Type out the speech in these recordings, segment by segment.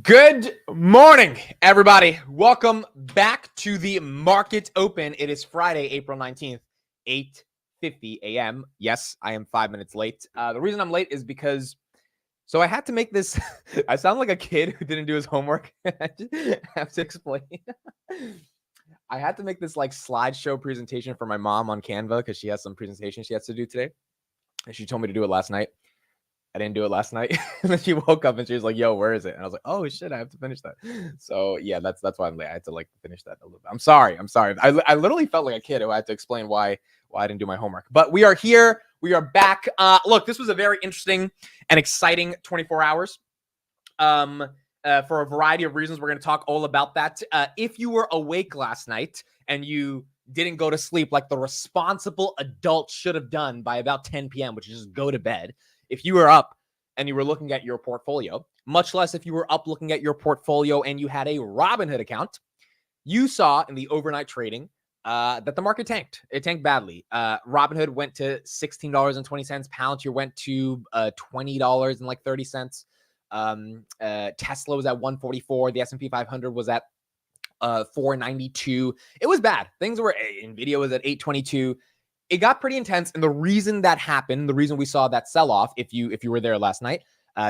Good morning, everybody. Welcome back to the Market Open. It is Friday, April 19th, 8:50 a.m. Yes, I am 5 minutes late. The reason I'm late is because, I had to make this. I sound like a kid who didn't do his homework. I just have to explain. I had to make this like slideshow presentation for my mom on Canva because she has some presentation she has to do today. And she told me to do it last night. I didn't do it last night. And then she woke up and she was like, yo, where is it? And I was like, oh shit, I have to finish that. So yeah, that's why I'm late. I had to like finish that a little bit. I'm sorry. I literally felt like a kid who had to explain why I didn't do my homework. But we are here. We are back. Look, this was a very interesting and exciting 24 hours. For a variety of reasons. We're going to talk all about that. If you were awake last night and you didn't go to sleep like the responsible adult should have done by about 10 p.m., which is just go to bed. If you were up and you were looking at your portfolio, much less if you were up looking at your portfolio and you had a Robinhood account, you saw in the overnight trading that the market tanked. It tanked badly. Robinhood went to $16.20. Palantir went to $20.30. Tesla was at 144. The S&P 500 was at 492. It was bad. Things were, Nvidia was at 822. It got pretty intense. And the reason that happened, the reason we saw that sell-off, if you were there last night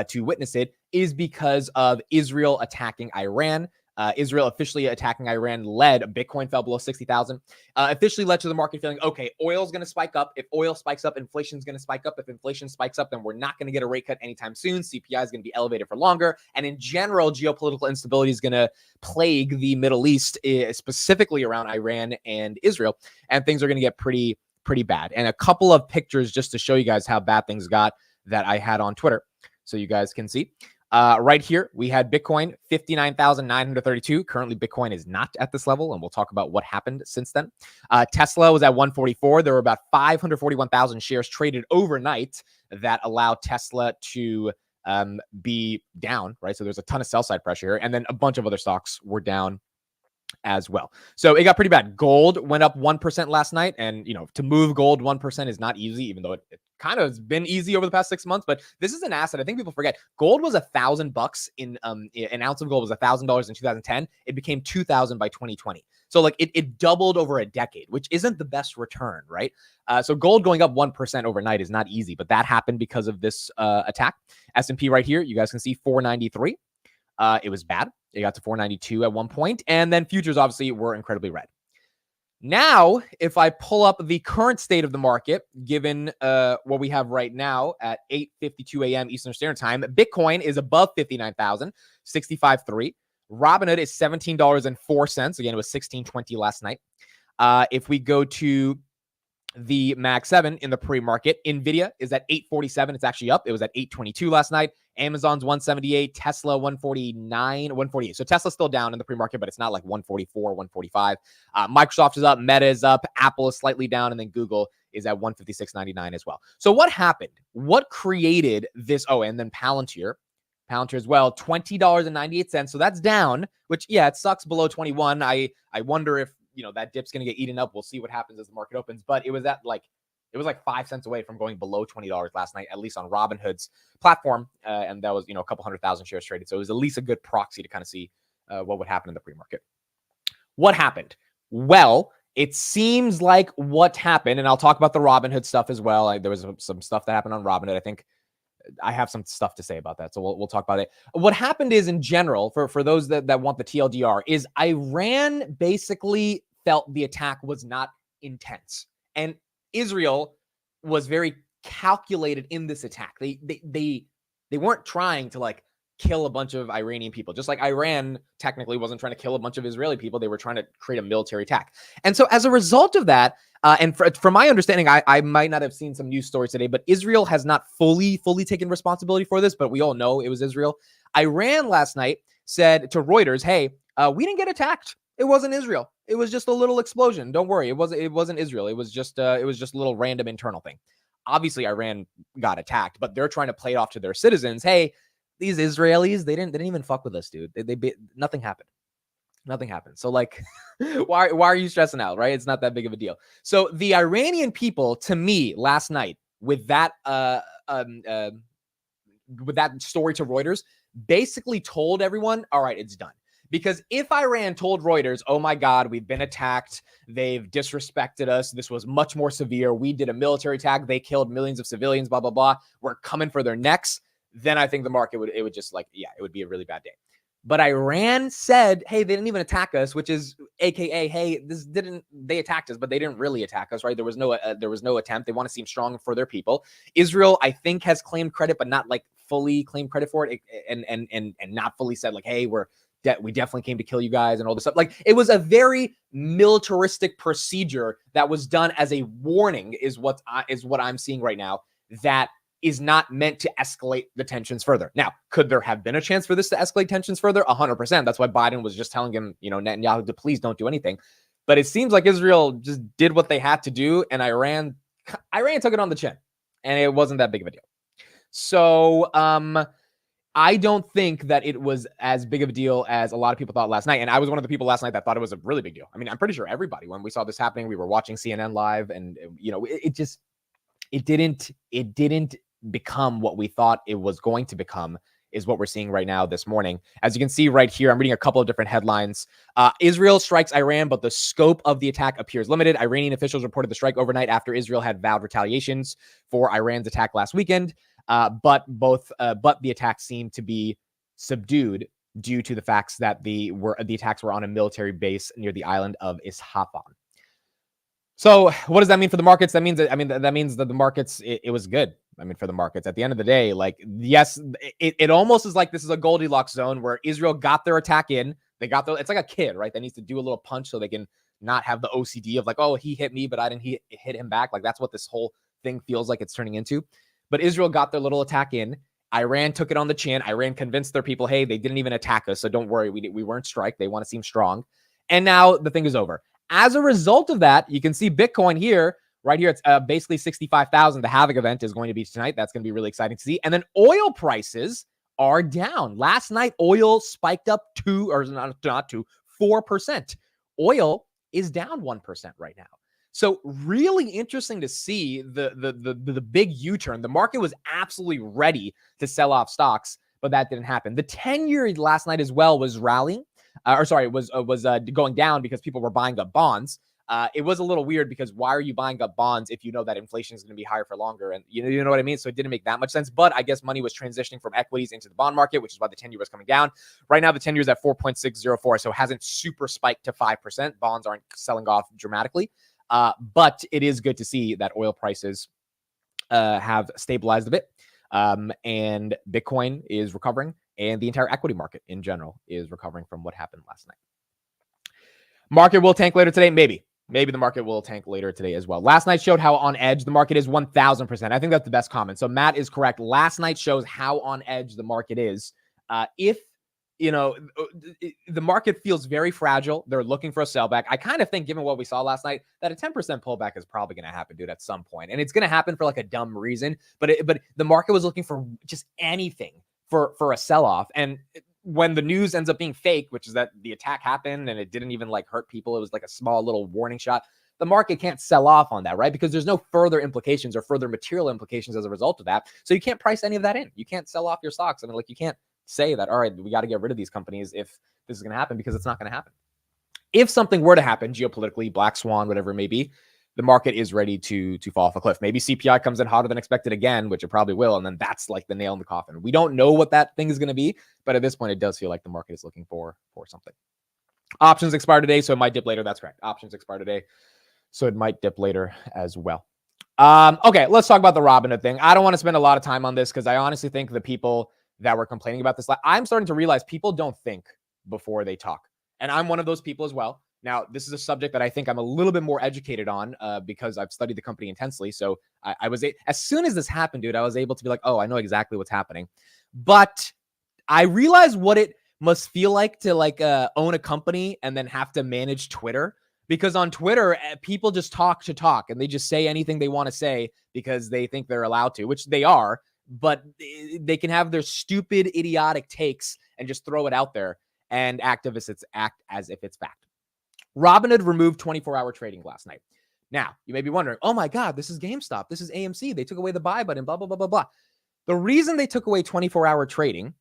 to witness it, is because of Israel attacking Iran. Israel officially attacking Iran Bitcoin fell below 60,000, officially led to the market feeling, okay, oil's going to spike up. If oil spikes up, inflation's going to spike up. If inflation spikes up, then we're not going to get a rate cut anytime soon. CPI is going to be elevated for longer. And in general, geopolitical instability is going to plague the Middle East, specifically around Iran and Israel. And things are going to get pretty bad. And a couple of pictures just to show you guys how bad things got that I had on Twitter so you guys can see. Right here, we had Bitcoin, 59,932. Currently, Bitcoin is not at this level, and we'll talk about what happened since then. Tesla was at 144. There were about 541,000 shares traded overnight that allowed Tesla to be down, right? So there's a ton of sell-side pressure here, and then a bunch of other stocks were down as well. So it got pretty bad. Gold went up 1% last night. And, to move gold 1% is not easy, even though it kind of has been easy over the past 6 months. But this is an asset. I think people forget. Gold was $1,000 in an ounce of gold was $1,000 in 2010. It became 2,000 by 2020. So like it doubled over a decade, which isn't the best return, right? So gold going up 1% overnight is not easy, but that happened because of this attack. S&P right here, you guys can see 493. It was bad. It got to 492 at one point, and then futures obviously were incredibly red. Now, if I pull up the current state of the market, given what we have right now at 8:52 a.m. Eastern Standard Time, Bitcoin is above 59,000, 65.3. Robinhood is $17.04. Again, it was $16.20 last night. If we go to the Mag 7 in the pre-market, Nvidia is at 847. It's actually up. It was at 822 last night. Amazon's 178, Tesla 149, 148. So Tesla's still down in the pre-market, but it's not like 144, 145. Microsoft is up, Meta is up, Apple is slightly down, and then Google is at 156.99 as well. So what happened? What created this? Oh, and then Palantir as well, $20.98. So that's down, which, yeah, it sucks below 21. I wonder if, that dip's going to get eaten up. We'll see what happens as the market opens. But it was like 5 cents away from going below $20 last night, at least on Robinhood's platform. And that was, a couple 100,000 shares traded. So it was at least a good proxy to kind of see what would happen in the pre-market. What happened? Well, it seems like what happened, and I'll talk about the Robinhood stuff as well. There was some stuff that happened on Robinhood. I think I have some stuff to say about that. So we'll talk about it. What happened is, in general, for those that want the TLDR, is Iran basically felt the attack was not intense. And Israel was very calculated in this attack. They weren't trying to like kill a bunch of Iranian people, just like Iran technically wasn't trying to kill a bunch of Israeli people. They were trying to create a military attack. And so as a result of that, and from my understanding, I might not have seen some news stories today, but Israel has not fully taken responsibility for this, but we all know it was Israel. Iran last night said to Reuters, hey, we didn't get attacked. It wasn't Israel. It was just a little explosion. Don't worry. It wasn't Israel. It was just a little random internal thing. Obviously, Iran got attacked, but they're trying to play it off to their citizens. Hey, these Israelis, they didn't even fuck with us, dude. Nothing happened. Nothing happened. So like, why are you stressing out, right? It's not that big of a deal. So the Iranian people, to me, last night with that story to Reuters, basically told everyone, all right, it's done. Because if Iran told Reuters, oh my God, we've been attacked, they've disrespected us, this was much more severe, we did a military attack, they killed millions of civilians, blah, blah, blah, we're coming for their necks, then I think the market would just like, yeah, it would be a really bad day. But Iran said, hey, they didn't even attack us, which is AKA, hey, they attacked us, but they didn't really attack us, right? There was no attempt. They want to seem strong for their people. Israel, I think, has claimed credit, but not like fully claimed credit for it, and not fully said like, hey, we definitely came to kill you guys and all this stuff. Like, it was a very militaristic procedure that was done as a warning is what I'm seeing right now, that is not meant to escalate the tensions further. Now, could there have been a chance for this to escalate tensions further? 100%. That's why Biden was just telling him, Netanyahu, to please don't do anything. But it seems like Israel just did what they had to do, and Iran took it on the chin, and it wasn't that big of a deal. So, I don't think that it was as big of a deal as a lot of people thought last night. And I was one of the people last night that thought it was a really big deal. I mean, I'm pretty sure everybody, when we saw this happening, we were watching CNN live, and it didn't become what we thought it was going to become, is what we're seeing right now this morning. As you can see right here, I'm reading a couple of different headlines. Israel strikes Iran, but the scope of the attack appears limited. Iranian officials reported the strike overnight after Israel had vowed retaliations for Iran's attack last weekend. But the attacks seem to be subdued due to the facts that the attacks were on a military base near the island of Isfahan. So what does that mean for the markets? That means that the markets, it was good. I mean, for the markets at the end of the day, like, yes, it almost is like this is a Goldilocks zone where Israel got their attack in. It's like a kid, right? That needs to do a little punch so they can not have the OCD of like, oh, he hit me, but I didn't hit him back. Like, that's what this whole thing feels like it's turning into. But Israel got their little attack in. Iran took it on the chin. Iran convinced their people, hey, they didn't even attack us, so don't worry, we weren't strike. They want to seem strong. And now the thing is over. As a result of that, you can see Bitcoin here, right here. It's basically 65,000. The Havoc event is going to be tonight. That's going to be really exciting to see. And then oil prices are down. Last night, oil spiked up 4%. Oil is down 1% right now. So really interesting to see the big U-turn. The market was absolutely ready to sell off stocks, but that didn't happen. The 10-year last night as well was rallying. Was going down because people were buying up bonds. It was a little weird because why are you buying up bonds if you know that inflation is going to be higher for longer? And you know what I mean? So it didn't make that much sense. But I guess money was transitioning from equities into the bond market, which is why the 10-year was coming down. Right now, the 10-year is at 4.604, so it hasn't super spiked to 5%. Bonds aren't selling off dramatically. But it is good to see that oil prices have stabilized a bit. And Bitcoin is recovering. And the entire equity market in general is recovering from what happened last night. Market will tank later today. Maybe the market will tank later today as well. Last night showed how on edge the market is 1,000%. I think that's the best comment. So Matt is correct. Last night shows how on edge the market is. If the market feels very fragile, they're looking for a sellback. I kind of think, given what we saw last night, that a 10% pullback is probably going to happen, dude, at some point. And it's going to happen for like a dumb reason. But the market was looking for just anything for a sell-off. And when the news ends up being fake, which is that the attack happened and it didn't even like hurt people, it was like a small little warning shot, the market can't sell off on that, right? Because there's no further implications or further material implications as a result of that. So you can't price any of that in. You can't sell off your stocks. I mean, like, you can't say that, all right, we got to get rid of these companies if this is going to happen, because it's not going to happen. If something were to happen geopolitically, black swan, whatever it may be, the market is ready to fall off a cliff. Maybe CPI comes in hotter than expected again, which it probably will. And then that's like the nail in the coffin. We don't know what that thing is going to be, but at this point, it does feel like the market is looking for something. Options expire today, so it might dip later. That's correct. Options expire today, so it might dip later as well. Okay, let's talk about the Robinhood thing. I don't want to spend a lot of time on this because I honestly think the people that were complaining about this, I'm starting to realize people don't think before they talk. And I'm one of those people as well. Now, this is a subject that I think I'm a little bit more educated on because I've studied the company intensely. So I was, as soon as this happened, dude, I was able to be like, oh, I know exactly what's happening. But I realized what it must feel like to own a company and then have to manage Twitter. Because on Twitter, people just talk to talk and they just say anything they want to say because they think they're allowed to, which they are. But they can have their stupid, idiotic takes and just throw it out there and act as if it's fact. Robinhood removed 24-hour trading last night. Now, you may be wondering, oh my God, this is GameStop. This is AMC. They took away the buy button, blah, blah, blah, blah, blah. The reason they took away 24-hour trading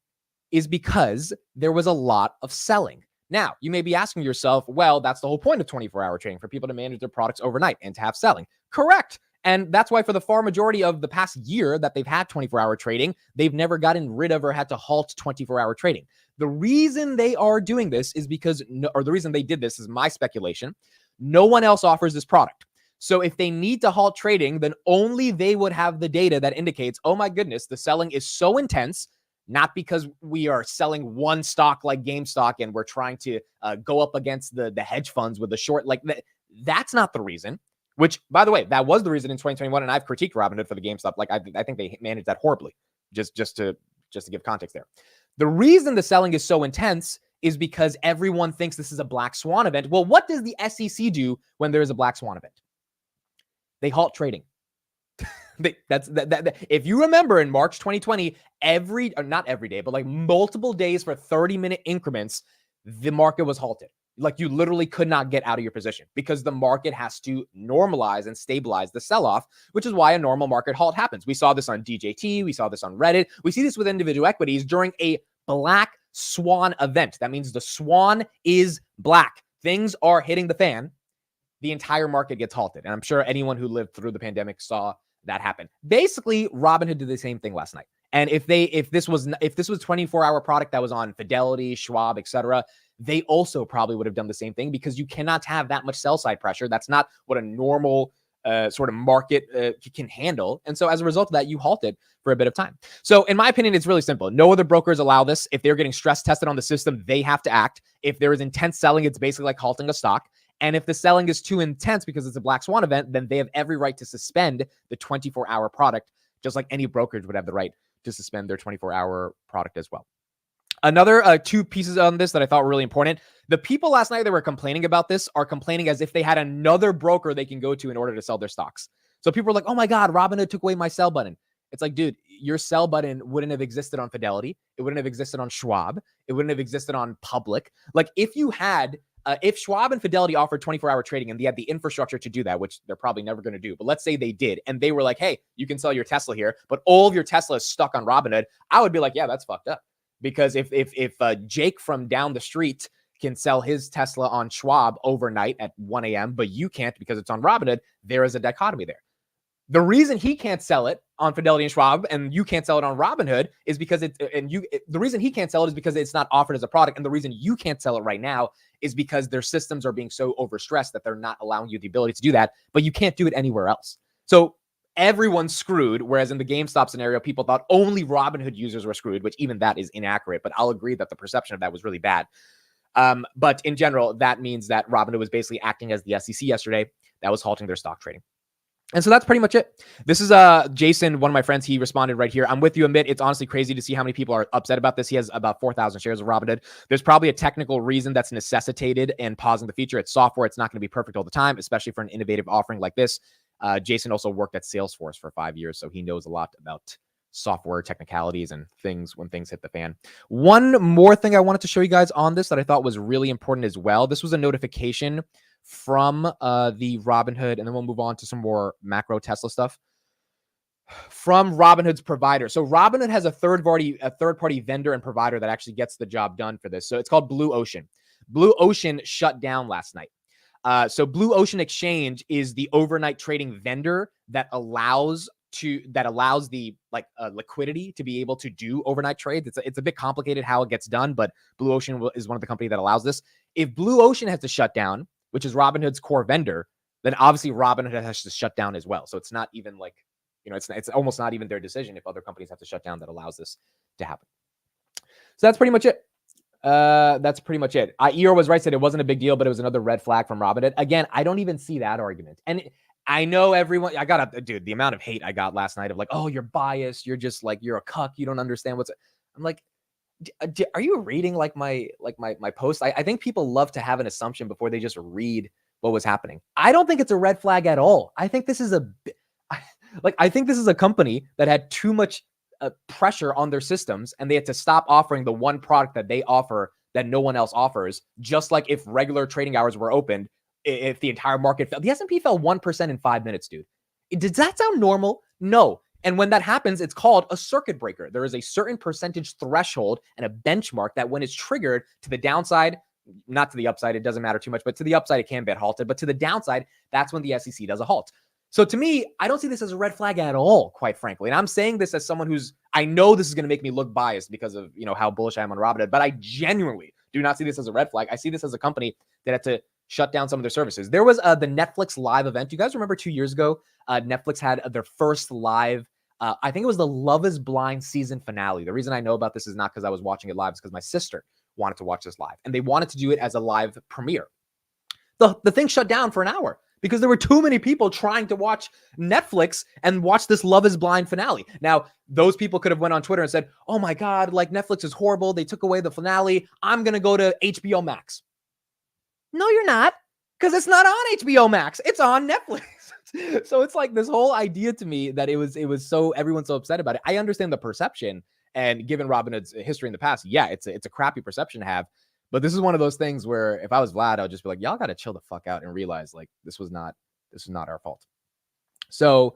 is because there was a lot of selling. Now, you may be asking yourself, well, that's the whole point of 24-hour trading, for people to manage their products overnight and to have selling. Correct. And that's why for the far majority of the past year that they've had 24-hour trading, they've never gotten rid of or had to halt 24-hour trading. The reason they are doing this is because, or the reason they did this is my speculation, no one else offers this product. So if they need to halt trading, then only they would have the data that indicates, oh my goodness, the selling is so intense, not because we are selling one stock like GameStop and we're trying to go up against the hedge funds with a short, like that's not the reason. Which, by the way, that was the reason in 2021, and I've critiqued Robinhood for the GameStop. Like I think they managed that horribly. Just to give context there. The reason the selling is so intense is because everyone thinks this is a black swan event. Well, what does the SEC do when there is a black swan event? They halt trading. If you remember in March 2020, not every day, but like multiple days for 30-minute increments, the market was halted. Like you literally could not get out of your position because the market has to normalize and stabilize the sell-off, which is why a normal market halt happens. We saw this on DJT. We saw this on Reddit. We see this with individual equities during a black swan event. That means the swan is black. Things are hitting the fan. The entire market gets halted. And I'm sure anyone who lived through the pandemic saw that happen. Basically, Robinhood did the same thing last night. And if this was 24-hour product that was on Fidelity, Schwab, etc., they also probably would have done the same thing because you cannot have that much sell side pressure. That's not what a normal sort of market can handle. And so as a result of that, you halted for a bit of time. So in my opinion, it's really simple. No other brokers allow this. If they're getting stress tested on the system, they have to act. If there is intense selling, it's basically like halting a stock. And if the selling is too intense because it's a black swan event, then they have every right to suspend the 24-hour product, just like any brokerage would have the right to suspend their 24-hour product as well. Another two pieces on this that I thought were really important. The people last night that were complaining about this are complaining as if they had another broker they can go to in order to sell their stocks. So people are like, oh my God, Robinhood took away my sell button. It's like, dude, your sell button wouldn't have existed on Fidelity. It wouldn't have existed on Schwab. It wouldn't have existed on Public. Like if you had, if Schwab and Fidelity offered 24-hour trading and they had the infrastructure to do that, which they're probably never going to do, but let's say they did, and they were like, hey, you can sell your Tesla here, but all of your Tesla is stuck on Robinhood, I would be like, yeah, that's fucked up. Because if Jake from down the street can sell his Tesla on Schwab overnight at 1 a.m., but you can't because it's on Robinhood, there is a dichotomy there. The reason he can't sell it on Fidelity and Schwab and you can't sell it on Robinhood is because the reason he can't sell it is because it's not offered as a product. And the reason you can't sell it right now is because their systems are being so overstressed that they're not allowing you the ability to do that, but you can't do it anywhere else. So everyone's screwed, whereas in the GameStop scenario, people thought only Robinhood users were screwed, which even that is inaccurate, but I'll agree that the perception of that was really bad. But in general, that means that Robinhood was basically acting as the SEC yesterday that was halting their stock trading. And so that's pretty much it. This is Jason, one of my friends. He responded right here. I'm with you a bit. It's honestly crazy to see how many people are upset about this. He has about 4,000 shares of Robinhood. There's probably a technical reason that's necessitated in pausing the feature. It's software. It's not going to be perfect all the time, especially for an innovative offering like this. Jason also worked at Salesforce for 5 years, so he knows a lot about software technicalities and things when things hit the fan. One more thing I wanted to show you guys on this that I thought was really important as well. This was a notification from the Robinhood, and then we'll move on to some more macro Tesla stuff from Robinhood's provider. So Robinhood has a third-party vendor and provider that actually gets the job done for this. So it's called Blue Ocean. Blue Ocean shut down last night. So Blue Ocean Exchange is the overnight trading vendor that allows the liquidity to be able to do overnight trades. It's a bit complicated how it gets done, but Blue Ocean is one of the companies that allows this. If Blue Ocean has to shut down, which is Robinhood's core vendor, then obviously Robinhood has to shut down as well. So it's not even like, it's almost not even their decision if other companies have to shut down that allows this to happen. So that's pretty much it. Eero was right, said it wasn't a big deal, but it was another red flag from Robinhood. Again, I don't even see that argument. And I know everyone, the amount of hate I got last night of like, oh, you're biased. You're just like, you're a cuck. You don't understand I'm like, are you reading like my post? I think people love to have an assumption before they just read what was happening. I don't think it's a red flag at all. I think this is a company that had too much pressure on their systems and they had to stop offering the one product that they offer that no one else offers. Just like if regular trading hours were opened, if the entire market fell, the S&P fell 1% in 5 minutes, dude. Does that sound normal? No. And when that happens, it's called a circuit breaker. There is a certain percentage threshold and a benchmark that when it's triggered to the downside, not to the upside, it doesn't matter too much, but to the upside, it can get halted. But to the downside, that's when the SEC does a halt. So to me, I don't see this as a red flag at all, quite frankly. And I'm saying this as someone I know this is going to make me look biased because of, how bullish I am on Robinhood, but I genuinely do not see this as a red flag. I see this as a company that had to shut down some of their services. There was the Netflix live event. You guys remember 2 years ago, Netflix had their first live, I think it was the Love is Blind season finale. The reason I know about this is not because I was watching it live, it's because my sister wanted to watch this live, and they wanted to do it as a live premiere. The thing shut down for an hour because there were too many people trying to watch Netflix and watch this Love is Blind finale. Now, those people could have went on Twitter and said, oh my God, like Netflix is horrible. They took away the finale. I'm going to go to HBO Max. No, you're not, because it's not on HBO Max. It's on Netflix. So it's like this whole idea to me that it was so everyone's so upset about it. I understand the perception, and given Robinhood's history in the past, yeah, it's a crappy perception to have. But this is one of those things where if I was Vlad, I would just be like, y'all got to chill the fuck out and realize like this was not our fault. So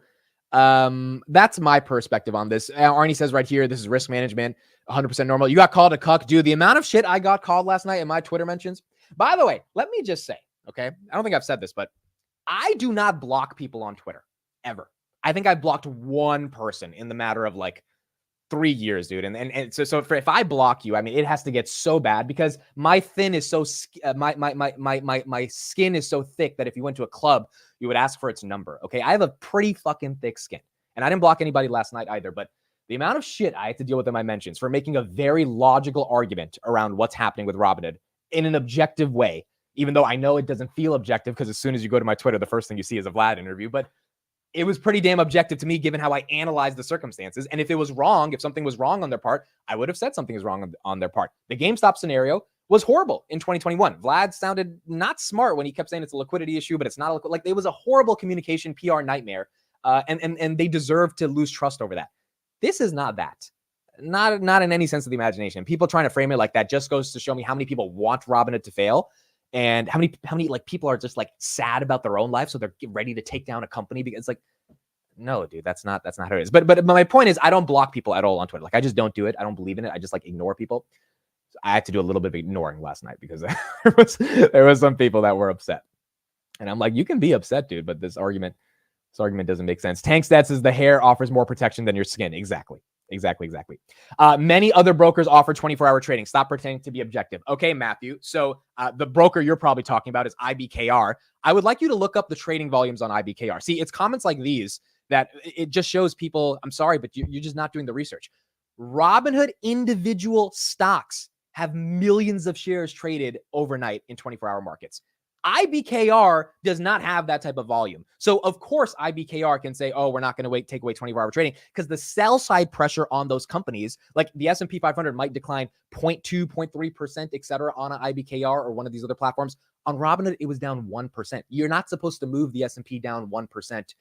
that's my perspective on this. Arnie says right here, this is risk management, 100% normal. You got called a cuck. Dude, the amount of shit I got called last night in my Twitter mentions. By the way, let me just say, okay, I don't think I've said this, but I do not block people on Twitter ever. I think I blocked one person in the matter of like 3 years, dude. And so if I block you, I mean, it has to get so bad because my skin is so thick that if you went to a club, you would ask for its number. Okay. I have a pretty fucking thick skin, and I didn't block anybody last night either, but the amount of shit I had to deal with in my mentions for making a very logical argument around what's happening with Robinhood in an objective way, even though I know it doesn't feel objective because as soon as you go to my Twitter, the first thing you see is a Vlad interview, but it was pretty damn objective to me, given how I analyzed the circumstances. And if it was wrong, if something was wrong on their part, I would have said something is wrong on their part. The GameStop scenario was horrible in 2021. Vlad sounded not smart when he kept saying it's a liquidity issue, but it's not like it was a horrible communication PR nightmare. And they deserve to lose trust over that. This is not that. Not in any sense of the imagination. People trying to frame it like that just goes to show me how many people want Robinhood to fail. And how many like people are just like sad about their own life, so they're ready to take down a company because it's like, no, dude, that's not how it is. But my point is, I don't block people at all on Twitter. Like I just don't do it. I don't believe in it. I just like ignore people. So I had to do a little bit of ignoring last night because there was some people that were upset, and I'm like, you can be upset, dude, but this argument doesn't make sense. Tank Stats says the hair offers more protection than your skin. Exactly. Many other brokers offer 24-hour trading. Stop pretending to be objective. Okay, Matthew. So the broker you're probably talking about is IBKR. I would like you to look up the trading volumes on IBKR. See, it's comments like these that it just shows people, I'm sorry, but you're just not doing the research. Robinhood individual stocks have millions of shares traded overnight in 24-hour markets. IBKR does not have that type of volume. So of course IBKR can say, oh, we're not going to take away 24-hour trading, because the sell side pressure on those companies, like the S&P 500 might decline 0.2, 0.3%, et cetera, on an IBKR or one of these other platforms. On Robinhood, it was down 1%. You're not supposed to move the S&P down 1%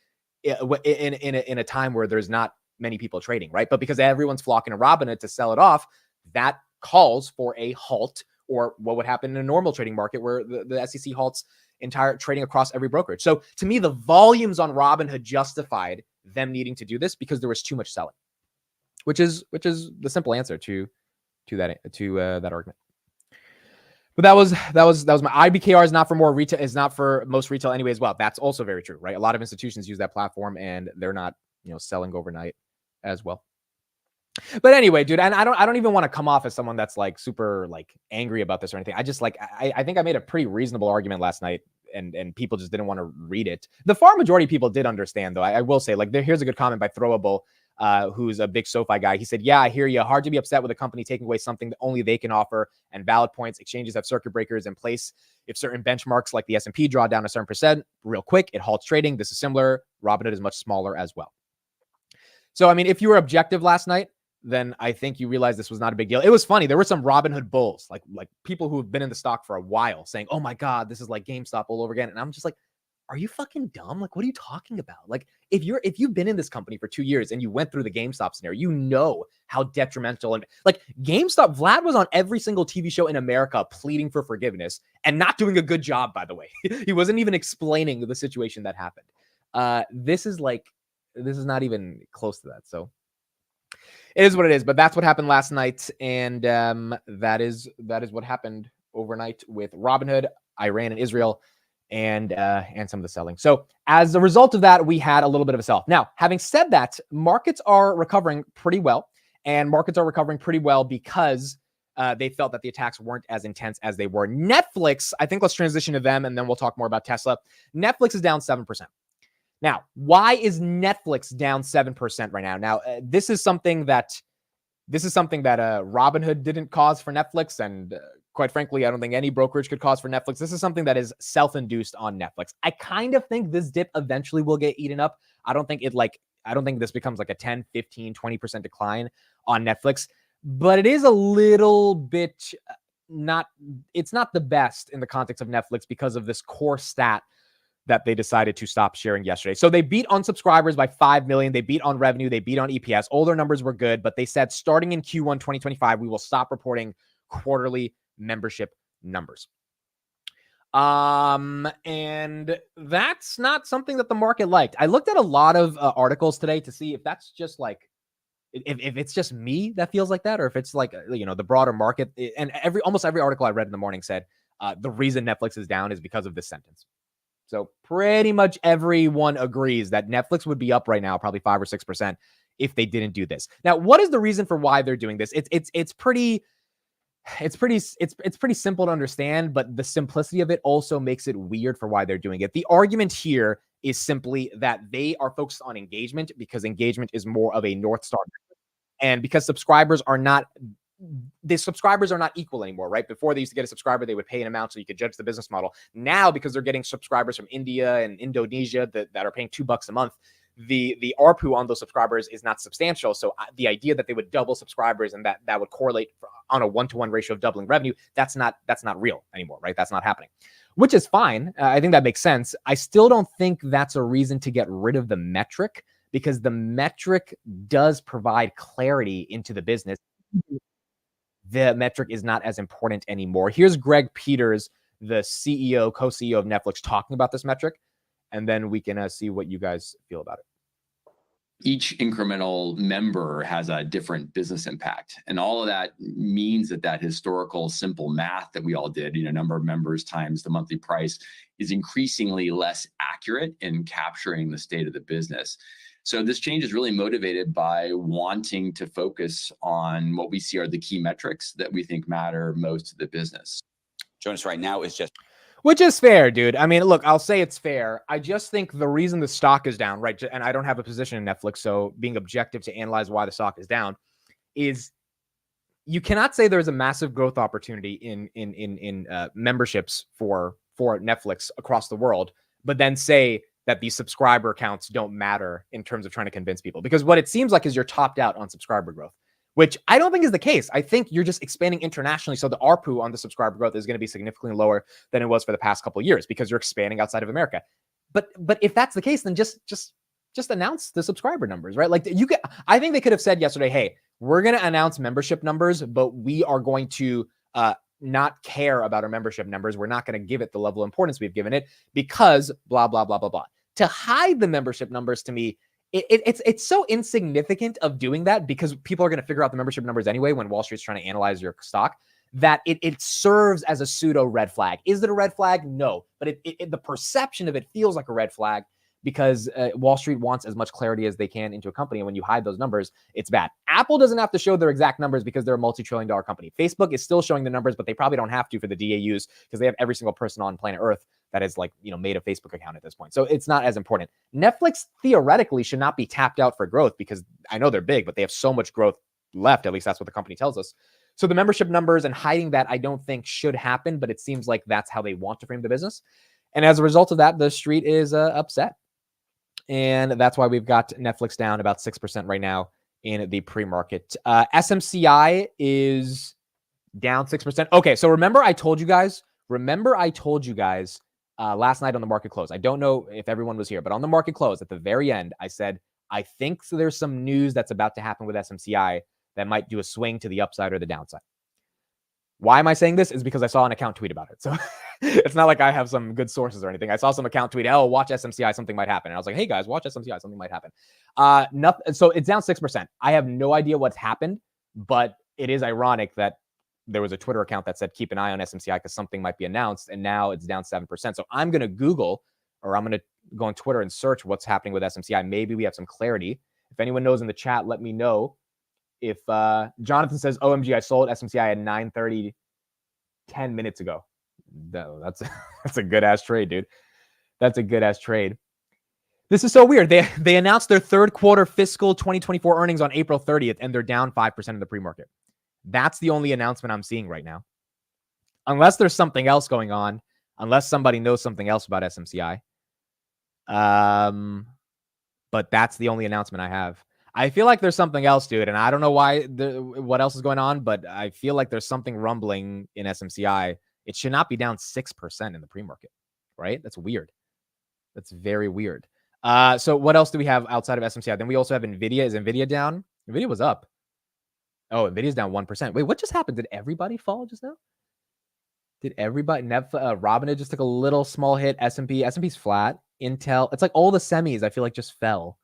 in a time where there's not many people trading, right? But because everyone's flocking to Robinhood to sell it off, that calls for a halt, or what would happen in a normal trading market where the SEC halts entire trading across every brokerage. So to me, the volumes on Robinhood justified them needing to do this because there was too much selling, which is the simple answer to that argument. But that was my IBKR is not for more retail, is not for most retail anyway as well. That's also very true, right? A lot of institutions use that platform and they're not, selling overnight as well. But anyway, dude, and I don't even want to come off as someone that's like super like angry about this or anything. I just like, I think I made a pretty reasonable argument last night, and people just didn't want to read it. The far majority of people did understand, though. I will say, like, here's a good comment by Throwable, who's a big SoFi guy. He said, yeah, I hear you. Hard to be upset with a company taking away something that only they can offer, and valid points. Exchanges have circuit breakers in place. If certain benchmarks like the S&P draw down a certain percent real quick, it halts trading. This is similar. Robinhood is much smaller as well. So, I mean, if you were objective last night, then I think you realize this was not a big deal. It was funny. There were some Robinhood bulls, like people who have been in the stock for a while, saying, oh my God, this is like GameStop all over again. And I'm just like, are you fucking dumb? Like, what are you talking about? Like, if you've been in this company for 2 years and you went through the GameStop scenario, you know how detrimental, and like GameStop, Vlad was on every single TV show in America pleading for forgiveness and not doing a good job, by the way. He wasn't even explaining the situation that happened. This is like, this is not even close to that. So it is what it is, but that's what happened last night. And that is what happened overnight with Robinhood, Iran and Israel, and some of the selling. So as a result of that, we had a little bit of a sell. Now, having said that, markets are recovering pretty well, and markets are recovering pretty well because they felt that the attacks weren't as intense as they were. Netflix, I think let's transition to them, and then we'll talk more about Tesla. Netflix is down 7%. Now, why is Netflix down 7% right now? Now, this is something that Robinhood didn't cause for Netflix, and quite frankly, I don't think any brokerage could cause for Netflix. This is something that is self-induced on Netflix. I kind of think this dip eventually will get eaten up. I don't think this becomes like a 10, 15, 20% decline on Netflix, but it is a little bit it's not the best in the context of Netflix because of this core stat that they decided to stop sharing yesterday. So they beat on subscribers by 5 million. They beat on revenue. They beat on EPS. All their numbers were good, but they said starting in Q1 2025, we will stop reporting quarterly membership numbers. And that's not something that the market liked. I looked at a lot of articles today to see if that's just like, if it's just me that feels like that, or if it's like, the broader market. And almost every article I read in the morning said the reason Netflix is down is because of this sentence. So pretty much everyone agrees that Netflix would be up right now, probably 5 or 6% if they didn't do this. Now, what is the reason for why they're doing this? It's pretty simple to understand, but the simplicity of it also makes it weird for why they're doing it. The argument here is simply that they are focused on engagement because engagement is more of a North Star. And because subscribers are not equal anymore, right? Before they used to get a subscriber, they would pay an amount so you could judge the business model. Now, because they're getting subscribers from India and Indonesia that are paying $2 a month, the ARPU on those subscribers is not substantial. So the idea that they would double subscribers and that would correlate on a 1-to-1 ratio of doubling revenue, that's not real anymore, right? That's not happening, which is fine. I think that makes sense. I still don't think that's a reason to get rid of the metric, because the metric does provide clarity into the business. The metric is not as important anymore. Here's Greg Peters, the co-CEO of Netflix, talking about this metric, and then we can see what you guys feel about it. Each incremental member has a different business impact. And all of that means that historical simple math that we all did, number of members times the monthly price, is increasingly less accurate in capturing the state of the business. So this change is really motivated by wanting to focus on what we see are the key metrics that we think matter most to the business. Jonas right now is just... Which is fair, dude. I mean, look, I'll say it's fair. I just think the reason the stock is down, right, and I don't have a position in Netflix, so being objective to analyze why the stock is down, is you cannot say there's a massive growth opportunity in memberships for Netflix across the world, but then say that these subscriber counts don't matter in terms of trying to convince people. Because what it seems like is you're topped out on subscriber growth, which I don't think is the case. I think you're just expanding internationally. So the ARPU on the subscriber growth is going to be significantly lower than it was for the past couple of years because you're expanding outside of America. But if that's the case, then just announce the subscriber numbers, right? Like I think they could have said yesterday, hey, we're going to announce membership numbers, but we are going to not care about our membership numbers. We're not going to give it the level of importance we've given it because blah, blah, blah, blah, blah. To hide the membership numbers, to me, it's so insignificant of doing that because people are going to figure out the membership numbers anyway when Wall Street's trying to analyze your stock, that it serves as a pseudo red flag. Is it a red flag? No, but the perception of it feels like a red flag because Wall Street wants as much clarity as they can into a company. And when you hide those numbers, it's bad. Apple doesn't have to show their exact numbers because they're a multi-trillion-dollar company. Facebook is still showing the numbers, but they probably don't have to for the DAUs because they have every single person on planet Earth that has made a Facebook account at this point. So it's not as important. Netflix theoretically should not be tapped out for growth because I know they're big, but they have so much growth left. At least that's what the company tells us. So the membership numbers and hiding that I don't think should happen, but it seems like that's how they want to frame the business. And as a result of that, the street is upset. And that's why we've got Netflix down about 6% right now in the pre-market. SMCI is down 6%. Okay, so remember I told you guys last night on the market close. I don't know if everyone was here, but on the market close at the very end, I said, I think there's some news that's about to happen with SMCI that might do a swing to the upside or the downside. Why am I saying this? Is because I saw an account tweet about it. So It's not like I have some good sources or anything. I saw some account tweet, "Oh, watch SMCI, something might happen." And I was like, "Hey guys, watch SMCI, something might happen." Nothing. So it's down 6%. I have no idea what's happened, but it is ironic that there was a Twitter account that said keep an eye on SMCI because something might be announced, and now it's down 7%. So I'm gonna Google, or I'm gonna go on Twitter and search what's happening with SMCI. Maybe we have some clarity. If anyone knows in the chat, let me know. If Jonathan says, "OMG, I sold SMCI at 9:30 10 minutes ago." That's a good ass trade, dude. That's a good ass trade. This is so weird. They announced their third quarter fiscal 2024 earnings on April 30th, and they're down 5% in the pre-market. That's the only announcement I'm seeing right now. Unless there's something else going on, unless somebody knows something else about SMCI. But that's the only announcement I have. I feel like there's something else, dude, and I don't know what else is going on, but I feel like there's something rumbling in SMCI. It should not be down 6% in the pre-market, right? That's weird. That's very weird. So what else do we have outside of SMCI? Then we also have NVIDIA. Is NVIDIA down? NVIDIA was up. Oh, NVIDIA's down 1%. Wait, what just happened? Did everybody fall just now? Did everybody? Robinhood just took a little small hit. S&P's flat. Intel. It's like all the semis, I feel like, just fell.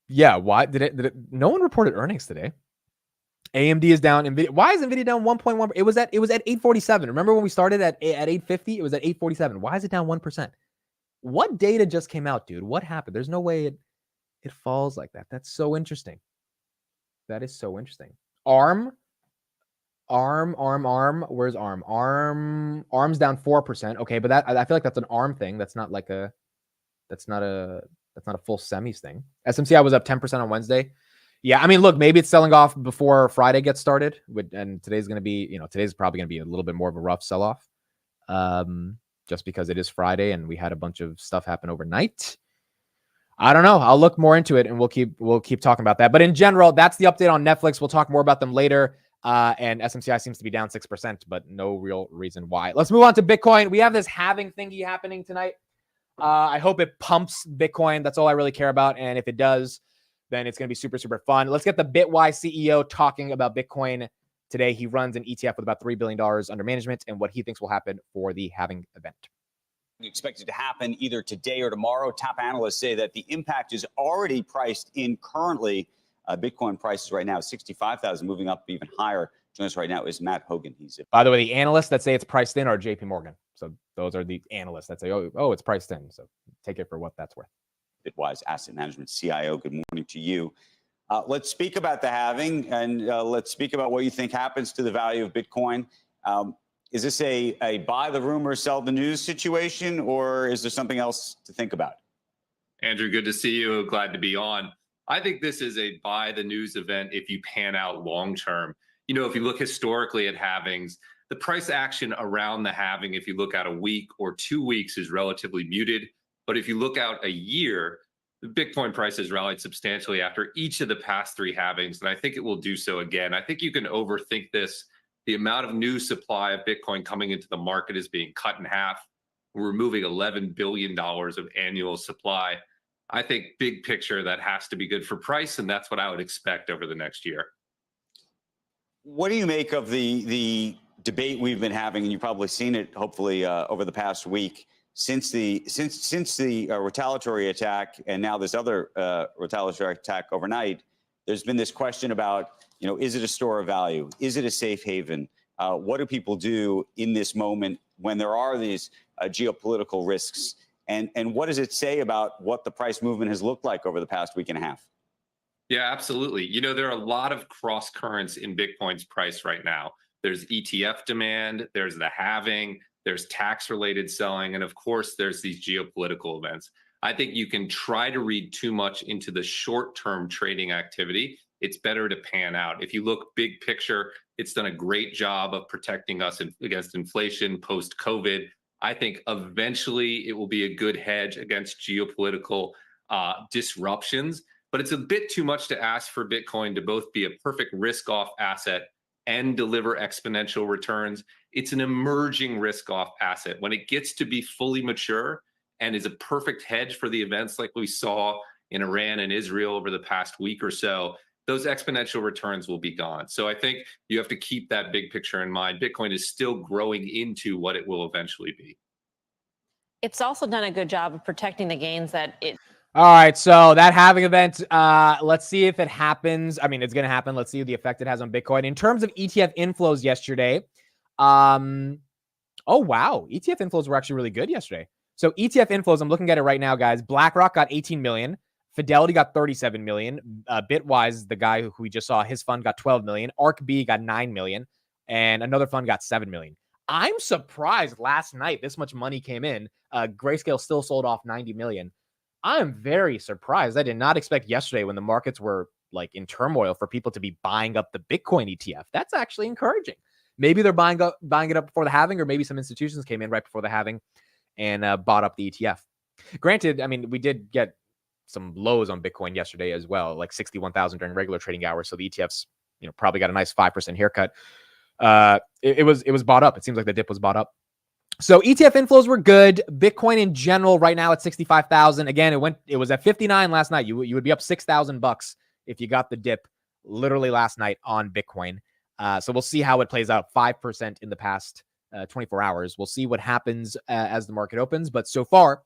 Yeah, why did it? No one reported earnings today. AMD is down. NVIDIA. Why is NVIDIA down 1.1? It was at 847. Remember when we started at 850? It was at 847. Why is it down 1%? What data just came out, dude? What happened? There's no way it falls like that. That's so interesting. That is so interesting. ARM. Where's ARM? ARM's down 4%. Okay, but that I feel like that's an ARM thing. That's not a full semis thing. SMCI was up 10% on Wednesday. Yeah, I mean, look, maybe it's selling off before Friday gets started, and today's going to be, today's probably going to be a little bit more of a rough sell-off, just because it is Friday and we had a bunch of stuff happen overnight. I don't know. I'll look more into it, and we'll keep talking about that. But in general, that's the update on Netflix. We'll talk more about them later. And SMCI seems to be down 6%, but no real reason why. Let's move on to Bitcoin. We have this halving thingy happening tonight. I hope it pumps Bitcoin. That's all I really care about. And if it does, then it's going to be super, super fun. Let's get the Bitwise CEO talking about Bitcoin today. He runs an ETF with about $3 billion under management and what he thinks will happen for the halving event. Expected to happen either today or tomorrow. Top analysts say that the impact is already priced in currently. Bitcoin prices right now is 65,000, moving up even higher. Joining us right now is Matt Hogan. By the way, the analysts that say it's priced in are JP Morgan. So those are the analysts that say, oh, it's priced in. So take it for what that's worth. Bitwise Asset Management CIO. Good morning to you. Let's speak about the halving, and let's speak about what you think happens to the value of Bitcoin. Is this a buy the rumor, sell the news situation, or is there something else to think about? Andrew, good to see you. Glad to be on. I think this is a buy the news event if you pan out long term. If you look historically at halvings, the price action around the halving, if you look out a week or 2 weeks, is relatively muted. But if you look out a year, the Bitcoin price has rallied substantially after each of the past 3 halvings, and I think it will do so again. I think you can overthink this. The amount of new supply of Bitcoin coming into the market is being cut in half. We're removing $11 billion of annual supply. I think big picture, that has to be good for price, and that's what I would expect over the next year. What do you make of the debate we've been having, and you've probably seen it, hopefully, over the past week, since the retaliatory attack, and now this other retaliatory attack overnight? There's been this question about, is it a store of value? Is it a safe haven? What do people do in this moment when there are these geopolitical risks? And what does it say about what the price movement has looked like over the past week and a half? Yeah, absolutely. There are a lot of cross currents in Bitcoin's price right now. There's ETF demand, there's the halving, there's tax related selling, and of course, there's these geopolitical events. I think you can try to read too much into the short term trading activity. It's better to pan out. If you look big picture, it's done a great job of protecting us against inflation post COVID. I think eventually it will be a good hedge against geopolitical disruptions. But it's a bit too much to ask for Bitcoin to both be a perfect risk-off asset and deliver exponential returns. It's an emerging risk-off asset. When it gets to be fully mature and is a perfect hedge for the events like we saw in Iran and Israel over the past week or so, those exponential returns will be gone. So I think you have to keep that big picture in mind. Bitcoin is still growing into what it will eventually be. It's also done a good job of protecting the gains that it. All right, so that halving event, let's see if it happens. I mean, it's going to happen. Let's see the effect it has on Bitcoin. In terms of ETF inflows yesterday, oh, wow. ETF inflows were actually really good yesterday. So ETF inflows, I'm looking at it right now, guys. BlackRock got 18 million. Fidelity got 37 million. Bitwise, the guy who we just saw, his fund got 12 million. ARKB got 9 million. And another fund got 7 million. I'm surprised last night this much money came in. Grayscale still sold off 90 million. I'm very surprised. I did not expect yesterday when the markets were like in turmoil for people to be buying up the Bitcoin ETF. That's actually encouraging. Maybe they're buying it up before the halving, or maybe some institutions came in right before the halving and bought up the ETF. Granted, I mean, we did get some lows on Bitcoin yesterday as well, like 61,000 during regular trading hours. So the ETFs, probably got a nice 5% haircut. It was bought up. It seems like the dip was bought up. So ETF inflows were good. Bitcoin in general right now at 65,000. Again, it was at 59 last night. You would be up $6,000 if you got the dip literally last night on Bitcoin. So we'll see how it plays out. 5% in the past 24 hours. We'll see what happens as the market opens. But so far,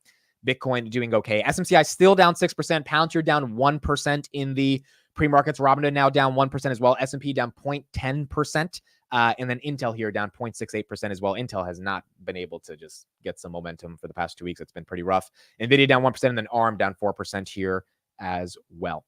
Bitcoin doing okay. SMCI still down 6%. Palantir down 1% in the pre-markets. Robinhood now down 1% as well. S&P down 0.10%. And then Intel here down 0.68% as well. Intel has not been able to just get some momentum for the past 2 weeks. It's been pretty rough. NVIDIA down 1%, and then ARM down 4% here as well.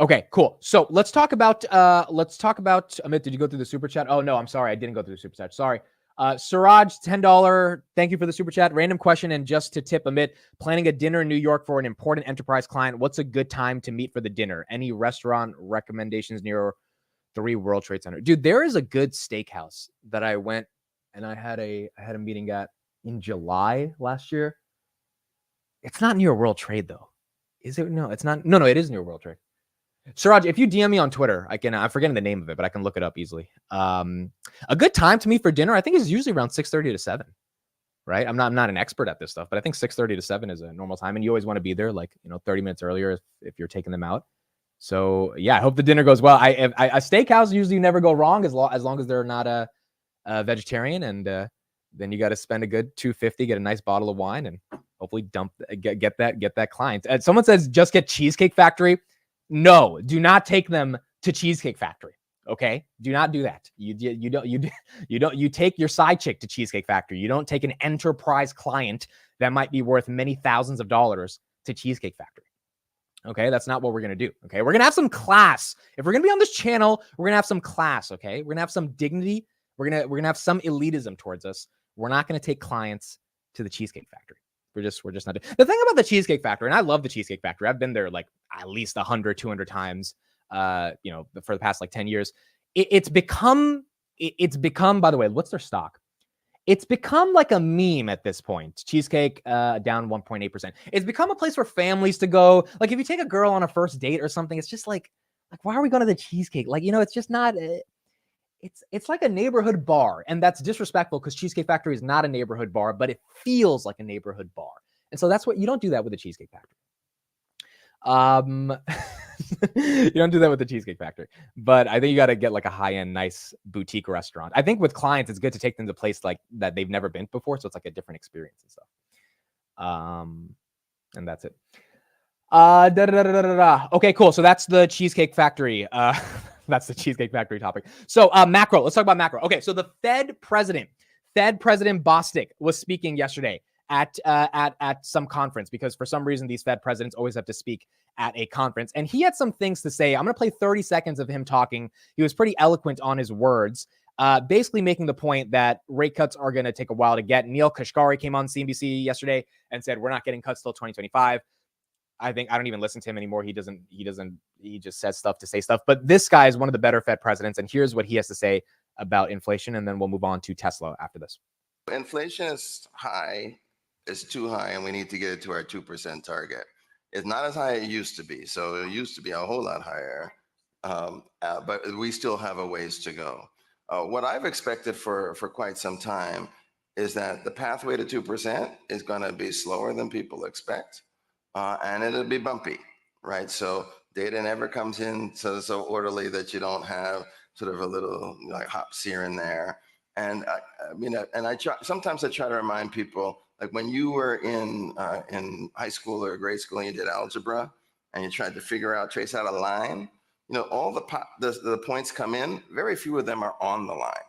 Okay, cool. So let's talk about Amit, did you go through the super chat? Oh no, I'm sorry. I didn't go through the super chat. Sorry. Siraj, $10. Thank you for the super chat. Random question. And just to tip Amit, planning a dinner in New York for an important enterprise client. What's a good time to meet for the dinner? Any restaurant recommendations near 3 World Trade Center? Dude, there is a good steakhouse that I went and I had a meeting at in July last year. It's not near World Trade though. Is it? No, it's not. No, it is near World Trade. Siraj, if you DM me on Twitter, I'm forgetting the name of it, but I can look it up easily. A good time to meet for dinner, I think, is usually around 6:30 to 7, right? I'm not an expert at this stuff, but I think 6:30 to 7 is a normal time, and you always want to be there 30 minutes earlier if you're taking them out. So yeah, I hope the dinner goes well. A steakhouse usually never go wrong as long as they're not a vegetarian, and then you got to spend a good $250, get a nice bottle of wine, and hopefully get that client. Someone says just get Cheesecake Factory. No, do not take them to Cheesecake Factory. Okay, do not do that. You take your side chick to Cheesecake Factory. You don't take an enterprise client that might be worth many thousands of dollars to Cheesecake Factory. Okay, that's not what we're gonna do. Okay, we're gonna have some class. If we're gonna be on this channel, we're gonna have some class. Okay, we're gonna have some dignity. We're gonna have some elitism towards us. We're not gonna take clients to the Cheesecake Factory. We're just not. The thing about the Cheesecake Factory, and I love the Cheesecake Factory. I've been there like at least 100, 200 times, for the past 10 years. It's become, by the way, what's their stock? It's become like a meme at this point. Cheesecake down 1.8%. It's become a place for families to go. Like if you take a girl on a first date or something, it's just like why are we going to the Cheesecake? It's just not. It's like a neighborhood bar, and that's disrespectful because Cheesecake Factory is not a neighborhood bar, but it feels like a neighborhood bar. And so that's what you don't do that with the Cheesecake Factory. You don't do that with the Cheesecake Factory, but I think you got to get like a high-end, nice boutique restaurant. I think with clients, it's good to take them to a place like that they've never been before, so it's like a different experience and stuff. And that's it. Okay, cool. So that's the Cheesecake Factory. That's the Cheesecake Factory topic. So macro, let's talk about macro. Okay, so the Fed President Bostic was speaking yesterday at some conference, because for some reason these Fed presidents always have to speak at a conference. And he had some things to say. I'm going to play 30 seconds of him talking. He was pretty eloquent on his words, basically making the point that rate cuts are going to take a while to get. Neil Kashkari came on CNBC yesterday and said, we're not getting cuts till 2025. I don't even listen to him anymore. He just says stuff to say stuff. But this guy is one of the better Fed presidents. And here's what he has to say about inflation. And then we'll move on to Tesla after this. Inflation is high. It's too high, and we need to get it to our 2% target. It's not as high as it used to be. So it used to be a whole lot higher, but we still have a ways to go. What I've expected for quite some time is that the pathway to 2% is going to be slower than people expect, and it'll be bumpy, right? So data never comes in so orderly that you don't have sort of a little like hops here and there. And sometimes I try to remind people, like when you were in high school or grade school and you did algebra and you tried to trace out a line, all the points come in, very few of them are on the line.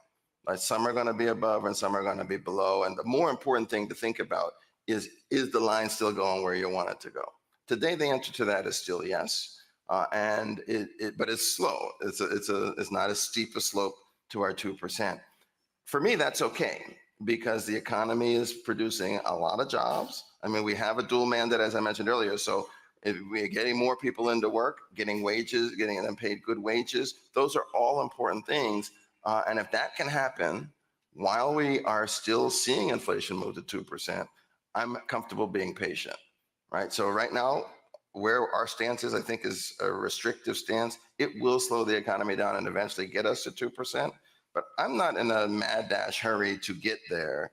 Like some are going to be above and some are going to be below. And the more important thing to think about is the line still going where you want it to go? Today, the answer to that is still yes. But it's slow. It's not as steep a slope to our 2%. For me, that's okay because the economy is producing a lot of jobs. I mean, we have a dual mandate, as I mentioned earlier. So if we're getting more people into work, getting wages, getting them paid good wages, those are all important things. And if that can happen while we are still seeing inflation move to 2%, I'm comfortable being patient, right? So right now, where our stance is, I think, is a restrictive stance. It will slow the economy down and eventually get us to 2%. But I'm not in a mad dash hurry to get there.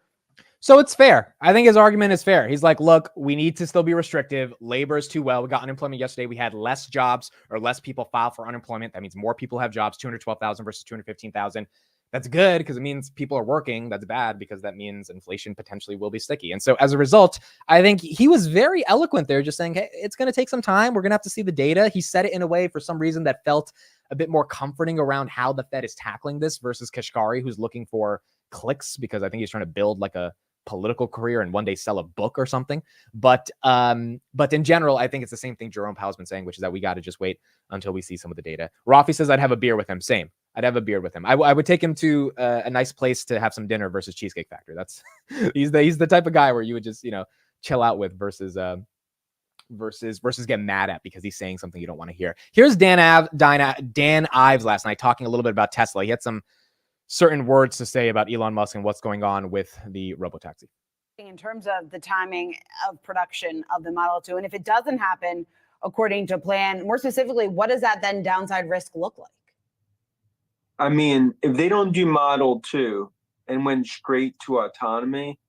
So it's fair. I think his argument is fair. He's like, look, we need to still be restrictive. Labor is too well. We got unemployment yesterday. We had less jobs or less people file for unemployment. That means more people have jobs, 212,000 versus 215,000. That's good because it means people are working. That's bad because that means inflation potentially will be sticky. And so as a result, I think he was very eloquent there, just saying, hey, it's going to take some time. We're going to have to see the data. He said it in a way for some reason that felt a bit more comforting around how the Fed is tackling this versus Kashkari, who's looking for clicks because I think he's trying to build like a political career and one day sell a book or something. But in general, I think it's the same thing Jerome Powell's been saying, which is that we got to just wait until we see some of the data. Rafi says I'd have a beer with him. Same. I'd have a beer with him. I would take him to a nice place to have some dinner versus Cheesecake Factory. That's he's the type of guy where you would just, chill out with versus get mad at because he's saying something you don't want to hear. Here's Dan Ives last night talking a little bit about Tesla. He had some certain words to say about Elon Musk and what's going on with the robotaxi. In terms of the timing of production of the Model 2, and if it doesn't happen according to plan, more specifically, what does that then downside risk look like? I mean, if they don't do Model 2 and went straight to autonomy,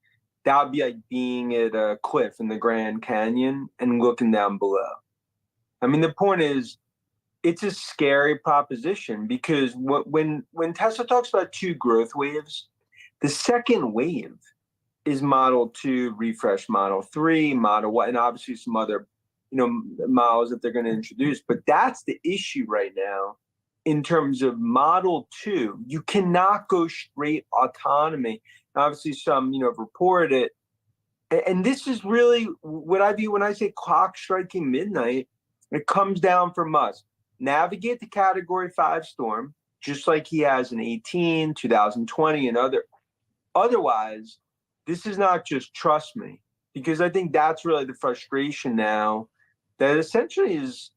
that would be like being at a cliff in the Grand Canyon and looking down below. I mean, the point is, it's a scary proposition because when Tesla talks about two growth waves, the second wave is Model 2, refresh Model 3, Model Y, and obviously some other, models that they're going to introduce. But that's the issue right now in terms of Model 2. You cannot go straight autonomy. Obviously, some, have reported it. And this is really what I view when I say clock striking midnight. It comes down from us. Navigate the Category 5 storm, just like he has in 18, 2020, and other. Otherwise, this is not just trust me, because I think that's really the frustration now that essentially is,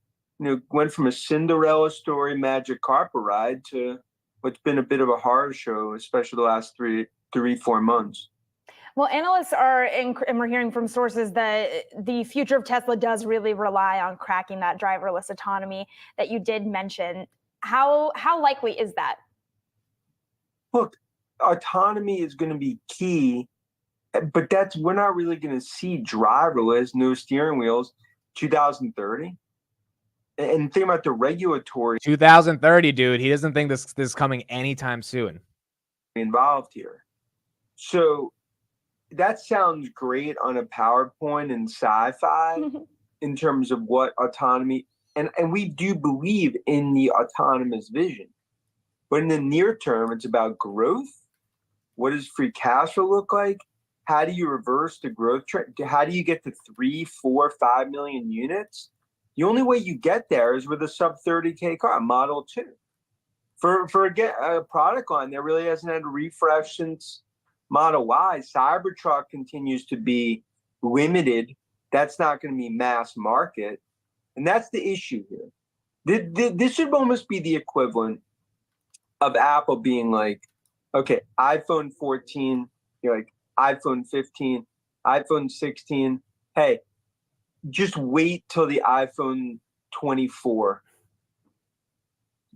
went from a Cinderella story magic carpet ride to what's been a bit of a horror show, especially the last 4 months. Well, analysts are, and we're hearing from sources that the future of Tesla does really rely on cracking that driverless autonomy that you did mention. How likely is that? Look, autonomy is going to be key, but we're not really going to see driverless, no steering wheels, 2030. And think about the regulatory 2030, dude. He doesn't think this is coming anytime soon. Involved here. So that sounds great on a PowerPoint and sci-fi in terms of what autonomy, and we do believe in the autonomous vision. But in the near term, it's about growth. What does free cash flow look like? How do you reverse the growth trend? How do you get to 3, 4, 5 million units? The only way you get there is with a sub 30K car, Model 2. For a product line that really hasn't had a refresh since Model Y. Cybertruck continues to be limited. That's not going to be mass market. And that's the issue here. This should almost be the equivalent of Apple being like, okay, iPhone 14, you're like iPhone 15, iPhone 16. Hey, just wait till the iPhone 24.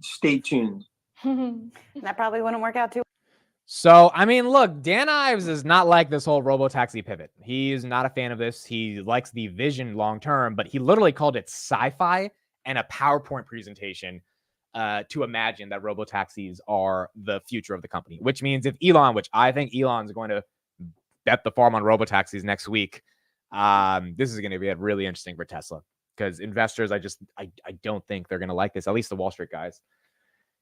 Stay tuned. That probably wouldn't work out too. So, I mean, look, Dan Ives is not like this whole robo-taxi pivot. He's not a fan of this. He likes the vision long-term, but he literally called it sci-fi and a PowerPoint presentation to imagine that robo-taxis are the future of the company, which means if Elon, which I think Elon's going to bet the farm on robo-taxis next week, this is going to be really interesting for Tesla because investors, I don't think they're going to like this, at least the Wall Street guys.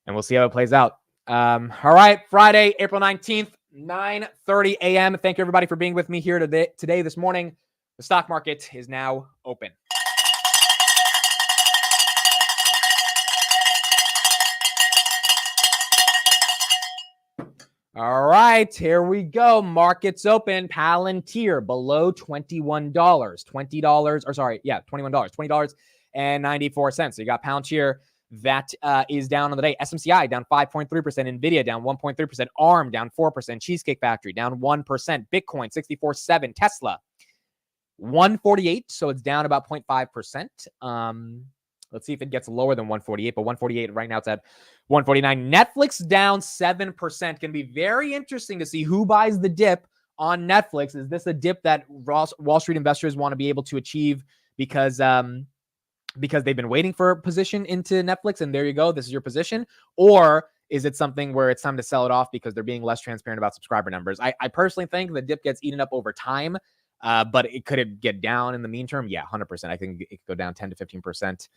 And we'll see how it plays out. All right, Friday, April 19th, 9:30 a.m. Thank you, everybody, for being with me here today, this morning. The stock market is now open. All right, here we go. Markets open. Palantir below $21. $20, or sorry, yeah, $21. $20.94. So you got Palantir. That is down on the day. SMCI down 5.3%. NVIDIA down 1.3%. ARM down 4%. Cheesecake Factory down 1%. Bitcoin 64.7. Tesla 148. So it's down about 0.5%. Let's see if it gets lower than 148. But 148 right now, it's at 149. Netflix down 7%. Going to be very interesting to see who buys the dip on Netflix. Is this a dip that Wall Street investors want to be able to achieve because they've been waiting for a position into Netflix, and there you go, this is your position? Or is it something where it's time to sell it off because they're being less transparent about subscriber numbers? I personally think the dip gets eaten up over time, but could it get down in the meantime? Yeah, 100%. I think it could go down 10 to 15%.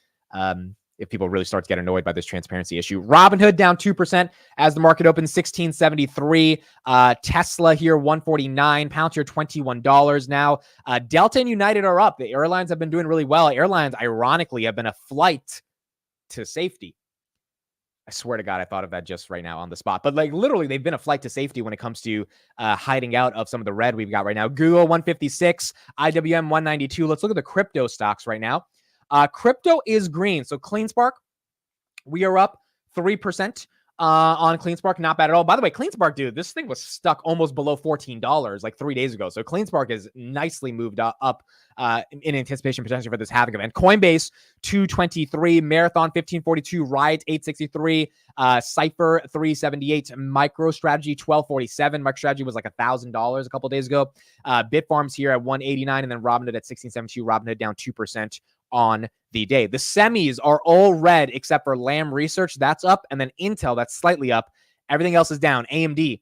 If people really start to get annoyed by this transparency issue. Robinhood down 2% as the market opens, 1673. Tesla here, 149. Palantir, $21 now. Delta and United are up. The airlines have been doing really well. Airlines, ironically, have been a flight to safety. I swear to God, I thought of that just right now on the spot. But like literally, they've been a flight to safety when it comes to hiding out of some of the red we've got right now. Google, 156. IWM, 192. Let's look at the crypto stocks right now. Crypto is green. So CleanSpark, we are up 3% on CleanSpark. Not bad at all. By the way, CleanSpark, dude, this thing was stuck almost below $14 like 3 days ago. So CleanSpark is nicely moved up in anticipation potentially for this halving event. Coinbase, 223. Marathon, 1542. Riot, 863. Cypher, 378. MicroStrategy, 1247. MicroStrategy was like $1,000 a couple days ago. Bitfarms here at 189, and then Robinhood at 1672. Robinhood down 2% on the day. The semis are all red except for Lam Research. That's up. And then Intel, that's slightly up. Everything else is down. AMD,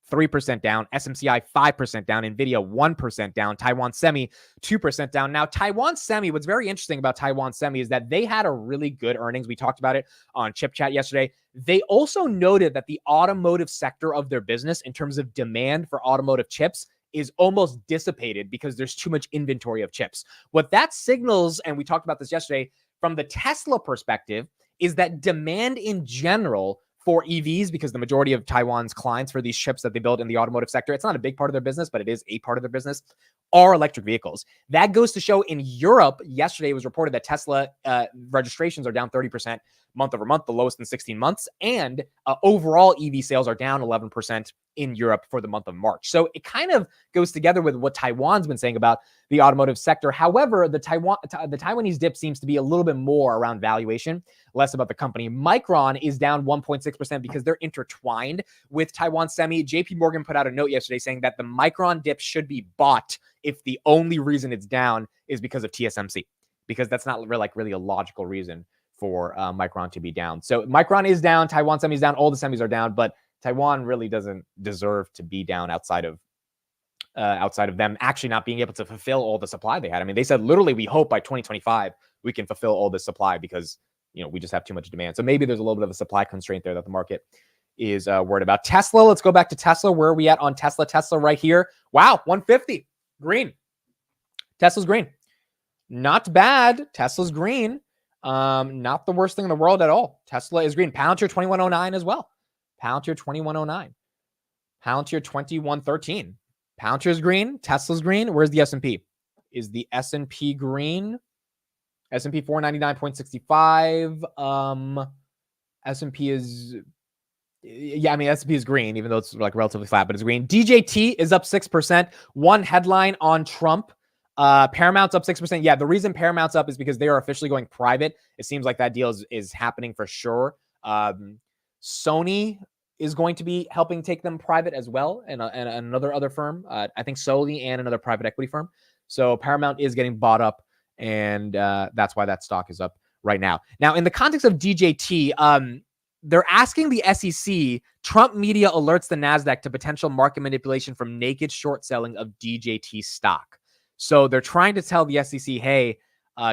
3% down. SMCI, 5% down. NVIDIA, 1% down. Taiwan Semi, 2% down. Now, Taiwan Semi, what's very interesting about Taiwan Semi is that they had a really good earnings. We talked about it on Chip Chat yesterday. They also noted that the automotive sector of their business, in terms of demand for automotive chips, is almost dissipated because there's too much inventory of chips. What that signals, and we talked about this yesterday, from the Tesla perspective, is that demand in general for EVs, because the majority of Taiwan's clients for these chips that they build in the automotive sector, it's not a big part of their business, but it is a part of their business, are electric vehicles. That goes to show in Europe, yesterday it was reported that Tesla registrations are down 30% month over month, the lowest in 16 months. And overall EV sales are down 11% in Europe for the month of March. So it kind of goes together with what Taiwan's been saying about the automotive sector. However, the Taiwanese dip seems to be a little bit more around valuation, less about the company. Micron is down 1.6% because they're intertwined with Taiwan Semi. JP Morgan put out a note yesterday saying that the Micron dip should be bought if the only reason it's down is because of TSMC, because that's not really a logical reason for Micron to be down. So Micron is down, Taiwan Semi is down, all the semis are down, but Taiwan really doesn't deserve to be down outside of them actually not being able to fulfill all the supply they had. I mean, they said literally, we hope by 2025 we can fulfill all this supply because we just have too much demand. So maybe there's a little bit of a supply constraint there that the market is worried about. Tesla, let's go back to Tesla. Where are we at on Tesla? Tesla right here. Wow, 150, green. Tesla's green. Not bad. Tesla's green. Not the worst thing in the world at all. Tesla is green. Palantir 2109 as well. Palantir 2109. Palantir 2113. Palantir is green. Tesla's green. Where's the S&P? Is the S&P green? S&P 499.65. S&P is, yeah, I mean, S&P is green, even though it's like relatively flat, but it's green. DJT is up 6%. One headline on Trump. Paramount's up 6%. Yeah, the reason Paramount's up is because they are officially going private. It seems like that deal is happening for sure. Sony is going to be helping take them private as well, and another other firm, I think Soli, and another private equity firm. So Paramount is getting bought up, and that's why that stock is up right now. Now, in the context of DJT, they're asking the SEC, Trump media alerts the NASDAQ to potential market manipulation from naked short selling of DJT stock. So they're trying to tell the SEC, hey,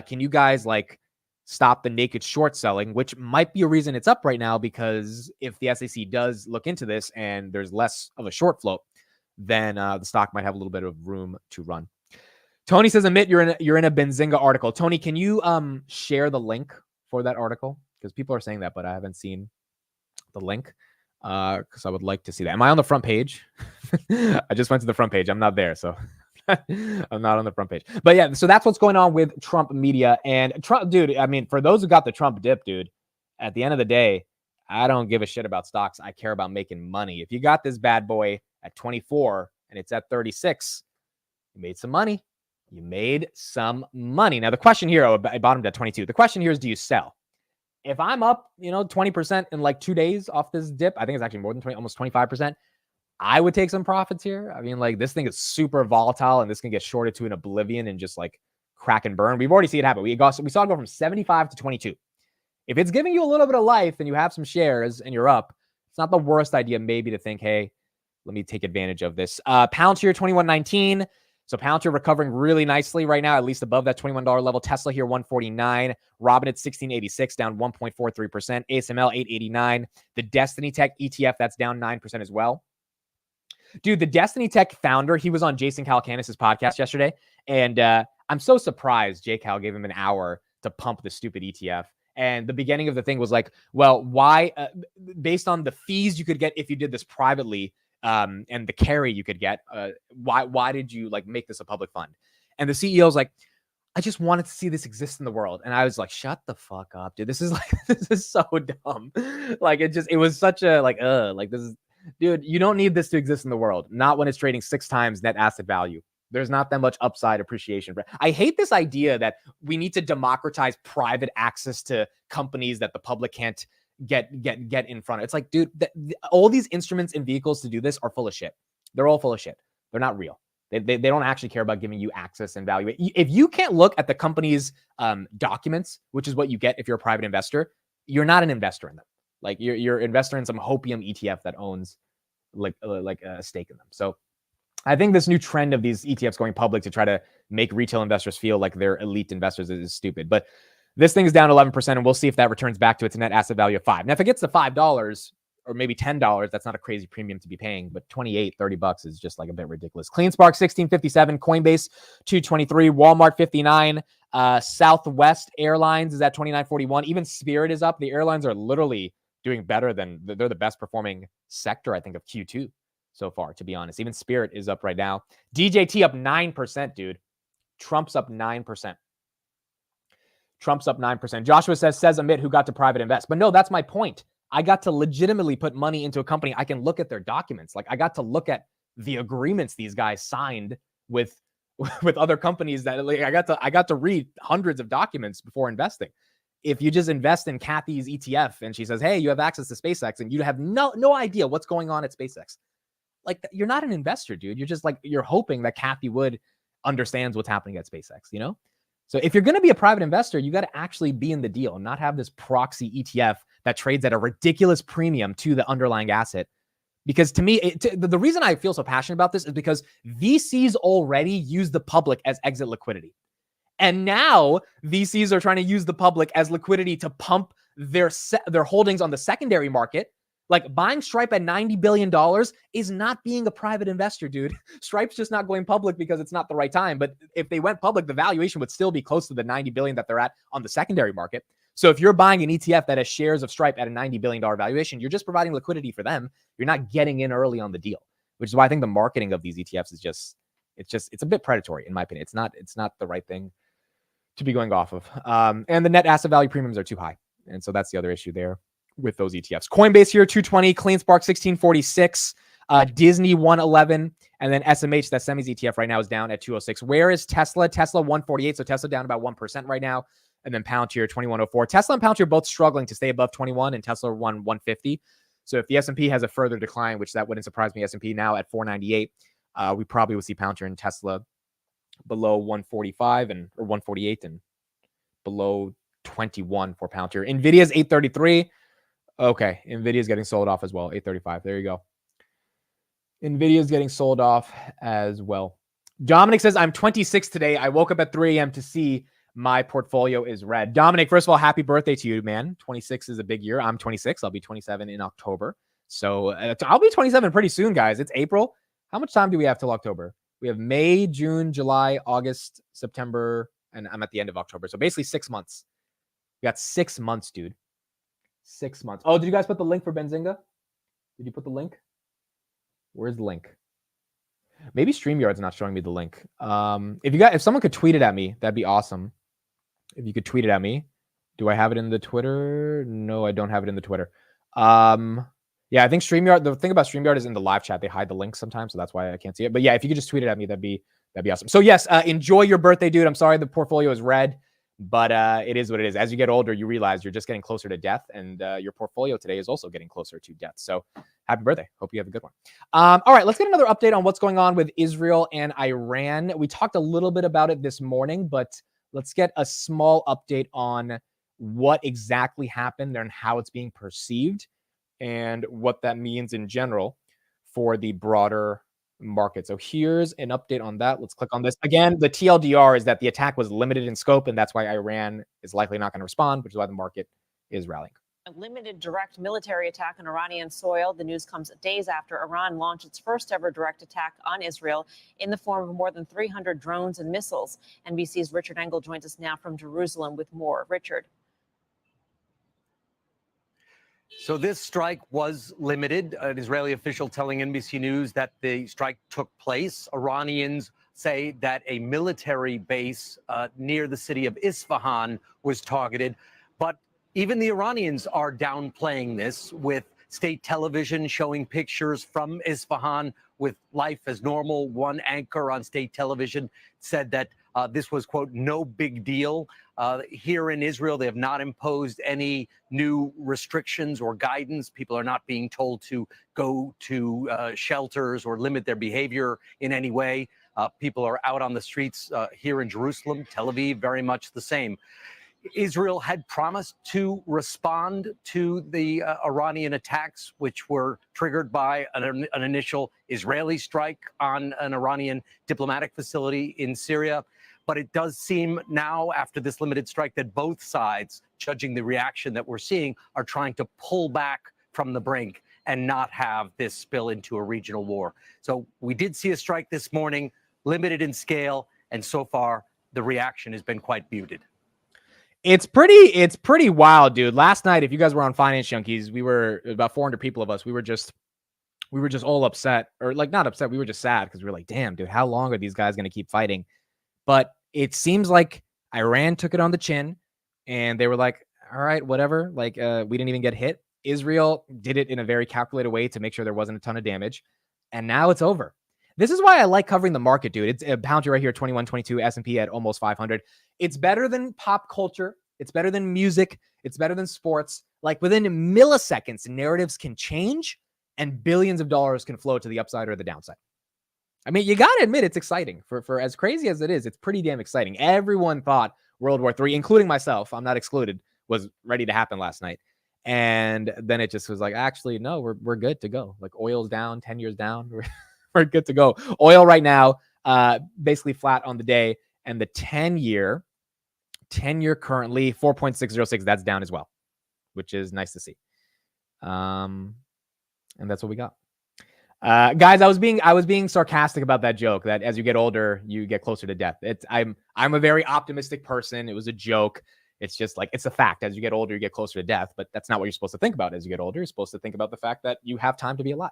can you guys like stop the naked short selling, which might be a reason it's up right now, because if the SEC does look into this and there's less of a short float, then the stock might have a little bit of room to run. Tony says, Amit, you're in a Benzinga article. Tony, can you share the link for that article? Because people are saying that, but I haven't seen the link because I would like to see that. Am I on the front page? I just went to the front page. I'm not there, so I'm not on the front page. But yeah, so that's what's going on with Trump media. And Trump, dude, I mean, for those who got the Trump dip, dude, at the end of the day, I don't give a shit about stocks. I care about making money. If you got this bad boy at 24 and it's at 36, you made some money. You made some money. Now, the question here, I bottomed at 22. The question here is, do you sell? If I'm up, 20% in like 2 days off this dip, I think it's actually more than 20, almost 25%. I would take some profits here. I mean, like, this thing is super volatile and this can get shorted to an oblivion and just like crack and burn. We've already seen it happen. We saw it go from 75 to 22. If it's giving you a little bit of life and you have some shares and you're up, it's not the worst idea maybe to think, hey, let me take advantage of this. Palantir 21.19. So Palantir recovering really nicely right now, at least above that $21 level. Tesla here 149. Robinhood 1686, down 1.43%. ASML 889. The Destiny Tech ETF, that's down 9% as well. Dude, the Destiny Tech founder, he was on Jason Calacanis' podcast yesterday, and I'm so surprised Jay Cal gave him an hour to pump the stupid ETF. And the beginning of the thing was like, well, why, based on the fees you could get if you did this privately, and the carry you could get, why did you like make this a public fund? And the CEO's like, I just wanted to see this exist in the world. And I was like, shut the fuck up, dude. This is so dumb. Like, it was such a this is, dude, you don't need this to exist in the world. Not when it's trading 6 times net asset value. There's not that much upside appreciation. I hate this idea that we need to democratize private access to companies that the public can't get in front of. It's like, dude, all these instruments and vehicles to do this are full of shit. They're all full of shit. They're not real. They don't actually care about giving you access and value. If you can't look at the company's documents, which is what you get if you're a private investor, you're not an investor in them. Like you're an investor in some hopium ETF that owns like a stake in them. So I think this new trend of these ETFs going public to try to make retail investors feel like they're elite investors is stupid. But this thing's down 11%, and we'll see if that returns back to its net asset value of $5. Now, if it gets to $5 or maybe $10, that's not a crazy premium to be paying, but $28-$30 is just like a bit ridiculous. CleanSpark 1657, Coinbase 223, Walmart 59, Southwest Airlines is at 29.41. Even Spirit is up. The airlines are literally doing better than they're the best performing sector, I think, of Q2 so far, to be honest. Even Spirit is up right now. DJT up 9%, dude. Trump's up 9%. Trump's up 9%. Joshua says Amit, who got to private invest. But no, that's my point. I got to legitimately put money into a company. I can look at their documents. Like, I got to look at the agreements these guys signed with other companies that, like, I got to read hundreds of documents before investing. If you just invest in Kathy's ETF and she says, hey, you have access to SpaceX, and you have no idea what's going on at SpaceX, like, you're not an investor, dude. You're just like, you're hoping that Kathy Wood understands what's happening at SpaceX, you know? So if you're going to be a private investor, you got to actually be in the deal and not have this proxy ETF that trades at a ridiculous premium to the underlying asset. Because to me, the reason I feel so passionate about this is because VCs already use the public as exit liquidity. And now VCs are trying to use the public as liquidity to pump their holdings on the secondary market. Like, buying Stripe at $90 billion is not being a private investor, dude. Stripe's just not going public because it's not the right time. But if they went public, the valuation would still be close to the $90 billion that they're at on the secondary market. So if you're buying an ETF that has shares of Stripe at a $90 billion valuation, you're just providing liquidity for them. You're not getting in early on the deal, which is why I think the marketing of these ETFs is it's a bit predatory, in my opinion. It's not the right thing to be going off of. And the net asset value premiums are too high. And so that's the other issue there with those ETFs. Coinbase here, 220, CleanSpark 1646, Disney 111, and then SMH, that semis ETF right now, is down at 206. Where is Tesla? Tesla 148, so Tesla down about 1% right now. And then Palantir 2104. Tesla and Palantir both struggling to stay above 21, and Tesla won 150. So if the S&P has a further decline, which that wouldn't surprise me, S&P now at 498, we probably would see Palantir and Tesla below 145 or 148 and below 21 for Palantir. Nvidia's 833. Okay, Nvidia's getting sold off as well. 835. There you go. Nvidia's getting sold off as well. Dominic says, I'm 26 today. I woke up at 3 a.m. to see my portfolio is red. Dominic, first of all, happy birthday to you, man. 26 is a big year. I'm 26. I'll be 27 in October. So I'll be 27 pretty soon, guys. It's April. How much time do we have till October? We have May, June, July, August, September, and I'm at the end of October. So basically 6 months. We got 6 months, dude. 6 months. Oh, did you guys put the link for Benzinga? Did you put the link? Where's the link? Maybe StreamYard's not showing me the link. If someone could tweet it at me, that'd be awesome. If you could tweet it at me. Do I have it in the Twitter? No, I don't have it in the Twitter. Yeah, I think StreamYard, the thing about StreamYard is in the live chat, they hide the link sometimes, so that's why I can't see it. But yeah, if you could just tweet it at me, that'd be awesome. So yes, enjoy your birthday, dude. I'm sorry the portfolio is red, but it is what it is. As you get older, you realize you're just getting closer to death, and your portfolio today is also getting closer to death. So happy birthday. Hope you have a good one. All right, let's get another update on what's going on with Israel and Iran. We talked a little bit about it this morning, but let's get a small update on what exactly happened and how it's being perceived and what that means in general for the broader market. So here's an update on that. Let's click on this. Again, the TLDR is that the attack was limited in scope, and that's why Iran is likely not going to respond, which is why the market is rallying. A limited direct military attack on Iranian soil. The news comes days after Iran launched its first ever direct attack on Israel in the form of more than 300 drones and missiles. NBC's Richard Engel joins us now from Jerusalem with more. Richard. So this strike was limited. An Israeli official telling NBC News that the strike took place. Iranians say that a military base near the city of Isfahan was targeted. But even the Iranians are downplaying this, with state television showing pictures from Isfahan with life as normal. One anchor on state television said that this was, quote, no big deal. Here in Israel, they have not imposed any new restrictions or guidance. People are not being told to go to shelters or limit their behavior in any way. People are out on the streets here in Jerusalem, Tel Aviv, very much the same. Israel had promised to respond to the Iranian attacks, which were triggered by an initial Israeli strike on an Iranian diplomatic facility in Syria. But it does seem now, after this limited strike, that both sides, judging the reaction that we're seeing, are trying to pull back from the brink and not have this spill into a regional war. So we did see a strike this morning, limited in scale, and so far the reaction has been quite muted. It's pretty wild, dude. Last night, if you guys were on Finance Junkies, we were about 400 people of us. We were just all upset, or like not upset. We were just sad because we were like, damn, dude, how long are these guys going to keep fighting? But it seems like Iran took it on the chin and they were like, all right, whatever. Like, we didn't even get hit. Israel did it in a very calculated way to make sure there wasn't a ton of damage. And now it's over. This is why I like covering the market, dude. It's a Palantir right here, 2122, S&P at almost 500. It's better than pop culture. It's better than music. It's better than sports. Like within milliseconds, narratives can change and billions of dollars can flow to the upside or the downside. I mean, you got to admit it's exciting. For as crazy as it is, it's pretty damn exciting. Everyone thought World War III, including myself, I'm not excluded, was ready to happen last night. And then it just was like, actually, no, we're good to go. Like oil's down, 10 years down. We're good to go. Oil right now, basically flat on the day. And the 10-year currently 4.606. That's down as well, which is nice to see. And that's what we got. Guys, I was being sarcastic about that joke that as you get older, you get closer to death. I'm a very optimistic person. It was a joke. It's just like, it's a fact. As you get older, you get closer to death, but that's not what you're supposed to think about. As you get older, you're supposed to think about the fact that you have time to be alive.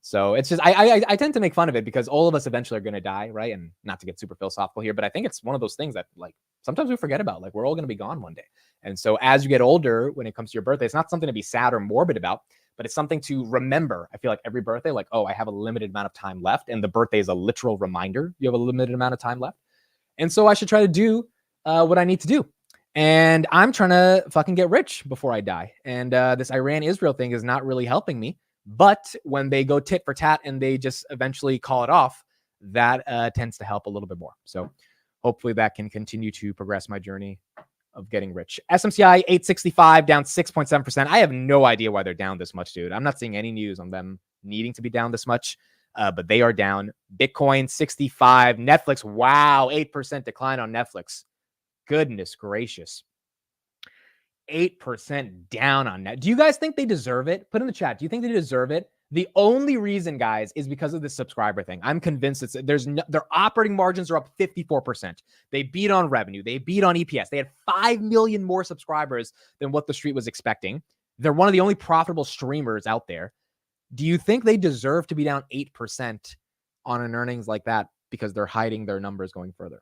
So it's just, I tend to make fun of it because all of us eventually are going to die, right? And not to get super philosophical here, but I think it's one of those things that like sometimes we forget about. Like we're all going to be gone one day. And so as you get older, when it comes to your birthday, it's not something to be sad or morbid about, but it's something to remember. I feel like every birthday, like, oh, I have a limited amount of time left. And the birthday is a literal reminder you have a limited amount of time left. And so I should try to do what I need to do. And I'm trying to fucking get rich before I die. And this Iran-Israel thing is not really helping me. But when they go tit for tat and they just eventually call it off, that tends to help a little bit more. So hopefully that can continue to progress my journey of getting rich. SMCI 865 down 6.7%. I have no idea why they're down this much, dude. I'm not seeing any news on them needing to be down this much, but they are down. Bitcoin 65. Netflix, wow, 8% decline on Netflix. Goodness gracious. 8% down on that. Do you guys think they deserve it? Put in the chat. Do you think they deserve it? The only reason, guys, is because of the subscriber thing. I'm convinced their operating margins are up 54%. They beat on revenue. They beat on EPS. They had 5 million more subscribers than what the street was expecting. They're one of the only profitable streamers out there. Do you think they deserve to be down 8% on an earnings like that because they're hiding their numbers going further?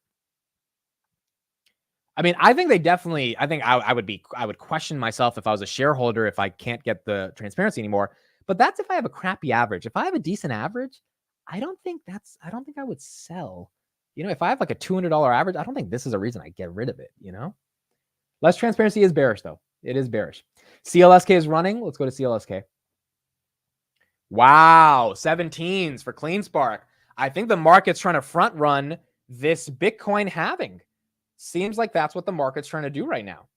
I mean, I think they definitely, I think I would question myself if I was a shareholder if I can't get the transparency anymore. But that's if I have a crappy average. If I have a decent average, I don't think I would sell. You know, if I have like a $200 average, I don't think this is a reason I get rid of it, you know? Less transparency is bearish though. It is bearish. CLSK is running. Let's go to CLSK. Wow, 17s for CleanSpark. I think the market's trying to front run this Bitcoin halving. Seems like that's what the market's trying to do right now.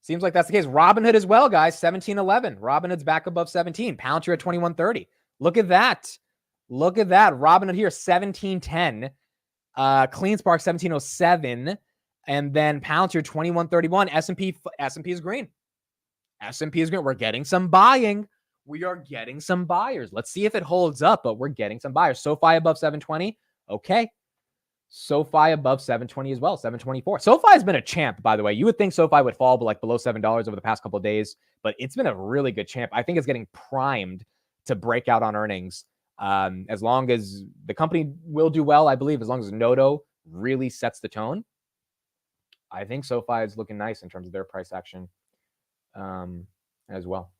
Seems like that's the case. Robinhood as well, guys. 1711. Robinhood's back above 17. Palantir at 2130. Look at that. Look at that. Robinhood here, 1710. CleanSpark 1707. And then Palantir 2131. S&P is green. S&P is green. We're getting some buying. We are getting some buyers. Let's see if it holds up, but we're getting some buyers. SoFi above 720. Okay. SoFi above 720 as well, 724. SoFi has been a champ, by the way. You would think SoFi would fall like below $7 over the past couple of days, but it's been a really good champ. I think it's getting primed to break out on earnings. As long as the company will do well, I believe, as long as Noto really sets the tone, I think SoFi is looking nice in terms of their price action as well.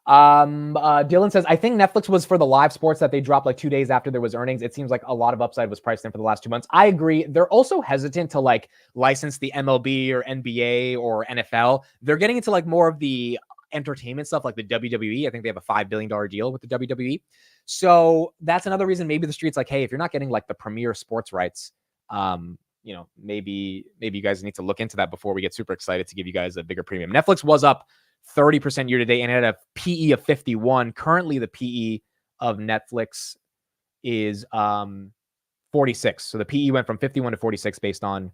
Dylan says, I think Netflix was for the live sports that they dropped like 2 days after there was earnings. It seems like a lot of upside was priced in for the last 2 months. I agree. They're also hesitant to like license the MLB or NBA or NFL. They're getting into like more of the entertainment stuff like the WWE. I think they have a $5 billion deal with the WWE. So that's another reason maybe the street's like, hey, if you're not getting like the premier sports rights, you know, maybe you guys need to look into that before we get super excited to give you guys a bigger premium. Netflix was up 30% year to date and it had a PE of 51. Currently, the PE of Netflix is 46. So the PE went from 51 to 46 based on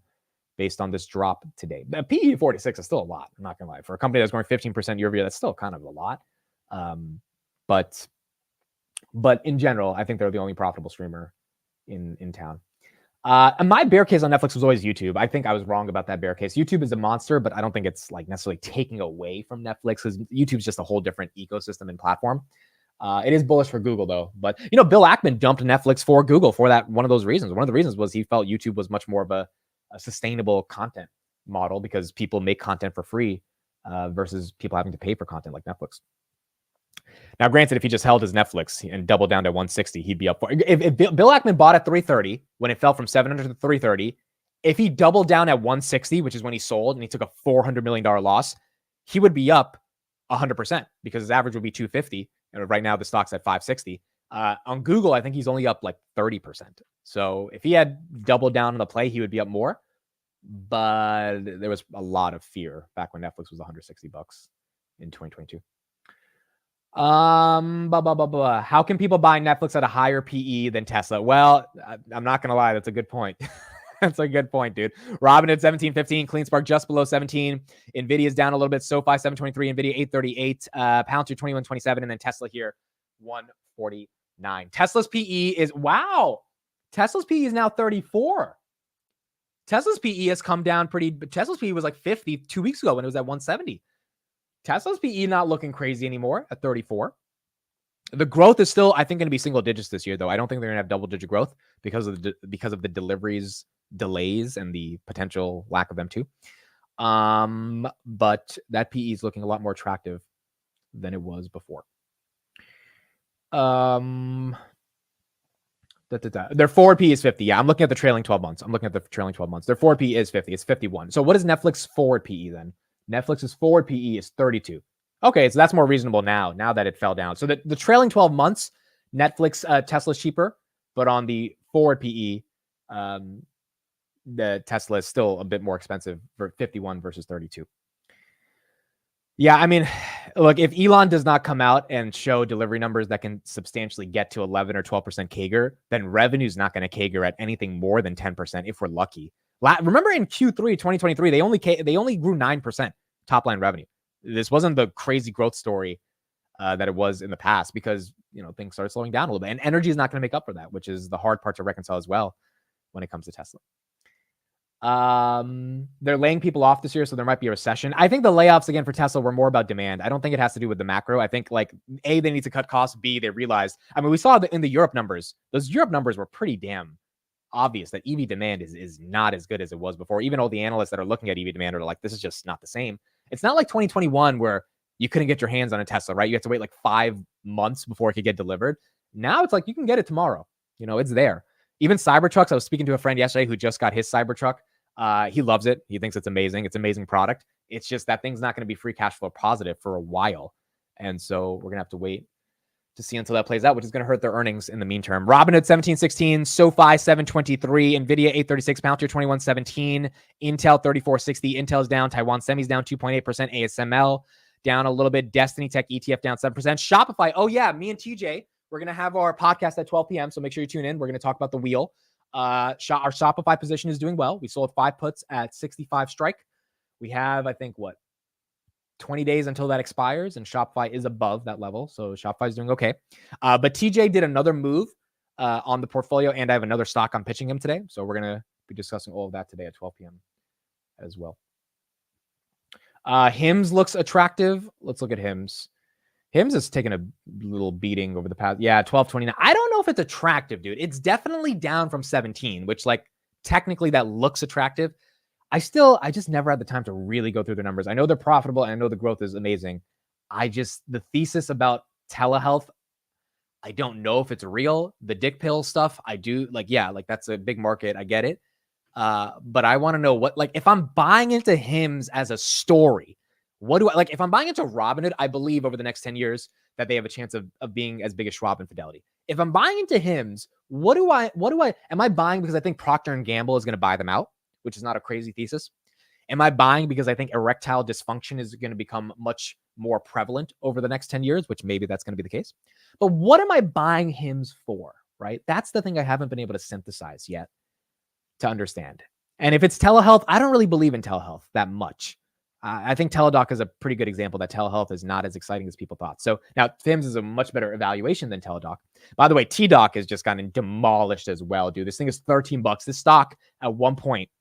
this drop today. The PE of 46 is still a lot. I'm not gonna lie. For a company that's growing 15% year over year, that's still kind of a lot. But in general, I think they're the only profitable streamer in town. And my bear case on Netflix was always YouTube. I think I was wrong about that bear case. YouTube is a monster, but I don't think it's like necessarily taking away from Netflix because YouTube's just a whole different ecosystem and platform. It is bullish for Google though. But you know, Bill Ackman dumped Netflix for Google for that one of those reasons. One of the reasons was he felt YouTube was much more of a sustainable content model because people make content for free versus people having to pay for content like Netflix. Now, granted, if he just held his Netflix and doubled down to 160, he'd be up for it. If Bill Ackman bought at 330 when it fell from 700 to 330, if he doubled down at 160, which is when he sold and he took a $400 million loss, he would be up 100% because his average would be 250. And right now the stock's at 560. On Google, I think he's only up like 30%. So if he had doubled down on the play, he would be up more. But there was a lot of fear back when Netflix was $160 in 2022. How can people buy Netflix at a higher PE than Tesla? Well, I'm not gonna lie, that's a good point. That's a good point, dude. Robinhood 1715, CleanSpark just below 17. Nvidia's down a little bit. SoFi 723, Nvidia 838, Palantir 2127, and then Tesla here 149. Tesla's PE is wow. Tesla's PE is now 34. Tesla's PE has come down pretty. Tesla's PE was like 50 2 weeks ago when it was at 170. Tesla's PE not looking crazy anymore at 34. The growth is still, I think, going to be single digits this year, though. I don't think they're going to have double-digit growth because of the deliveries delays and the potential lack of them too. But that PE is looking a lot more attractive than it was before. Their forward P is 50. Yeah, I'm looking at the trailing 12 months. Their forward P is 50. It's 51. So what is Netflix forward PE then? Netflix's forward PE is 32. Okay, so that's more reasonable now that it fell down. So the trailing 12 months, Netflix, Tesla's cheaper, but on the forward PE, the Tesla is still a bit more expensive for 51 versus 32. Yeah, I mean, look, if Elon does not come out and show delivery numbers that can substantially get to 11 or 12% CAGR, then revenue's not going to CAGR at anything more than 10% if we're lucky. Remember in Q3 2023, they only grew 9% top line revenue. This wasn't the crazy growth story that it was in the past because, things started slowing down a little bit. And energy is not going to make up for that, which is the hard part to reconcile as well when it comes to Tesla. They're laying people off this year, so there might be a recession. I think the layoffs again for Tesla were more about demand. I don't think it has to do with the macro. I think A, they need to cut costs. B, they realized. I mean, we saw in the Europe numbers. Those Europe numbers were pretty damn obvious that EV demand is not as good as it was before. Even all the analysts that are looking at EV demand are like, this is just not the same. It's not like 2021 where you couldn't get your hands on a Tesla, right? You had to wait 5 months before it could get delivered. Now it's like you can get it tomorrow. It's there. Even Cybertrucks. I was speaking to a friend yesterday who just got his Cybertruck. He loves it. He thinks it's amazing. It's an amazing product. It's just that thing's not going to be free cash flow positive for a while. And so we're going to have to wait to see until that plays out, which is going to hurt their earnings in the meantime. Robinhood 1716, SoFi 723, NVIDIA 836, Palantir 2117, Intel 3460. Intel's down. Taiwan Semi's down 2.8%. ASML down a little bit. Destiny Tech ETF down 7%. Shopify. Oh yeah, me and TJ, we're going to have our podcast at 12 p.m. So make sure you tune in. We're going to talk about the wheel. Our Shopify position is doing well. We sold 5 puts at 65 strike. We have, I think, 20 days until that expires, and Shopify is above that level. So Shopify is doing okay. But TJ did another move on the portfolio, and I have another stock I'm pitching him today. So we're going to be discussing all of that today at 12 p.m. as well. Hims looks attractive. Let's look at Hims. Hims has taken a little beating over the past. Yeah, 12.29. I don't know if it's attractive, dude. It's definitely down from 17, which technically that looks attractive. I just never had the time to really go through the numbers. I know they're profitable and I know the growth is amazing. The thesis about telehealth, I don't know if it's real. The dick pill stuff, I do that's a big market. I get it. But I want to know if I'm buying into Hims as a story, what do I if I'm buying into Robinhood, I believe over the next 10 years that they have a chance of being as big as Schwab and Fidelity. If I'm buying into Hims, am I buying because I think Procter & Gamble is going to buy them out, which is not a crazy thesis? Am I buying because I think erectile dysfunction is going to become much more prevalent over the next 10 years, which maybe that's going to be the case? But what am I buying Hims for, right? That's the thing I haven't been able to synthesize yet to understand. And if it's telehealth, I don't really believe in telehealth that much. I think Teladoc is a pretty good example that telehealth is not as exciting as people thought. So now Hims is a much better evaluation than Teladoc. By the way, TDoc has just gotten demolished as well, dude. This thing is $13. This stock at one point,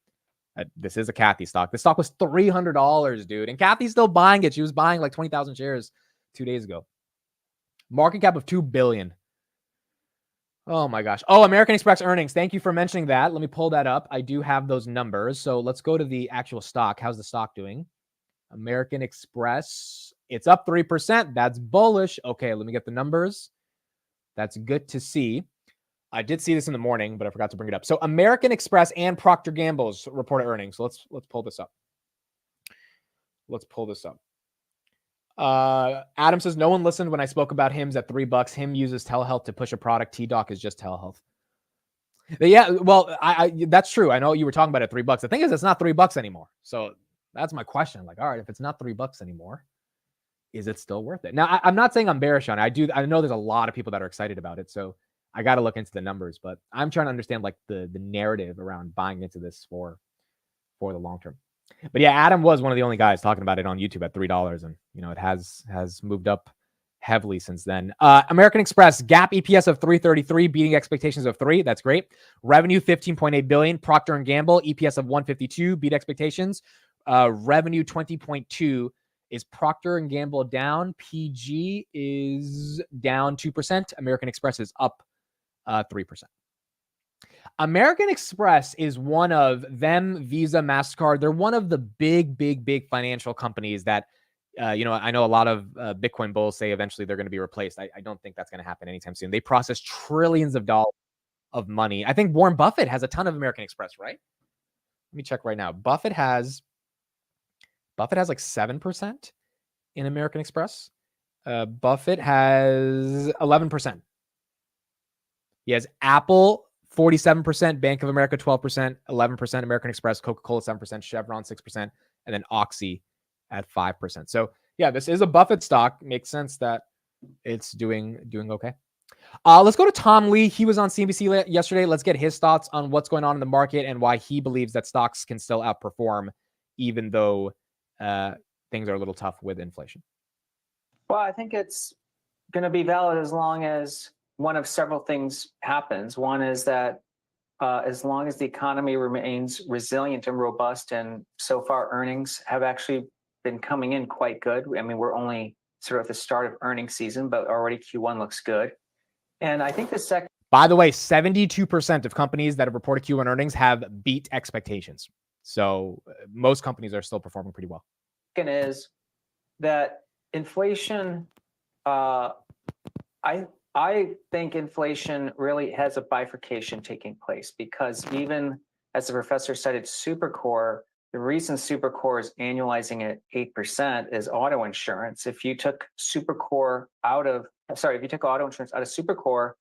this is a Kathy stock. This stock was $300, dude. And Kathy's still buying it. She was buying 20,000 shares 2 days ago. Market cap of $2 billion. Oh my gosh. Oh, American Express earnings. Thank you for mentioning that. Let me pull that up. I do have those numbers. So let's go to the actual stock. How's the stock doing? American Express, it's up 3%. That's bullish. Okay, let me get the numbers. That's good to see. I did see this in the morning, but I forgot to bring it up. So American Express and Procter & Gamble's reported earnings. So let's pull this up. Adam says, no one listened when I spoke about Hims at $3. Him uses telehealth to push a product. TDoc is just telehealth. But yeah, well, I that's true. I know you were talking about it at $3. The thing is, it's not $3 anymore. So that's my question. All right, if it's not $3 anymore, is it still worth it? Now, I'm not saying I'm bearish on it. I know there's a lot of people that are excited about it. So I got to look into the numbers, but I'm trying to understand the narrative around buying into this for the long term. But yeah, Adam was one of the only guys talking about it on YouTube at $3, and it has moved up heavily since then. American Express GAAP EPS of $3.33, beating expectations of $3. That's great. Revenue $15.8 billion. Procter & Gamble EPS of $1.52, beat expectations. Revenue $20.2. Is Procter & Gamble down? PG is down 2%. American Express is up 3%. American Express is one of them, Visa, MasterCard. They're one of the big financial companies that, I know a lot of Bitcoin bulls say eventually they're going to be replaced. I don't think that's going to happen anytime soon. They process trillions of dollars of money. I think Warren Buffett has a ton of American Express, right? Let me check right now. Buffett has like 7% in American Express. Buffett has 11%. He has Apple 47%, Bank of America 12%, 11% American Express, Coca-Cola 7%, Chevron 6%, and then Oxy at 5%. So yeah, this is a Buffett stock. Makes sense that it's doing okay. Let's go to Tom Lee. He was on CNBC yesterday. Let's get his thoughts on what's going on in the market and why he believes that stocks can still outperform, even though things are a little tough with inflation. Well, I think it's going to be valid as long as one of several things happens. One is that as long as the economy remains resilient and robust, and so far earnings have actually been coming in quite good. I mean, we're only sort of at the start of earnings season, but already Q1 looks good. And I think the second. By the way, 72% of companies that have reported Q1 earnings have beat expectations. So most companies are still performing pretty well. Second is that inflation, I think inflation really has a bifurcation taking place, because even as the professor cited Supercore, the reason Supercore is annualizing at 8% is auto insurance. If you took auto insurance out of Supercore,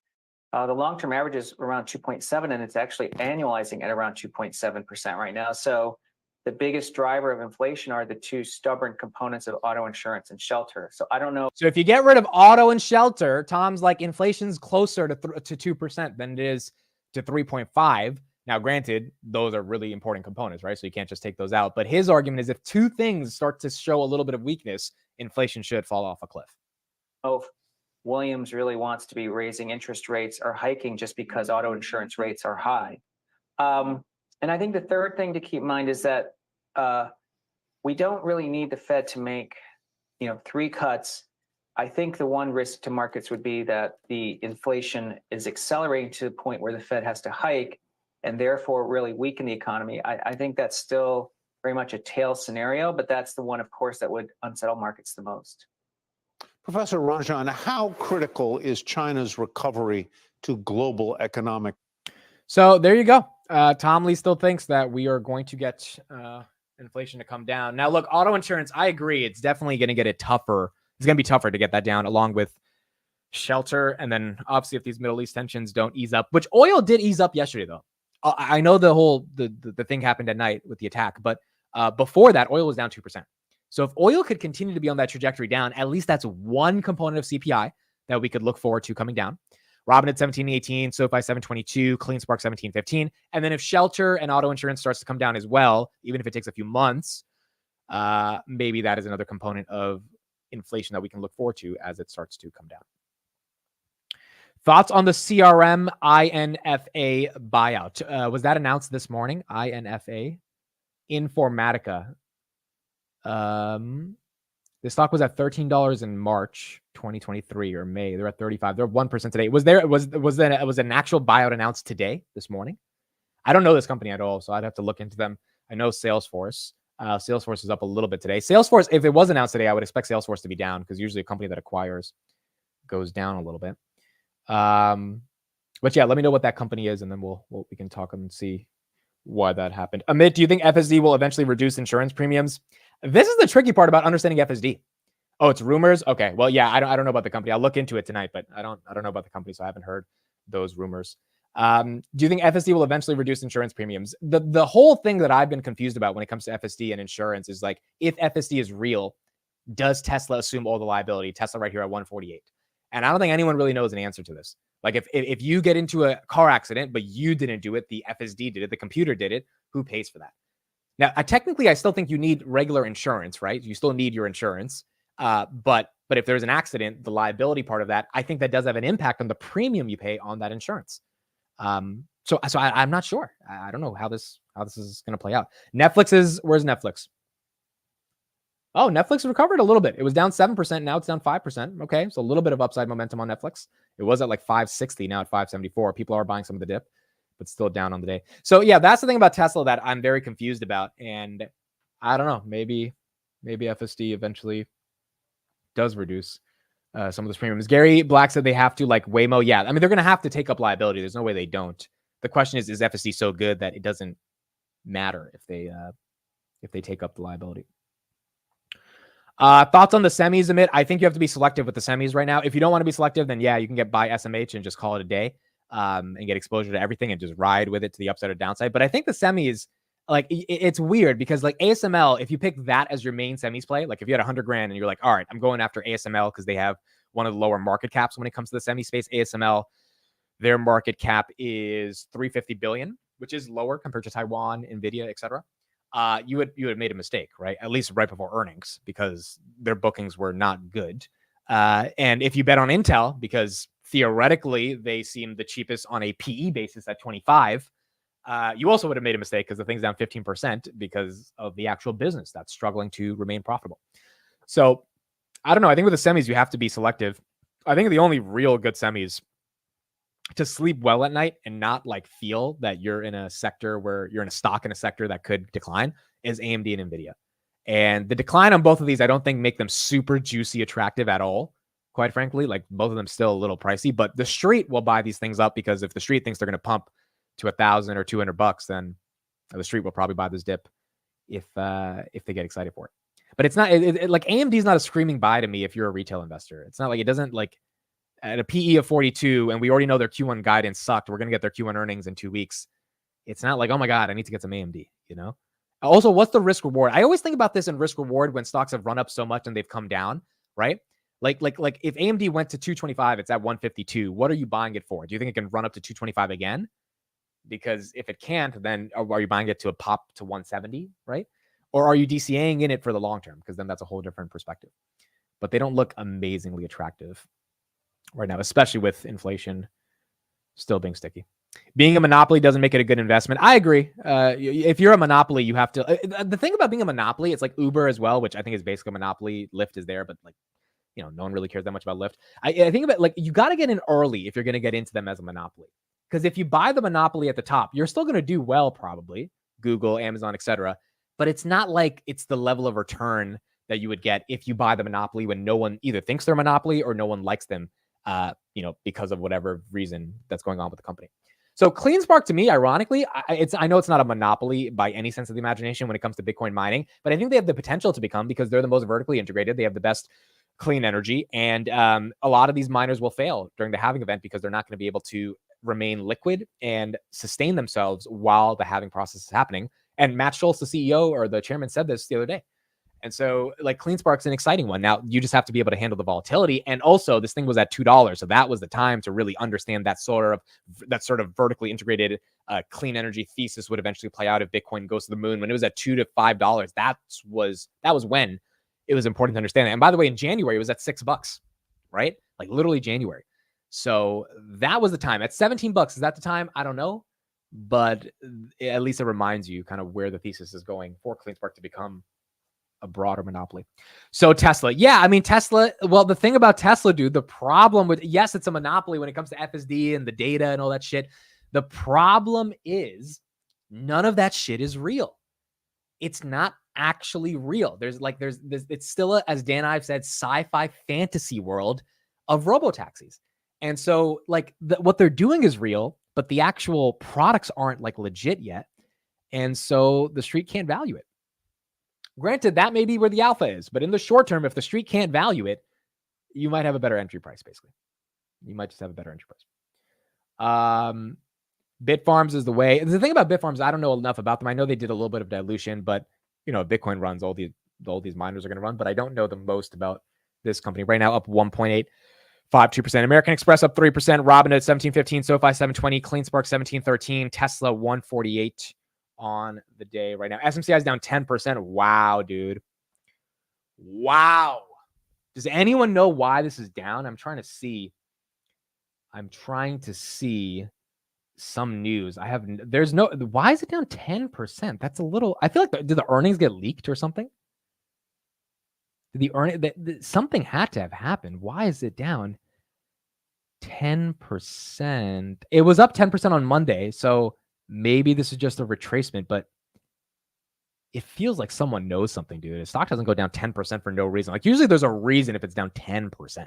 the long-term average is around 2.7, and it's actually annualizing at around 2.7% right now. So the biggest driver of inflation are the two stubborn components of auto insurance and shelter. So I don't know. So if you get rid of auto and shelter, Tom's like inflation's closer to 2% than it is to 3.5. Now, granted, those are really important components, right? So you can't just take those out. But his argument is if two things start to show a little bit of weakness, inflation should fall off a cliff. If Williams really wants to be raising interest rates or hiking just because auto insurance rates are high. And I think the third thing to keep in mind is that we don't really need the Fed to make, 3 cuts. I think the one risk to markets would be that the inflation is accelerating to the point where the Fed has to hike and therefore really weaken the economy. I think that's still very much a tail scenario, but that's the one, of course, that would unsettle markets the most. Professor Rajan, how critical is China's recovery to global economic? So there you go. Tom Lee still thinks that we are going to get inflation to come down. Now, look, auto insurance, I agree. It's definitely going to get tougher. It's going to be tougher to get that down, along with shelter. And then obviously if these Middle East tensions don't ease up, which oil did ease up yesterday, though. I know the thing happened at night with the attack, but before that, oil was down 2%. So if oil could continue to be on that trajectory down, at least that's one component of CPI that we could look forward to coming down. Robinhood 17.18, SoFi 7.22, CleanSpark 17.15. And then if shelter and auto insurance starts to come down as well, even if it takes a few months, maybe that is another component of inflation that we can look forward to as it starts to come down. Thoughts on the CRM INFA buyout? Was that announced this morning? INFA? Informatica. The stock was at $13 in March 2023 or May. They're at 35. They're 1% today. Was an actual buyout announced today, this morning? I don't know this company at all, so I'd have to look into them. I know Salesforce. Salesforce is up a little bit today. Salesforce, if it was announced today, I would expect Salesforce to be down because usually a company that acquires goes down a little bit. But yeah, let me know what that company is, and then we can talk and see why that happened. Amit, do you think FSD will eventually reduce insurance premiums? This is the tricky part about understanding FSD. Oh, it's rumors. Okay, well, yeah, I don't know about the company. I'll look into it tonight, but I don't know about the company, so I haven't heard those rumors. Do you think FSD will eventually reduce insurance premiums? The whole thing that I've been confused about when it comes to FSD and insurance is like, if FSD is real, does Tesla assume all the liability? Tesla right here at 148. And I don't think anyone really knows an answer to this. Like if you get into a car accident, but you didn't do it, the FSD did it, the computer did it, who pays for that? Now, technically, I still think you need regular insurance, right? You still need your insurance. But if there's an accident, the liability part of that, I think that does have an impact on the premium you pay on that insurance. So I'm not sure. I don't know how this is going to play out. Where's Netflix? Oh, Netflix recovered a little bit. It was down 7%. Now it's down 5%. Okay. So a little bit of upside momentum on Netflix. It was at like 560. Now at 574. People are buying some of the dip, but still down on the day. So yeah, that's the thing about Tesla that I'm very confused about. And I don't know, maybe FSD eventually does reduce some of those premiums. Gary Black said they have to like Waymo. Yeah. I mean, they're going to have to take up liability. There's no way they don't. The question is FSD so good that it doesn't matter if they take up the liability? Thoughts on the semis, Amit? I think you have to be selective with the semis right now. If you don't want to be selective, then yeah, you can buy SMH and just call it a day, and get exposure to everything and just ride with it to the upside or downside. But I think the semis, like, it's weird because like ASML, if you pick that as your main semis play, like if you had 100 grand and you're like, all right, I'm going after ASML because they have one of the lower market caps when it comes to the semi space. ASML, their market cap is 350 billion, which is lower compared to Taiwan, Nvidia, etc. You would made a mistake, right? At least right before earnings, because their bookings were not good. And if you bet on Intel, because theoretically they seem the cheapest on a PE basis at 25, you also would have made a mistake because the thing's down 15% because of the actual business that's struggling to remain profitable. So I don't know. I think with the semis, you have to be selective. I think the only real good semis to sleep well at night and not like feel that you're in a sector where you're in a stock in a sector that could decline is AMD and Nvidia. And the decline on both of these, I don't think make them super juicy attractive at all. Quite frankly, like both of them still a little pricey, but the street will buy these things up because if the street thinks they're going to pump to $1,000 or $200, then the street will probably buy this dip if they get excited for it. But it's not like AMD is not a screaming buy to me if you're a retail investor. It's not like it doesn't like at a PE of 42, and we already know their Q1 guidance sucked. We're going to get their Q1 earnings in 2 weeks. It's not like, oh my God, I need to get some AMD, you know? Also, what's the risk reward? I always think about this in risk reward when stocks have run up so much and they've come down, right? Like if AMD went to 225, it's at 152. What are you buying it for? Do you think it can run up to 225 again? Because if it can't, then are you buying it to a pop to 170, right? Or are you DCAing in it for the long term? Because then that's a whole different perspective. But they don't look amazingly attractive right now, especially with inflation still being sticky. Being a monopoly doesn't make it a good investment. I agree. If you're a monopoly, you have to. The thing about being a monopoly, it's like Uber as well, which I think is basically a monopoly. Lyft is there, but like, you know, no one really cares that much about Lyft. I think about like you got to get in early if you're going to get into them as a monopoly. Because if you buy the monopoly at the top, you're still going to do well, probably Google, Amazon, etc. But it's not like it's the level of return that you would get if you buy the monopoly when no one either thinks they're a monopoly or no one likes them. You know, because of whatever reason that's going on with the company. So CleanSpark to me, ironically, I know it's not a monopoly by any sense of the imagination when it comes to Bitcoin mining, but I think they have the potential to become because they're the most vertically integrated. They have the best clean energy, and a lot of these miners will fail during the halving event because they're not going to be able to remain liquid and sustain themselves while the halving process is happening. And Matt Schultz, the CEO or the chairman, said this the other day. And so like CleanSpark's an exciting one. Now you just have to be able to handle the volatility. And also this thing was at $2. So that was the time to really understand that sort of vertically integrated clean energy thesis would eventually play out if Bitcoin goes to the moon. When it was at $2 to $5, that was when it was important to understand that. And by the way, in January, it was at $6, right? Like literally January. So that was the time. At $17, is that the time? I don't know. But at least it reminds you kind of where the thesis is going for CleanSpark to become a broader monopoly. So Tesla, yeah, I mean, Tesla, well, the thing about Tesla, dude, the problem with, yes, it's a monopoly when it comes to FSD and the data and all that shit. The problem is none of that shit is real. It's not actually real. There's it's still as Dan Ives said, sci-fi fantasy world of robotaxis. And so like what they're doing is real, but the actual products aren't like legit yet. And so the street can't value it. Granted, that may be where the alpha is, but in the short term, if the street can't value it, you might have a better entry price, basically. You might just have a better entry price. Bitfarms is the way. The thing about Bitfarms, I don't know enough about them. I know they did a little bit of dilution, but you know, Bitcoin runs, all these miners are going to run, but I don't know the most about this company. Right now, up 1.852%. American Express up 3%. Robinhood 17.15. SoFi 7.20. CleanSpark 17.13. Tesla 1.48. On the day right now. SMCI is down 10%. Wow, dude. Wow. Does anyone know why this is down? I'm trying to see some news. Why is it down 10%? That's a little, I feel like, did the earnings get leaked or something? Something had to have happened. Why is it down 10%? It was up 10% on Monday. So maybe this is just a retracement, but it feels like someone knows something, dude. A stock doesn't go down 10% for no reason. Like usually there's a reason if it's down 10%,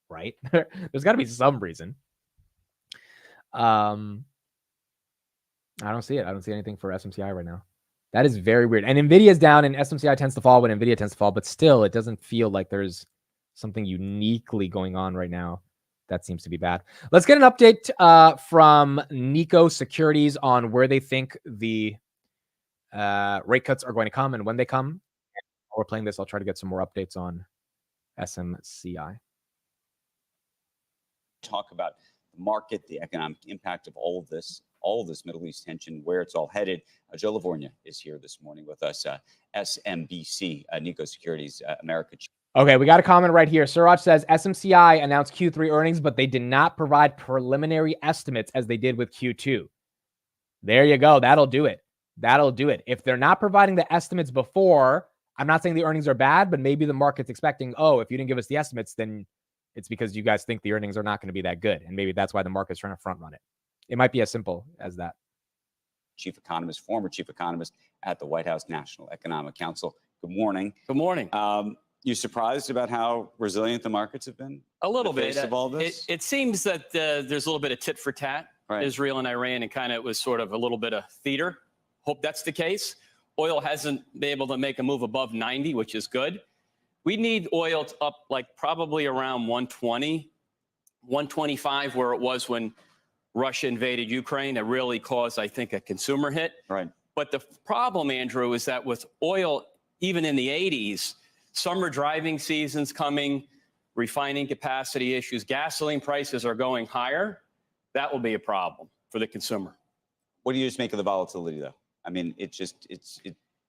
right? There's got to be some reason. I don't see it. I don't see anything for SMCI right now. That is very weird. And NVIDIA is down and SMCI tends to fall when NVIDIA tends to fall, but still it doesn't feel like there's something uniquely going on right now. That seems to be bad. Let's get an update from Nico Securities on where they think the rate cuts are going to come and when they come. While we're playing this, I'll try to get some more updates on SMCI. Talk about the market, the economic impact of all of this Middle East tension, where it's all headed. Joe Lavorgna is here this morning with us, SMBC, Nico Securities America. Okay, we got a comment right here. Suraj says SMCI announced Q3 earnings, but they did not provide preliminary estimates as they did with Q2. There you go. That'll do it. That'll do it. If they're not providing the estimates before, I'm not saying the earnings are bad, but maybe the market's expecting, oh, if you didn't give us the estimates, then it's because you guys think the earnings are not going to be that good. And maybe that's why the market's trying to front run it. It might be as simple as that. Chief economist, former chief economist at the White House National Economic Council. Good morning. Good morning. You surprised about how resilient the markets have been? A little bit. Of all this? It seems that there's a little bit of tit for tat, right. Israel and Iran, and kind of it was sort of a little bit of theater. Hope that's the case. Oil hasn't been able to make a move above 90, which is good. We need oil up like probably around 120, 125, where it was when Russia invaded Ukraine. That really caused, I think, a consumer hit. Right. But the problem, Andrew, is that with oil, even in the 80s, summer driving season's coming, refining capacity issues, gasoline prices are going higher. That will be a problem for the consumer. What do you just make of the volatility, though? I mean,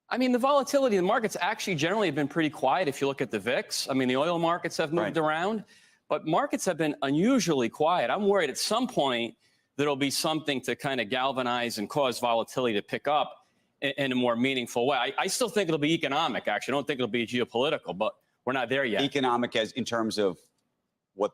I mean, the volatility in the markets actually generally have been pretty quiet if you look at the VIX. I mean, the oil markets have moved around, but markets have been unusually quiet. I'm worried at some point there'll be something to kind of galvanize and cause volatility to pick up in a more meaningful way. I still think it'll be economic, actually. I don't think it'll be geopolitical, but we're not there yet. Economic as in terms of what?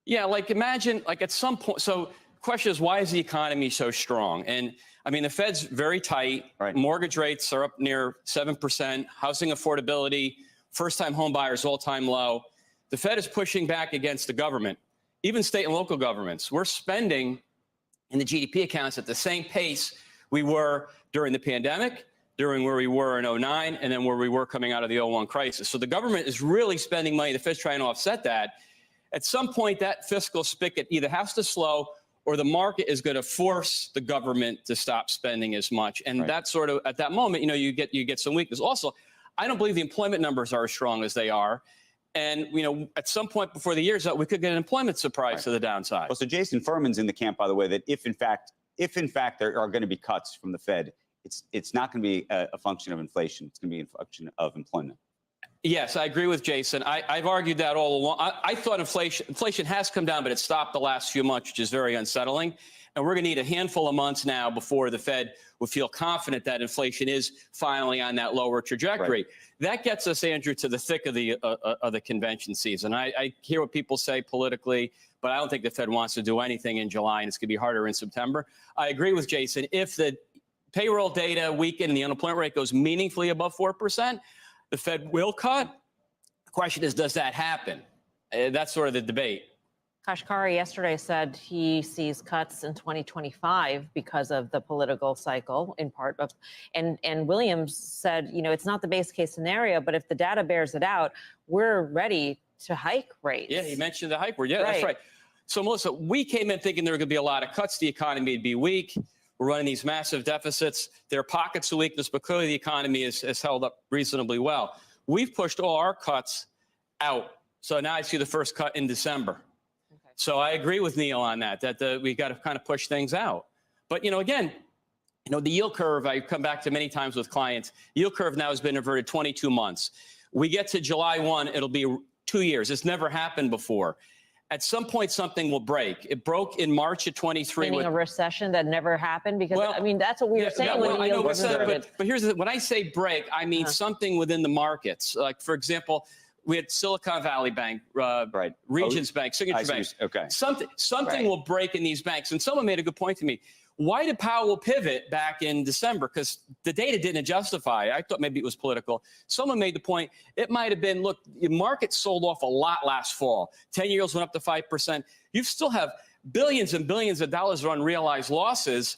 Yeah, like imagine, like at some point, so the question is, why is the economy so strong? And I mean, the Fed's very tight. Right. Mortgage rates are up near 7%. Housing affordability, first-time home buyers, all-time low. The Fed is pushing back against the government, even state and local governments. We're spending in the GDP accounts at the same pace we were during the pandemic, during where we were in 2009, and then where we were coming out of the 2001 crisis. So the government is really spending money. The Fed's trying to offset that. At some point, that fiscal spigot either has to slow or the market is going to force the government to stop spending as much. And that's sort of, at that moment, you get some weakness. Also, I don't believe the employment numbers are as strong as they are. And, at some point before the year's out, we could get an employment surprise to the downside. Well, so Jason Furman's in the camp, by the way, that if in fact there are going to be cuts from the Fed, it's not going to be a function of inflation. It's going to be a function of employment. Yes, I agree with Jason. I've argued that all along. I thought inflation has come down, but it stopped the last few months, which is very unsettling. And we're going to need a handful of months now before the Fed will feel confident that inflation is finally on that lower trajectory. Right. That gets us, Andrew, to the thick of the convention season. I hear what people say politically, but I don't think the Fed wants to do anything in July, and it's going to be harder in September. I agree with Jason. If the payroll data weaken and the unemployment rate goes meaningfully above 4%, the Fed will cut. The question is, does that happen? That's sort of the debate. Kashkari yesterday said he sees cuts in 2025 because of the political cycle, in part of, and Williams said, it's not the base case scenario, but if the data bears it out, we're ready to hike rates. Yeah, he mentioned the hike word. Yeah, that's right. So, Melissa, we came in thinking there were going to be a lot of cuts. The economy would be weak. We're running these massive deficits. There are pockets of weakness, but clearly the economy has held up reasonably well. We've pushed all our cuts out. So now I see the first cut in December. Okay. So I agree with Neil on that we got to kind of push things out. But, again, the yield curve, I come back to many times with clients, yield curve now has been inverted 22 months. We get to July 1, it'll be 2 years. It's never happened before. At some point, something will break. It broke in March of 23. Meaning a recession that never happened? Because, that's what we were saying when the yield was inverted. But here's when I say break, I mean something within the markets. Like, for example, we had Silicon Valley Bank, Regions Bank, Signature Bank. Okay. Something will break in these banks. And someone made a good point to me. Why did Powell pivot back in December? Because the data didn't justify. I thought maybe it was political. Someone made the point. It might have been, look, the market sold off a lot last fall. 10 years went up to 5%. You still have billions and billions of dollars of unrealized losses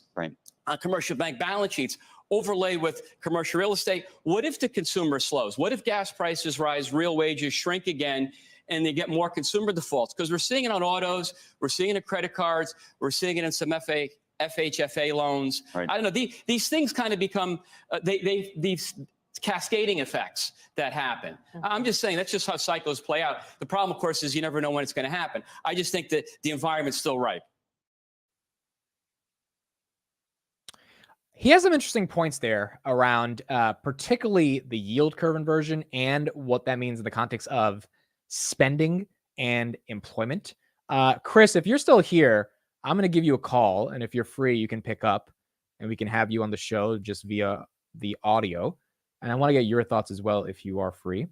commercial bank balance sheets, overlay with commercial real estate. What if the consumer slows? What if gas prices rise, real wages shrink again, and they get more consumer defaults? Because we're seeing it on autos, we're seeing it in credit cards, we're seeing it in some FHFA loans. Right. I don't know. These things kind of become these cascading effects that happen. I'm just saying that's just how cycles play out. The problem, of course, is you never know when it's going to happen. I just think that the environment's still ripe. He has some interesting points there around particularly the yield curve inversion and what that means in the context of spending and employment. Kris, if you're still here, I'm going to give you a call. And if you're free, you can pick up and we can have you on the show just via the audio. And I want to get your thoughts as well if you are free.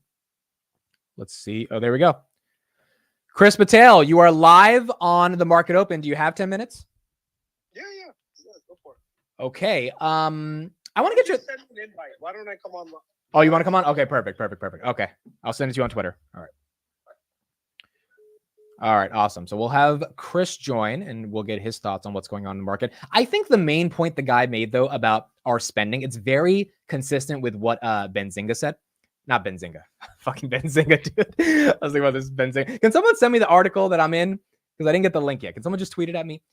Let's see. Oh, there we go. Kris Patel, you are live on the Market Open. Do you have 10 minutes? Yeah, go for it. Okay. I want to get your. Send an invite. Why don't I come on? Oh, you want to come on? Okay, perfect. Okay. I'll send it to you on Twitter. All right, awesome. So we'll have Kris join and we'll get his thoughts on what's going on in the market. I think the main point the guy made, though, about our spending, it's very consistent with what Benzinga said. Not Benzinga. Fucking Benzinga, dude. I was thinking about this Benzinga. Can someone send me the article that I'm in? Because I didn't get the link yet. Can someone just tweet it at me?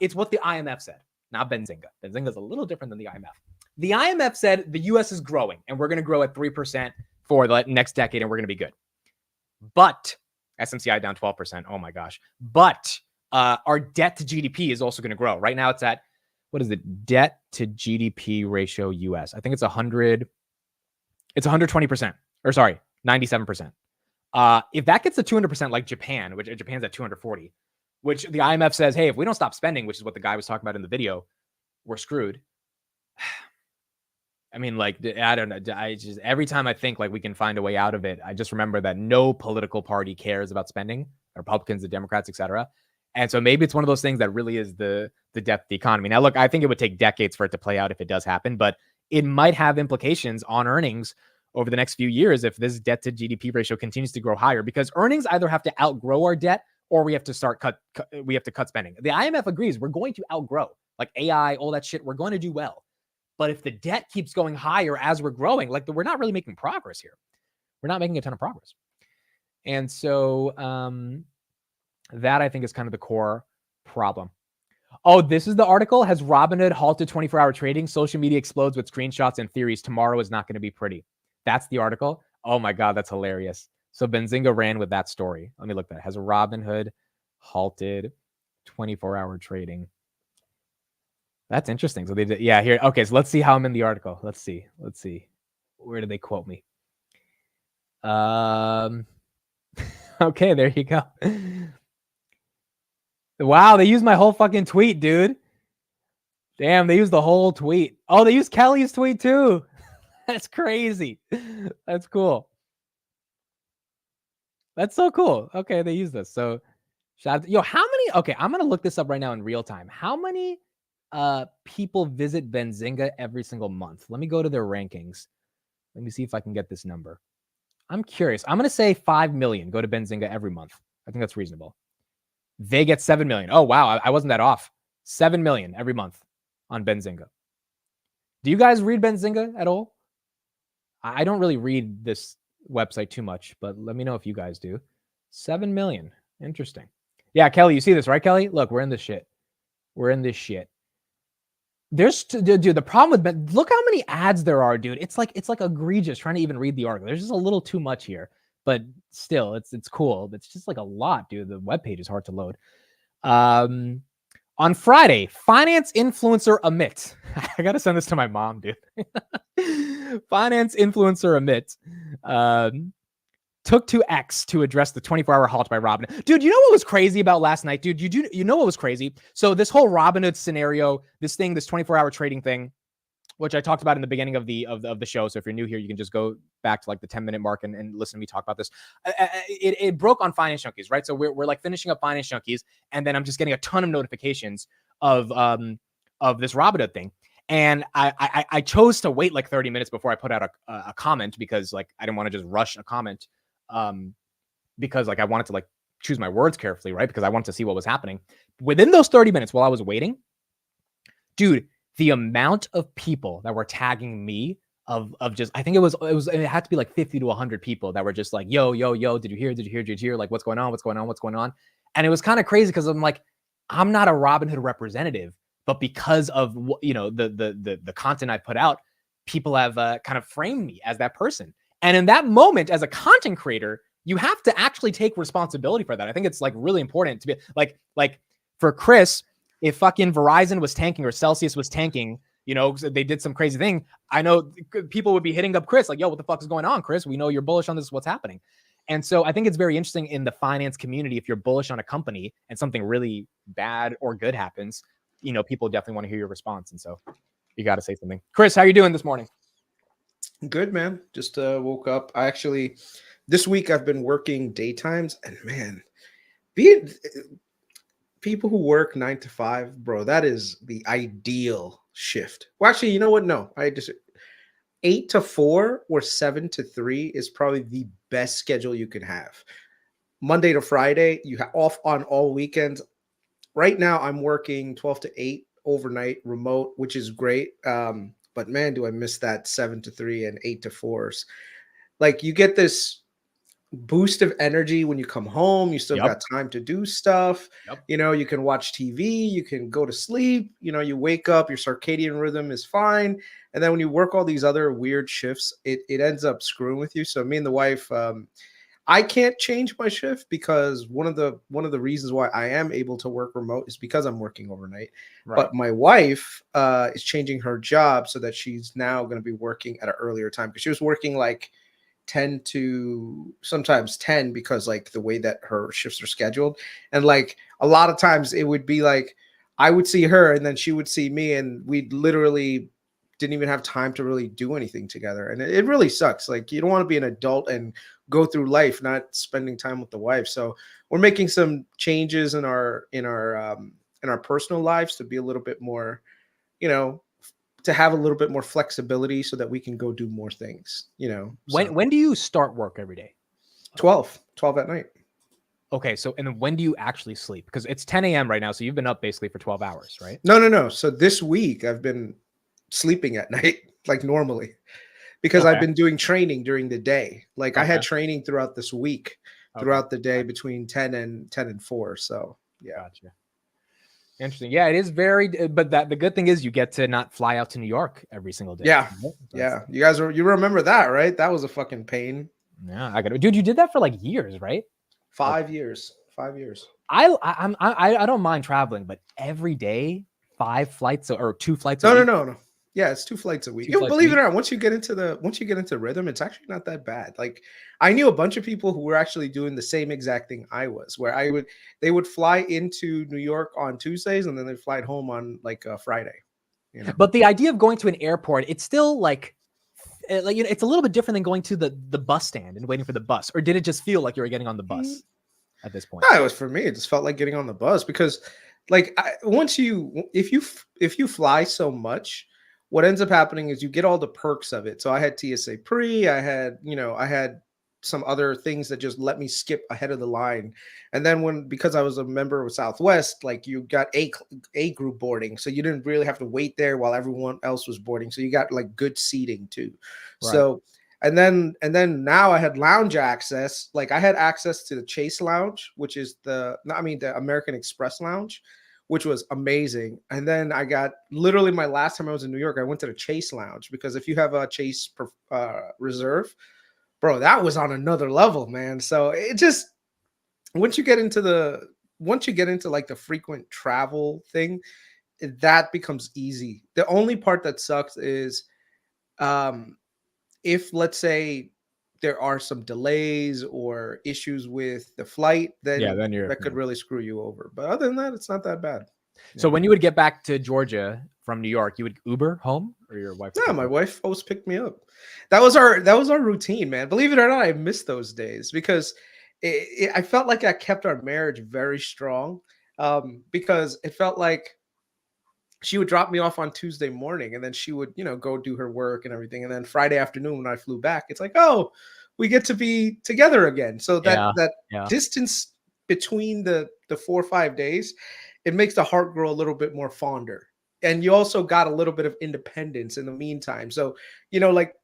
It's what the IMF said, not Benzinga. Benzinga's a little different than the IMF. The IMF said the U.S. is growing, and we're going to grow at 3% for the next decade, and we're going to be good. But SMCI down 12%. Oh my gosh. But our debt to GDP is also going to grow. Right now it's at, what is it? Debt to GDP ratio US. I think it's 100. It's 120%. Or sorry, 97%. If that gets to 200% like Japan, which Japan's at 240, which the IMF says, hey, if we don't stop spending, which is what the guy was talking about in the video, we're screwed. I mean, like, I don't know. I just, every time I think like we can find a way out of it, I just remember that no political party cares about spending, the Republicans, the Democrats, etc. And so maybe it's one of those things that really is the death of the economy. Now, look, I think it would take decades for it to play out if it does happen, but it might have implications on earnings over the next few years if this debt to GDP ratio continues to grow higher, because earnings either have to outgrow our debt or we have to cut spending. The IMF agrees we're going to outgrow, like AI, all that shit. We're going to do well. But if the debt keeps going higher as we're growing, like we're not really making progress here. We're not making a ton of progress. And so that I think is kind of the core problem. Oh, this is the article. Has Robinhood halted 24-hour trading? Social media explodes with screenshots and theories. Tomorrow is not going to be pretty. That's the article. Oh my God, that's hilarious. So Benzinga ran with that story. Let me look at that. Has Robinhood halted 24-hour trading? That's interesting. So they did, yeah, here. Okay, so let's see how I'm in the article. Let's see. Where do they quote me? Okay, there you go. Wow, they used my whole fucking tweet, dude. Damn, they used the whole tweet. Oh, they used Kelly's tweet too. That's crazy. That's cool. That's so cool. Okay, they used this. So shout out to, how many? Okay, I'm gonna look this up right now in real time. How many people visit Benzinga every single month? Let me go to their rankings. Let me see if I can get this number. I'm curious. I'm going to say 5 million go to Benzinga every month. I think that's reasonable. They get 7 million. Oh, wow. I wasn't that off. 7 million every month on Benzinga. Do you guys read Benzinga at all? I don't really read this website too much, but let me know if you guys do. 7 million. Interesting. Yeah, Kelly, you see this, right, Kelly? Look, we're in this shit. There's, dude, the problem with look how many ads there are, dude. It's like egregious trying to even read the article. There's just a little too much here, but still, it's cool. It's just like a lot, dude. The webpage is hard to load. On Friday, finance influencer Amit. I gotta send this to my mom, dude. Finance influencer Amit took to X to address the 24-hour halt by Robinhood. Dude, you know what was crazy about last night, dude? You know what was crazy? So this whole Robinhood scenario, this 24-hour trading thing, which I talked about in the beginning of the show. So if you're new here, you can just go back to like the 10-minute mark and listen to me talk about this. It broke on Finance Junkies, right? So we're like finishing up Finance Junkies, and then I'm just getting a ton of notifications of this Robinhood thing. And I chose to wait like 30 minutes before I put out a comment, because like I didn't want to just rush a comment. Because like I wanted to like choose my words carefully, right? Because I wanted to see what was happening. Within those 30 minutes while I was waiting, dude, the amount of people that were tagging me of just, I think it had to be like 50 to 100 people that were just like, yo, did you hear? Did you hear? Did you hear? Like, what's going on? What's going on? What's going on? And it was kind of crazy because I'm like, I'm not a Robinhood representative, but because of the content I put out, people have kind of framed me as that person. And in that moment, as a content creator, you have to actually take responsibility for that. I think it's like really important to be like for Kris, if fucking Verizon was tanking or Celsius was tanking, they did some crazy thing, I know people would be hitting up Kris like, yo, what the fuck is going on, Kris? We know you're bullish on this. What's happening? And so I think it's very interesting in the finance community. If you're bullish on a company and something really bad or good happens, people definitely want to hear your response. And so you got to say something. Kris, how are you doing this morning? Good, man. Just woke up. This week I've been working daytimes, and man, people who work 9 to 5, bro, that is the ideal shift. Well, actually, you know what? No, 8 to 4 or 7 to 3 is probably the best schedule you can have. Monday to Friday, you have off on all weekends. Right now, I'm working 12 to 8 overnight remote, which is great. But man, do I miss that 7 to 3 and 8 to 4s. Like, you get this boost of energy when you come home. You still got time to do stuff. You can watch TV, you can go to sleep, you wake up, your circadian rhythm is fine. And then when you work all these other weird shifts, it ends up screwing with you. So me and the wife, I can't change my shift because one of the reasons why I am able to work remote is because I'm working overnight. Right. But my wife is changing her job so that she's now going to be working at an earlier time, because she was working like 10 to sometimes 10 because like the way that her shifts are scheduled. And like a lot of times it would be like I would see her and then she would see me, and we literally didn't even have time to really do anything together. And it really sucks. Like, you don't want to be an adult and go through life not spending time with the wife. So we're making some changes in our personal lives to be a little bit more, to have a little bit more flexibility so that we can go do more things, When do you start work every day? 12 at night. Okay. So, and then when do you actually sleep? Because it's 10 a.m. right now. So you've been up basically for 12 hours, right? No. So this week I've been sleeping at night, like normally, because I've been doing training during the day. Like I had training throughout this week, throughout the day between 10 and 4. So yeah. Gotcha. Interesting. Yeah, it is very, but the good thing is you get to not fly out to New York every single day. Yeah. Yeah. You remember that, right? That was a fucking pain. Yeah. Dude, you did that for like years, right? 5 years. 5 years. I don't mind traveling, but every day, 5 flights or 2 flights. No. Yeah, it's 2 flights a week. Believe it or not, once you get into rhythm, it's actually not that bad. Like, I knew a bunch of people who were actually doing the same exact thing I was, where they would fly into New York on Tuesdays and then they'd fly home on like a Friday. But the idea of going to an airport, it's still like it's a little bit different than going to the bus stand and waiting for the bus. Or did it just feel like you were getting on the bus at this point? No, it was, for me, it just felt like getting on the bus, because like if you fly so much, what ends up happening is you get all the perks of it. So I had TSA pre, I had some other things that just let me skip ahead of the line. And then because I was a member of Southwest, like you got A group boarding. So you didn't really have to wait there while everyone else was boarding. So you got like good seating too. Right. So, and then now I had lounge access. Like I had access to the Chase Lounge, which is the American Express Lounge, which was amazing. And then I got, literally my last time I was in New York, I went to the Chase Lounge, because if you have a Chase Reserve, bro, that was on another level, man. So it just, once you get into like the frequent travel thing, that becomes easy. The only part that sucks is if, let's say, there are some delays or issues with the flight, then that could really screw you over. But other than that, it's not that bad. So when you would get back to Georgia from New York, you would Uber home, or your wife? Yeah, my wife always picked me up. That was our routine, man. Believe it or not, I miss those days, because I felt like I kept our marriage very strong, because it felt like she would drop me off on Tuesday morning, and then she would, go do her work and everything. And then Friday afternoon when I flew back, it's like, oh, we get to be together again. So that distance between the 4 or 5 days, it makes the heart grow a little bit more fonder. and you also got a little bit of independence in the meantime. So, like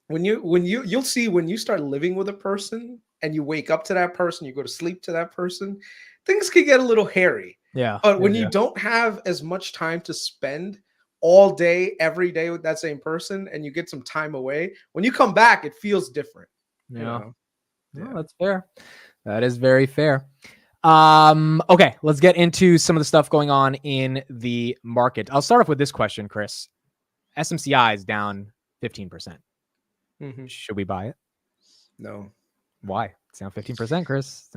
you'll see when you start living with a person and you wake up to that person, you go to sleep to that person, things can get a little hairy. Yeah. But when yeah. you don't have as much time to spend all day, every day with that same person, and you get some time away, when you come back, it feels different. Yeah. Yeah. No, that's fair. That is very fair. Okay, let's get into some of the stuff going on in the market. I'll start off with this question, Kris. SMCI is down 15%. Mhm. Should we buy it? No. Why? It's down 15%, Kris.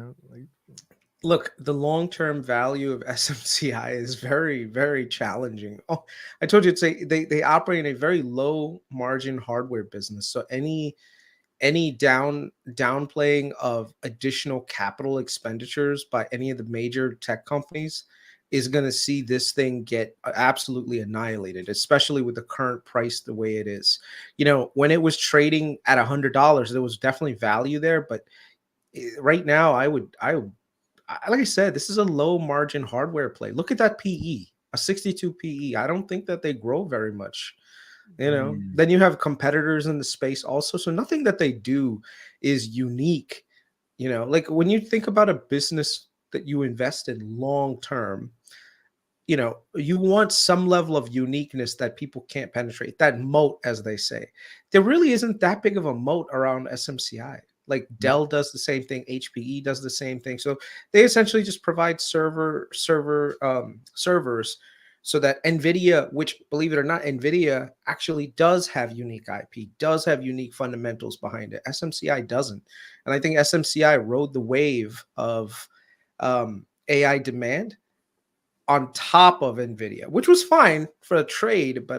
Look, the long-term value of SMCI is very, very challenging. Oh, I told you they operate in a very low margin hardware business. So any downplaying of additional capital expenditures by any of the major tech companies is going to see this thing get absolutely annihilated, especially with the current price the way it is. When it was trading at $100, there was definitely value there, but right now like I said, this is a low margin hardware play. Look at that PE, a 62 PE. I don't think that they grow very much. Then you have competitors in the space also. So nothing that they do is unique. Like when you think about a business that you invest in long term, you want some level of uniqueness that people can't penetrate, that moat, as they say. There really isn't that big of a moat around SMCI. Like Dell does the same thing, HPE does the same thing. So they essentially just provide servers so that NVIDIA, which believe it or not, NVIDIA actually does have unique IP, does have unique fundamentals behind it. SMCI doesn't. And I think SMCI rode the wave of AI demand on top of NVIDIA, which was fine for a trade, but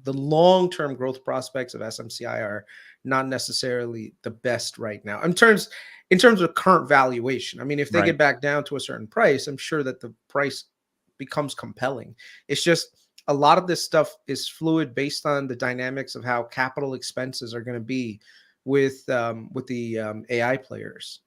the long-term growth prospects of SMCI are not necessarily the best right now in terms of current valuation. I mean, if they get back down to a certain price, I'm sure that the price becomes compelling. It's just a lot of this stuff is fluid based on the dynamics of how capital expenses are going to be with the AI players.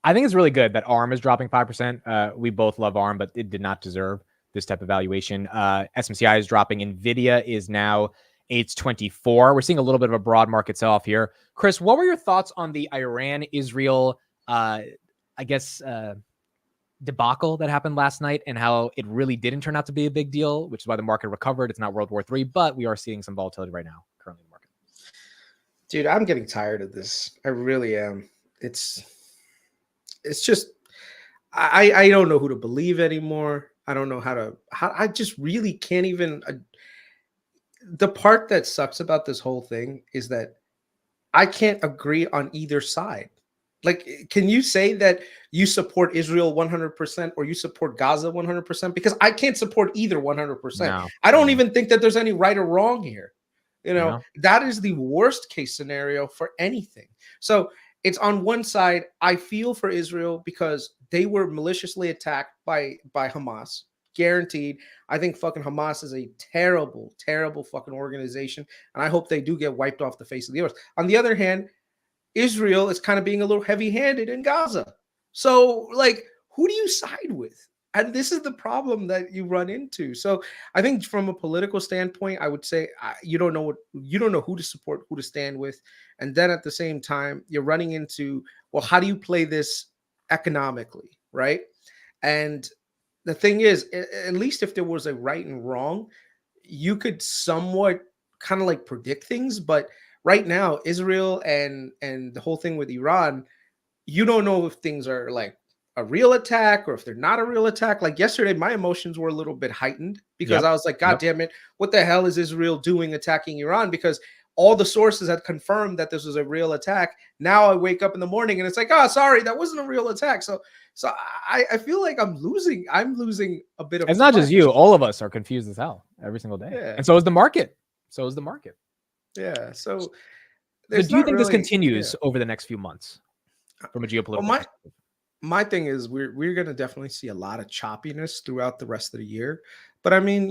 I think it's really good that ARM is dropping 5%. We both love ARM, but it did not deserve this type of valuation. SMCI is dropping. NVIDIA is now 824. We're seeing a little bit of a broad market sell-off here. Kris, what were your thoughts on the Iran-Israel, debacle that happened last night and how it really didn't turn out to be a big deal, which is why the market recovered? It's not World War III, but we are seeing some volatility right now currently in the market. Dude, I'm getting tired of this. I really am. It's just I don't know who to believe anymore. I don't know how I just really can't even. The part that sucks about this whole thing is that I can't agree on either side. Like, can you say that you support Israel 100% or you support Gaza 100%? Because I can't support either 100%. No. I don't even think that there's any right or wrong here. No. That is the worst case scenario for anything. So it's on one side, I feel for Israel because they were maliciously attacked by Hamas, guaranteed. I think fucking Hamas is a terrible, terrible fucking organization, and I hope they do get wiped off the face of the earth. On the other hand, Israel is kind of being a little heavy-handed in Gaza. So, like, who do you side with? And this is the problem that you run into. So, I think from a political standpoint, I would say you don't know who to support, who to stand with, and then at the same time, you're running into, well, how do you play this economically, right? And the thing is, at least if there was a right and wrong, you could somewhat kind of like predict things, but right now, Israel and the whole thing with Iran, you don't know if things are like a real attack or if they're not a real attack. Like yesterday, my emotions were a little bit heightened because I was like, God damn it, what the hell is Israel doing attacking Iran? Because all the sources had confirmed that this was a real attack. Now I wake up in the morning and it's like, oh, sorry, that wasn't a real attack. So I feel like I'm losing a bit of. It's not just you. All of us are confused as hell every single day. Yeah. And so is the market. Yeah. So do you think this continues over the next few months from a geopolitical perspective? My thing is we're going to definitely see a lot of choppiness throughout the rest of the year. But I mean,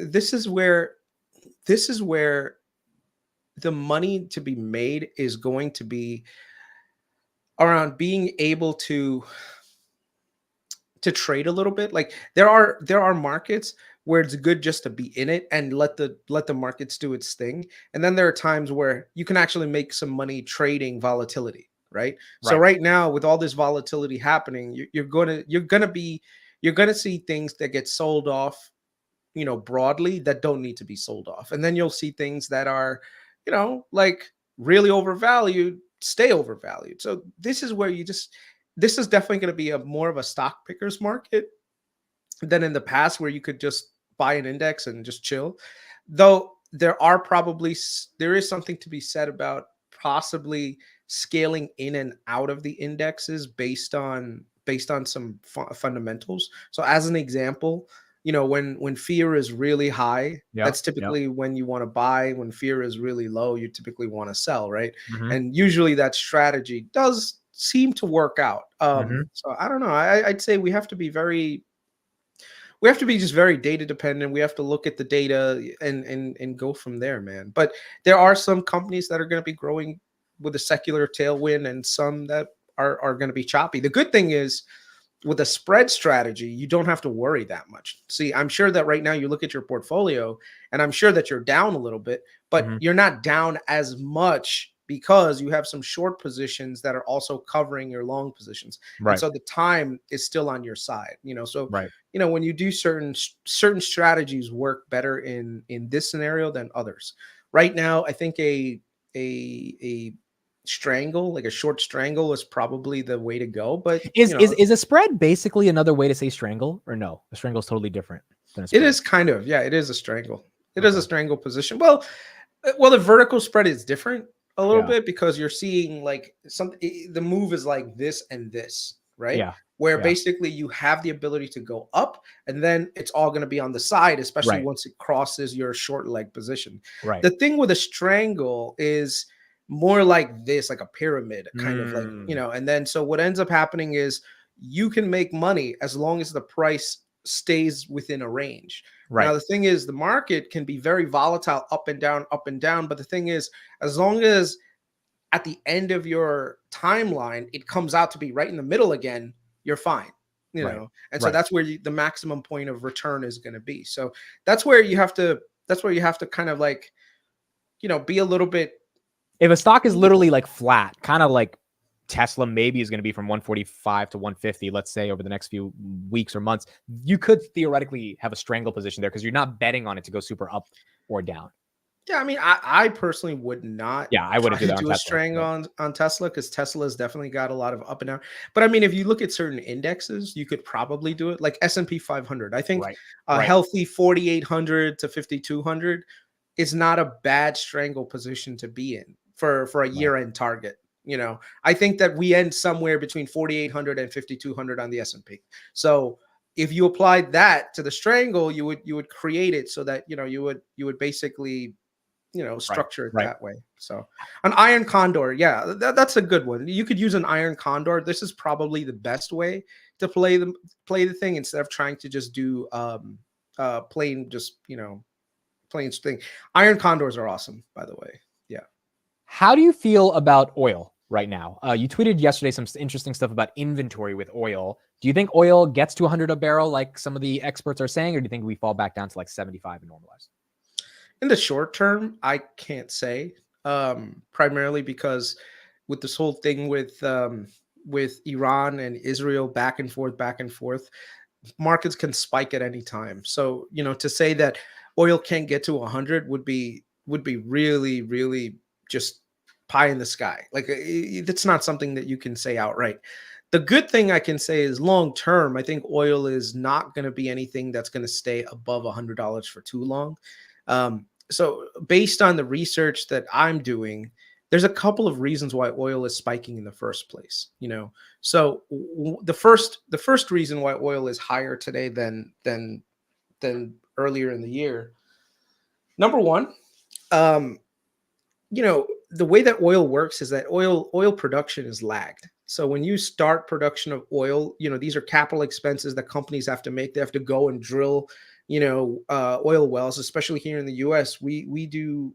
this is where the money to be made is going to be around being able to trade a little bit. Like there are markets where it's good just to be in it and let the markets do its thing. And then there are times where you can actually make some money trading volatility, right? So Right. right now, with all this volatility happening, you're gonna see things that get sold off, broadly, that don't need to be sold off. And then you'll see things that are, like really overvalued, stay overvalued. So this is where this is definitely going to be a more of a stock pickers market than in the past, where you could just buy an index and just chill. Though there is something to be said about possibly scaling in and out of the indexes based on some fundamentals. So as an example, when fear is really high, Yep. that's Yep. typically when you want to buy. When fear is really low, you typically want to sell, right? Mhm. And usually that strategy does seem to work out. Mhm. So I don't know. I'd say we have to be just very data dependent. We have to look at the data and go from there, man. But there are some companies that are going to be growing with a secular tailwind, and some that are going to be choppy. The good thing is, with a spread strategy, you don't have to worry that much. See, I'm sure that right now you look at your portfolio, and I'm sure that you're down a little bit, but Mhm. you're not down as much because you have some short positions that are also covering your long positions. And Right. so the time is still on your side, so Right. when you do certain strategies work better in this scenario than others. Right now, I think a strangle, like a short strangle, is probably the way to go. But Is a spread basically another way to say strangle, or no? A strangle is totally different than a it spread. is kind of, yeah, it is a strangle. It is a Okay. strangle position. Well, the vertical spread is different a little Yeah. bit, because you're seeing like the move is like this and this, right? Yeah. Where Yeah. basically you have the ability to go up, and then it's all going to be on the side, especially Right. once it crosses your short leg position. Right. The thing with a strangle is more like this, like a pyramid, kind of like, Mm. and then so what ends up happening is you can make money as long as the price stays within a range. Right. Now, the thing is, the market can be very volatile, up and down, up and down. But the thing is, as long as at the end of your timeline, it comes out to be right in the middle again, you're fine, Right. And so Right. that's where the maximum point of return is going to be. So that's where you have to kind of like, be a little bit. If a stock is literally like flat, kind of like Tesla maybe is going to be from 145 to 150, let's say, over the next few weeks or months, you could theoretically have a strangle position there because you're not betting on it to go super up or down. Yeah, I mean, I personally would not. Yeah, I wouldn't try do to that on do a Tesla, strangle but- on Tesla, because Tesla's definitely got a lot of up and down. But I mean, if you look at certain indexes, you could probably do it, like S&P 500. I think Right. a Right. healthy 4,800 to 5,200 is not a bad strangle position to be in for a year-end target. I think that we end somewhere between 4,800 and 5,200 on the S&P. So if you applied that to the strangle, you would create it so that you would basically structure it right. that way. So an iron condor, yeah, that's a good one. You could use an iron condor. This is probably the best way to play the thing, instead of trying to just do plain thing. Iron condors are awesome, by the way. Yeah. How do you feel about oil right now? You tweeted yesterday some interesting stuff about inventory with oil. Do you think oil gets to 100 a barrel like some of the experts are saying, or do you think we fall back down to like 75 and normalize? In the short term, I can't say, primarily because with this whole thing with Iran and Israel back and forth, markets can spike at any time. So, to say that oil can't get to 100 would be really, really just pie in the sky. Like, it's not something that you can say outright. The good thing I can say is, long term, I think oil is not going to be anything that's going to stay above $100 for too long. So based on the research that I'm doing, there's a couple of reasons why oil is spiking in the first place. So the first reason why oil is higher today than earlier in the year. Number one, the way that oil works is that oil production is lagged. So when you start production of oil, these are capital expenses that companies have to make. They have to go and drill oil wells, especially here in the US. We do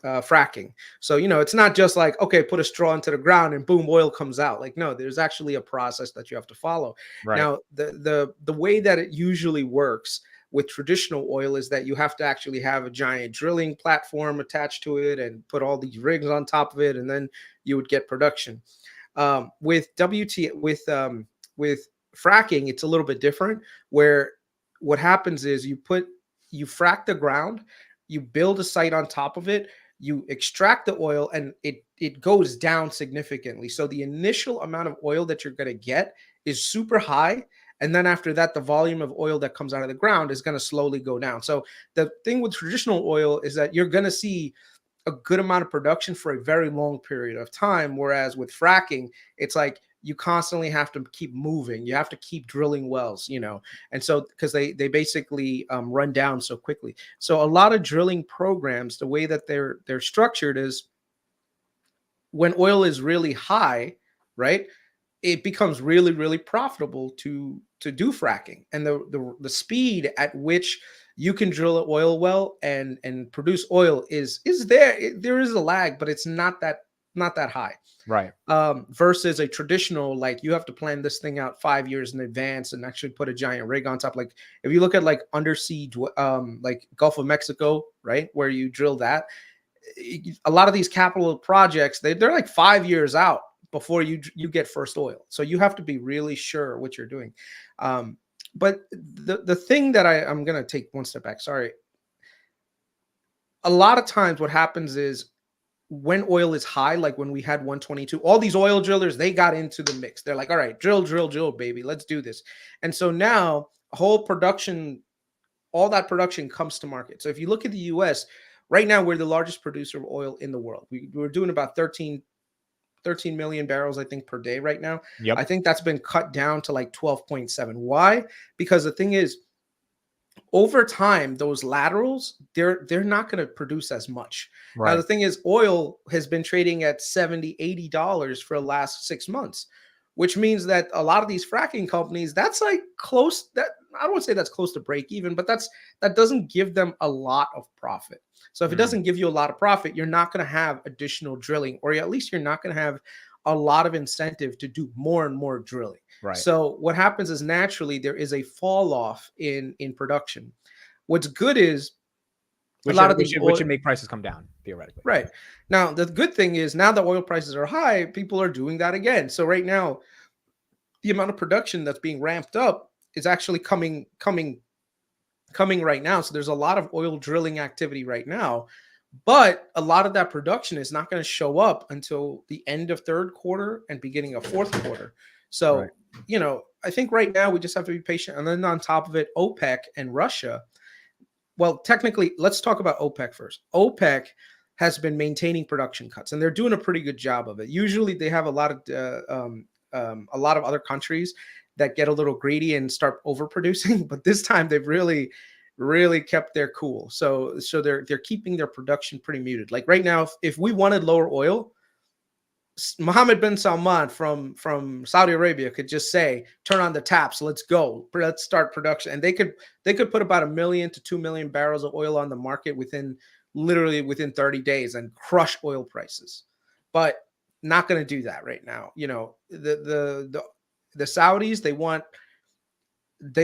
fracking. So, it's not just like, okay, put a straw into the ground and boom, oil comes out. Like, no, there's actually a process that you have to follow. Right. Now, the way that it usually works, with traditional oil is that you have to actually have a giant drilling platform attached to it and put all these rigs on top of it, and then you would get production. With fracking, it's a little bit different, where what happens is you frack the ground, you build a site on top of it, you extract the oil, and it goes down significantly. So the initial amount of oil that you're going to get is super high. And then after that, the volume of oil that comes out of the ground is going to slowly go down. So the thing with traditional oil is that you're going to see a good amount of production for a very long period of time. Whereas with fracking, it's like you constantly have to keep moving. You have to keep drilling wells, and so because they basically run down so quickly. So a lot of drilling programs, the way that they're structured is when oil is really high, right? It becomes really, really profitable to do fracking, and the speed at which you can drill an oil well and produce oil is there. There is a lag, but it's not that high, right? Versus a traditional, like you have to plan this thing out 5 years in advance and actually put a giant rig on top. Like if you look at like undersea, like Gulf of Mexico, right, where you drill that, a lot of these capital projects they're like 5 years out before you get first oil. So you have to be really sure what you're doing. But the thing that I'm going to take one step back. Sorry. A lot of times what happens is when oil is high, like when we had 122, all these oil drillers, they got into the mix. They're like, all right, drill, baby, let's do this. And so now whole production, all that production comes to market. So if you look at the US right now, we're the largest producer of oil in the world. We're doing about 13 million barrels, I think, per day right now. Yep. I think that's been cut down to like 12.7. Why? Because the thing is, over time, those laterals, they're not going to produce as much. Right. Now, the thing is, oil has been trading at $70, $80 for the last 6 months, which means that a lot of these fracking companies, that's like close, that I don't want to say that's close to break even, but that doesn't give them a lot of profit. So if it doesn't give you a lot of profit, you're not going to have additional drilling, or at least you're not going to have a lot of incentive to do more and more drilling. Right. So what happens is naturally there is a fall off in production. What's good is which should make prices come down theoretically. Right. Now the good thing is now that oil prices are high, people are doing that again. So right now, the amount of production that's being ramped up is actually coming right now. So there's a lot of oil drilling activity right now, but a lot of that production is not going to show up until the end of third quarter and beginning of fourth quarter. So, right. I think right now we just have to be patient. And then on top of it, OPEC and Russia. Well, technically, let's talk about OPEC first. OPEC has been maintaining production cuts, and they're doing a pretty good job of it. Usually they have a lot of other countries that get a little greedy and start overproducing, but this time they've really kept their cool. So they're keeping their production pretty muted. Like right now, if we wanted lower oil, Mohammed bin Salman from Saudi Arabia could just say, turn on the taps, let's go, let's start production. And they could put about 1 million to 2 million barrels of oil on the market within 30 days and crush oil prices. But not going to do that right now. The Saudis, they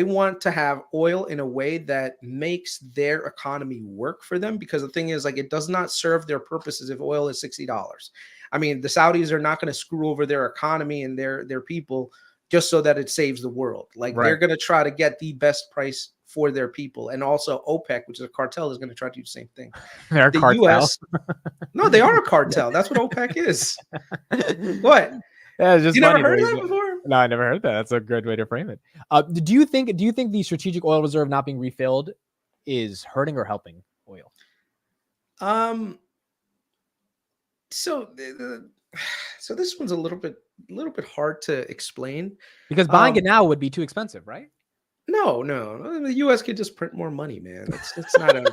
want to have oil in a way that makes their economy work for them, because the thing is, like, it does not serve their purposes if oil is $60. I mean, the Saudis are not going to screw over their economy and their people just so that it saves the world. Like, they're going to try to get the best price for their people. And also OPEC, which is a cartel, is going to try to do the same thing. They're a cartel. No, they are a cartel. That's what OPEC is. What? Yeah, it's just you funny never heard of that before? No, I never heard that. That's a good way to frame it. Do you think the strategic oil reserve not being refilled is hurting or helping oil? So this one's a little bit hard to explain, because buying it now would be too expensive, right? No. The U.S. could just print more money, man. It's not a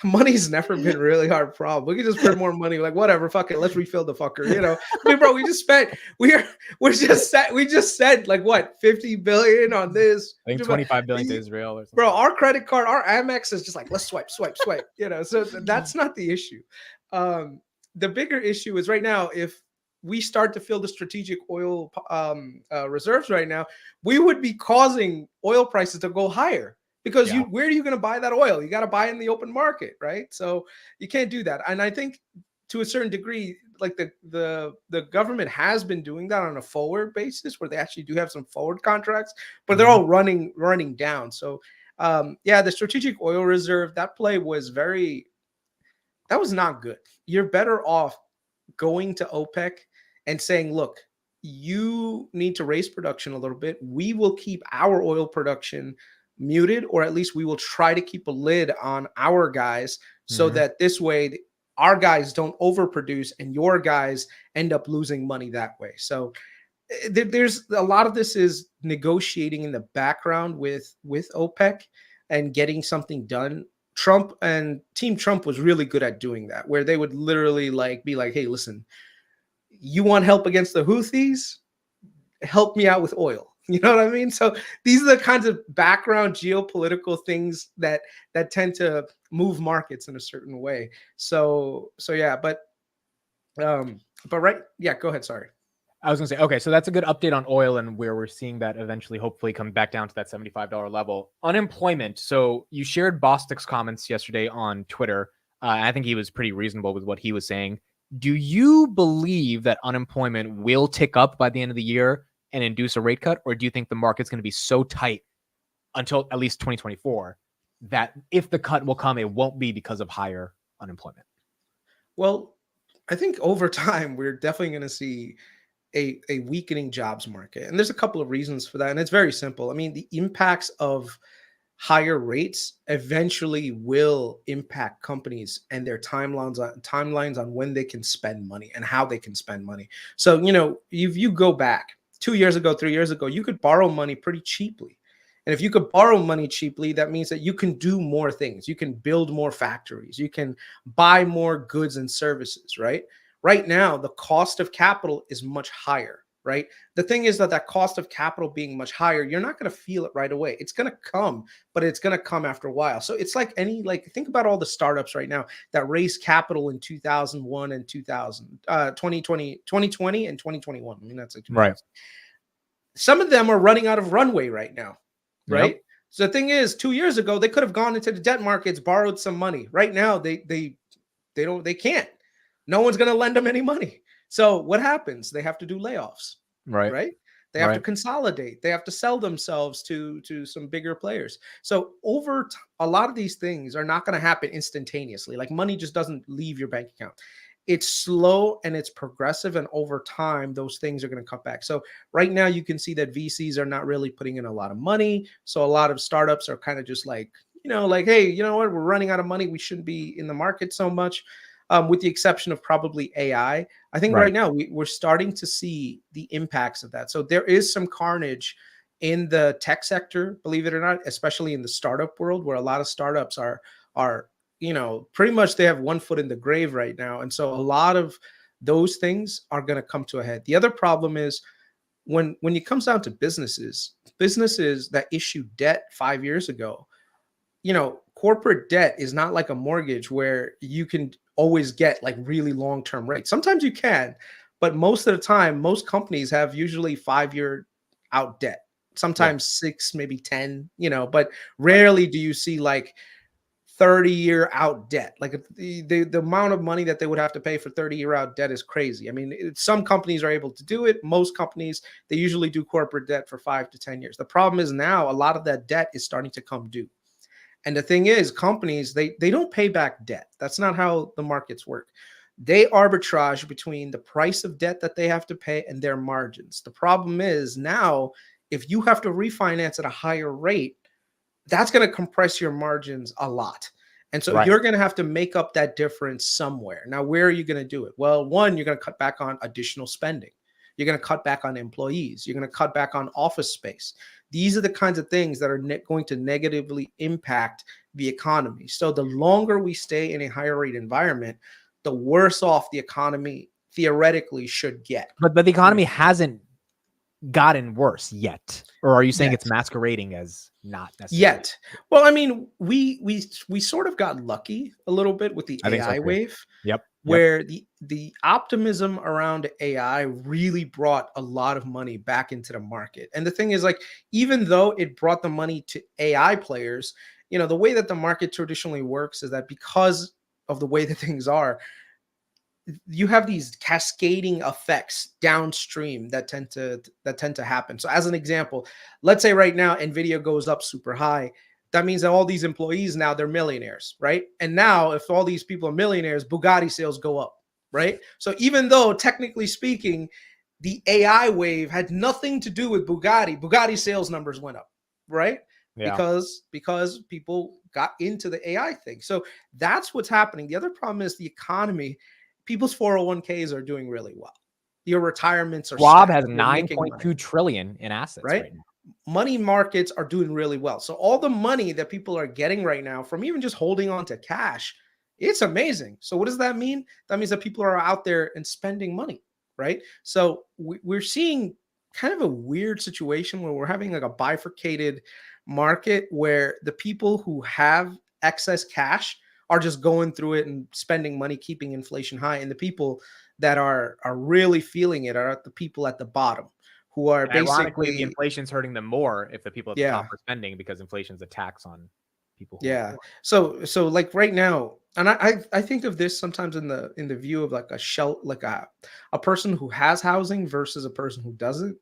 money's never been really our problem. We could just print more money. Like, whatever, fuck it, let's refill the fucker. I mean, bro, we just said like what, 50 billion on this. I think 25 billion to Israel or something. Bro, our credit card, our Amex is just like, let's swipe. So that's not the issue. The bigger issue is right now, if we start to fill the strategic oil reserves right now, we would be causing oil prices to go higher, because where are you going to buy that oil? You got to buy in the open market, right? So you can't do that. And I think to a certain degree, like the government has been doing that on a forward basis, where they actually do have some forward contracts, but they're all running down. So the strategic oil reserve, that play was that was not good. You're better off going to OPEC and saying, look, you need to raise production a little bit. We will keep our oil production muted, or at least we will try to keep a lid on our guys so that this way our guys don't overproduce and your guys end up losing money that way. So there's a lot of this is negotiating in the background with OPEC and getting something done. Trump and Team Trump was really good at doing that, where they would literally be like, hey, listen, you want help against the Houthis? Help me out with oil. You know what I mean? So these are the kinds of background geopolitical things that tend to move markets in a certain way. So yeah, but right. Yeah, go ahead. Sorry. I was going to say, okay, so that's a good update on oil and where we're seeing that eventually hopefully come back down to that $75 level. Unemployment. So you shared Bostic's comments yesterday on Twitter. I think he was pretty reasonable with what he was saying. Do you believe that unemployment will tick up by the end of the year and induce a rate cut? Or do you think the market's going to be so tight until at least 2024 that if the cut will come, it won't be because of higher unemployment? Well, I think over time, we're definitely going to see a weakening jobs market. And there's a couple of reasons for that. And it's very simple. I mean, the impacts of higher rates eventually will impact companies and their timelines on when they can spend money and how they can spend money. So, if you go back 2 years ago, 3 years ago, you could borrow money pretty cheaply. And if you could borrow money cheaply, that means that you can do more things. You can build more factories. You can buy more goods and services, right? Right now, the cost of capital is much higher, right? The thing is that cost of capital being much higher, you're not going to feel it right away. It's going to come, but it's going to come after a while. So it's like think about all the startups right now that raised capital in 2001 and 2020 and 2021. I mean, that's like right. Some of them are running out of runway right now, right? Yep. So the thing is, 2 years ago, they could have gone into the debt markets, borrowed some money. Right now, they can't. No one's going to lend them any money. So what happens? They have to do layoffs, right? They have to consolidate. They have to sell themselves to some bigger players. So a lot of these things are not going to happen instantaneously. Like money just doesn't leave your bank account. It's slow and it's progressive. And over time, those things are going to cut back. So right now you can see that VCs are not really putting in a lot of money. So a lot of startups are kind of just like, hey, you know what? We're running out of money. We shouldn't be in the market so much. With the exception of probably AI. I think right now we're starting to see the impacts of that. So there is some carnage in the tech sector, believe it or not, especially in the startup world, where a lot of startups are pretty much they have one foot in the grave right now. And so a lot of those things are going to come to a head. The other problem is when it comes down to businesses that issued debt 5 years ago, corporate debt is not like a mortgage where you can always get like really long-term rates. Sometimes you can, but most of the time, most companies have usually 5-year out debt, sometimes 6, maybe 10, but rarely do you see like 30-year out debt. Like the amount of money that they would have to pay for 30-year out debt is crazy. I mean, some companies are able to do it. Most companies, they usually do corporate debt for 5 to 10 years. The problem is now a lot of that debt is starting to come due. And the thing is, companies, they don't pay back debt. That's not how the markets work. They arbitrage between the price of debt that they have to pay and their margins. The problem is now, if you have to refinance at a higher rate, that's going to compress your margins a lot. And so you're going to have to make up that difference somewhere. Now, where are you going to do it? Well, one, you're going to cut back on additional spending. You're going to cut back on employees. You're going to cut back on office space. These are the kinds of things that are going to negatively impact the economy. So the longer we stay in a higher rate environment, the worse off the economy theoretically should get. But the economy hasn't gotten worse yet. Or are you saying it's masquerading as not necessarily? Yet. Well, I mean, we sort of got lucky a little bit with the AI wave. Yep. where the optimism around AI really brought a lot of money back into the market. And the thing is, like, even though it brought the money to AI players, you know, the way that the market traditionally works is that because of the way that things are, you have these cascading effects downstream that tend to happen. So as an example, let's say right now Nvidia goes up super high. That means that all these employees now they're millionaires, right? And now if all these people are millionaires, Bugatti sales go up, right? So even though technically speaking, the AI wave had nothing to do with Bugatti sales numbers went up, right? Yeah. Because people got into the AI thing. So that's what's happening. The other problem is the economy. People's 401ks are doing really well. Your retirements are Schwab stacked. has You're making money, 9.2 trillion in assets right? now. Money markets are doing really well. So all the money that people are getting right now from even just holding on to cash, it's amazing. So what does that mean? That means that people are out there and spending money, right? So we're seeing kind of a weird situation where we're having like a bifurcated market where the people who have excess cash are just going through it and spending money, keeping inflation high. And the people that are really feeling it are the people at the bottom who are And ironically, the basically, inflation's hurting them more if the people at the yeah, top are spending, because inflation's a tax on people. yeah. So like right now, and I think of this sometimes in the view of like a person who has housing versus a person who doesn't.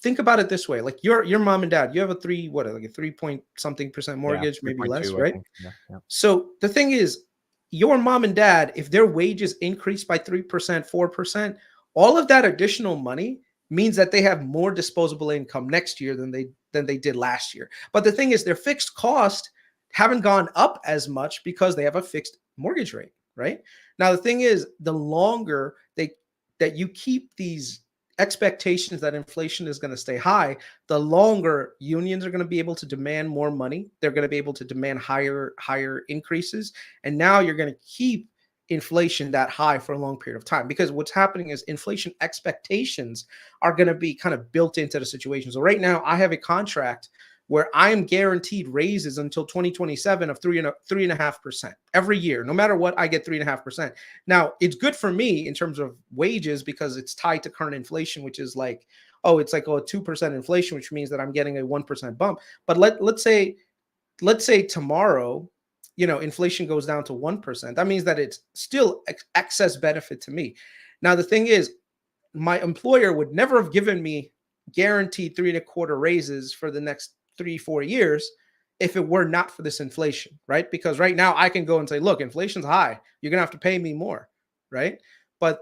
Think about it this way: like your mom and dad, you have a 3 point something percent mortgage, maybe less, 3.2, I right? think. Yeah. So the thing is, your mom and dad, if their wages increase by 3%, 4%, all of that additional money means that they have more disposable income next year than they did last year. But the thing is, their fixed cost haven't gone up as much because they have a fixed mortgage rate, right? Now the thing is, the longer that you keep these expectations that inflation is going to stay high, the longer unions are going to be able to demand more money. They're going to be able to demand higher increases. And now you're going to keep inflation that high for a long period of time, because what's happening is inflation expectations are going to be kind of built into the situation. So right now I have a contract where I am guaranteed raises until 2027 of 3.5% every year. No matter what, I get 3.5%. Now, it's good for me in terms of wages because it's tied to current inflation, which is like, it's like a 2% inflation, which means that I'm getting a 1% bump. But let's say tomorrow, inflation goes down to 1%. That means that it's still excess benefit to me. Now, the thing is, my employer would never have given me guaranteed 3.25 raises for the next 3-4 years if it were not for this inflation, right? Because right now I can go and say, look, inflation's high. You're gonna have to pay me more, right? But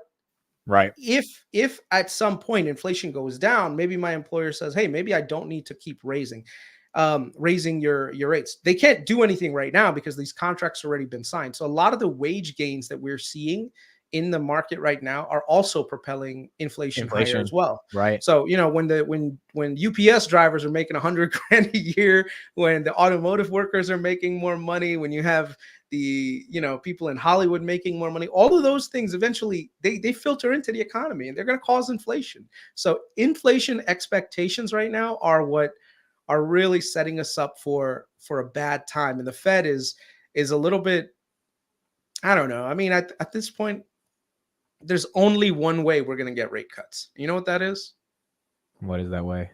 right, if at some point inflation goes down, maybe my employer says, hey, maybe I don't need to keep raising your rates. They can't do anything right now because these contracts already been signed. So a lot of the wage gains that we're seeing in the market right now are also propelling inflation higher as well. Right. So, when UPS drivers are making $100,000 a year, when the automotive workers are making more money, when you have the, people in Hollywood making more money, all of those things eventually they filter into the economy and they're going to cause inflation. So inflation expectations right now are what are really setting us up for a bad time. And the Fed is a little bit, I don't know. I mean, at this point, there's only one way we're going to get rate cuts. You know what that is? What is that way?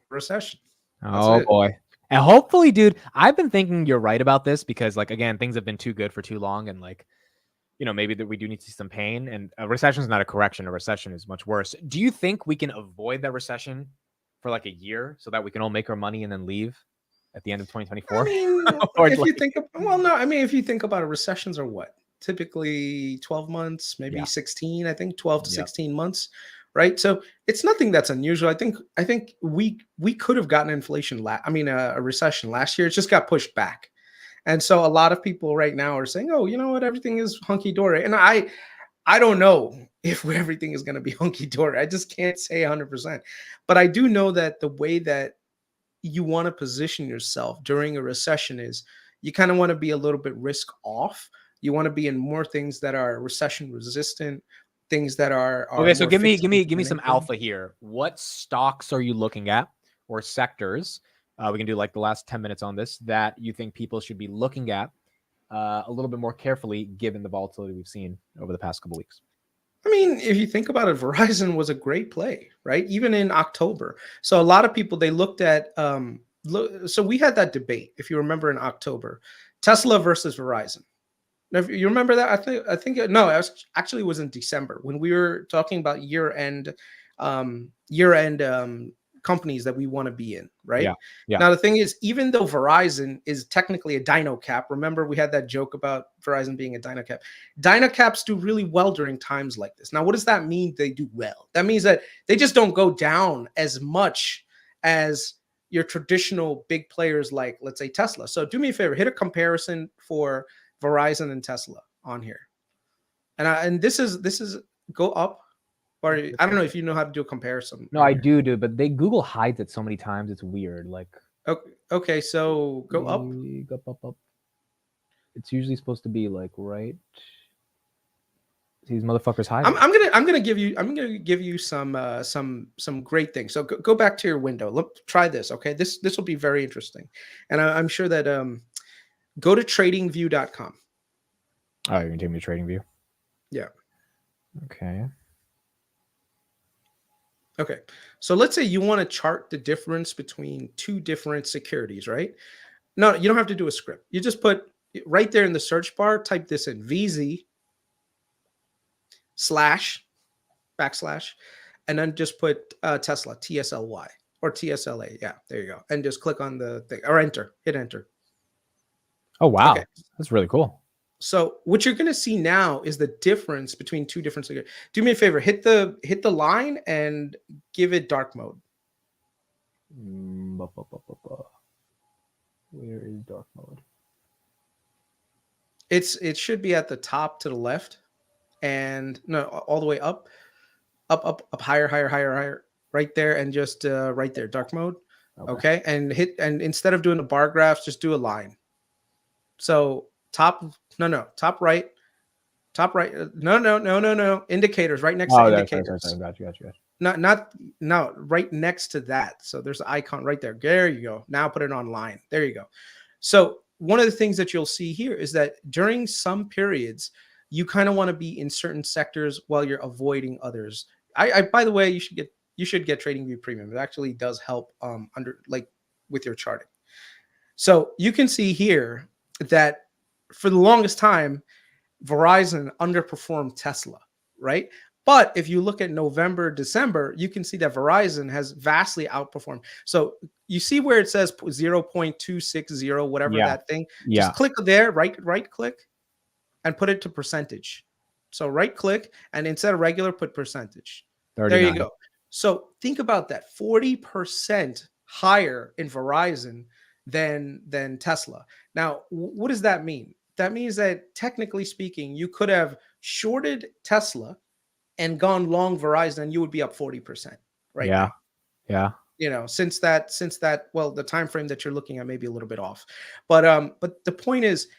Recession. Oh boy. And hopefully, dude, I've been thinking you're right about this because, like, again, things have been too good for too long. And like, maybe that we do need to see some pain, and a recession is not a correction. A recession is much worse. Do you think we can avoid that recession for like a year so that we can all make our money and then leave at the end of 2024? I mean, if you think about it, recessions are what? Typically 12 months, maybe 16, I think 12 to 16 months, right? So it's nothing that's unusual. I think we could have gotten a recession last year. It just got pushed back. And so a lot of people right now are saying, oh, you know what, everything is hunky-dory. And I don't know if everything is going to be hunky-dory. I just can't say 100%. But I do know that the way that you want to position yourself during a recession is you kind of want to be a little bit risk off. You want to be in more things that are recession resistant, things that are okay. So give me some alpha here. What stocks are you looking at, or sectors? We can do like the last 10 minutes on this that you think people should be looking at a little bit more carefully given the volatility we've seen over the past couple weeks? I mean, if you think about it, Verizon was a great play, right? Even in October. So a lot of people, they looked at, so we had that debate, if you remember, in October, Tesla versus Verizon. Now, if you remember that, I think no, it was actually was in December when we were talking about year-end companies that we want to be in, right? Yeah. Now the thing is, even though Verizon is technically a dino cap, remember we had that joke about Verizon being a dino cap. Dino caps do really well during times like this. Now, what does that mean? They do well. That means that they just don't go down as much as your traditional big players like, let's say, Tesla. So do me a favor, hit a comparison for Verizon and Tesla on here, and this is go up. Or I don't know if you know how to do a comparison. No, I do, but Google hides it so many times. It's weird. Like, okay, so go up. Up. It's usually supposed to be like right. These motherfuckers hide. I'm gonna give you some great things. So go back to your window. Look, try this. Okay, this will be very interesting, and I'm sure that go to tradingview.com. Oh, you're gonna take me to TradingView? Yeah. Okay. Okay, so let's say you want to chart the difference between two different securities, right? No, you don't have to do a script. You just put right there in the search bar, type this in VZ / and then just put Tesla, TSLY or TSLA. Yeah, there you go. And just click on the thing or enter, hit enter. Oh, wow. Okay. That's really cool. So what you're going to see now is the difference between two different securities. Do me a favor, hit the line and give it dark mode. Where is dark mode? It should be at the top to the left, and no, all the way up, higher, right there, and just right there, dark mode. Okay, and instead of doing the bar graphs, just do a line. So top right. No. Indicators right next to indicators. Got you. Not right next to that. So there's an icon right there. There you go. Now put it on line. There you go. So one of the things that you'll see here is that during some periods, you kind of want to be in certain sectors while you're avoiding others. I by the way, you should get TradingView Premium. It actually does help with your charting. So you can see here that for the longest time, Verizon underperformed Tesla, right? But if you look at November, December, you can see that Verizon has vastly outperformed. So you see where it says 0.260, whatever that thing. Yeah. Just click there, right click, and put it to percentage. So right click, and instead of regular, put percentage. 39. There you go. So think about that, 40% higher in Verizon than Tesla. Now, what does that mean? That means that technically speaking, you could have shorted Tesla and gone long Verizon, you would be up 40%, right? Yeah. You know, since that, well, the time frame that you're looking at may be a little bit off. But the point is,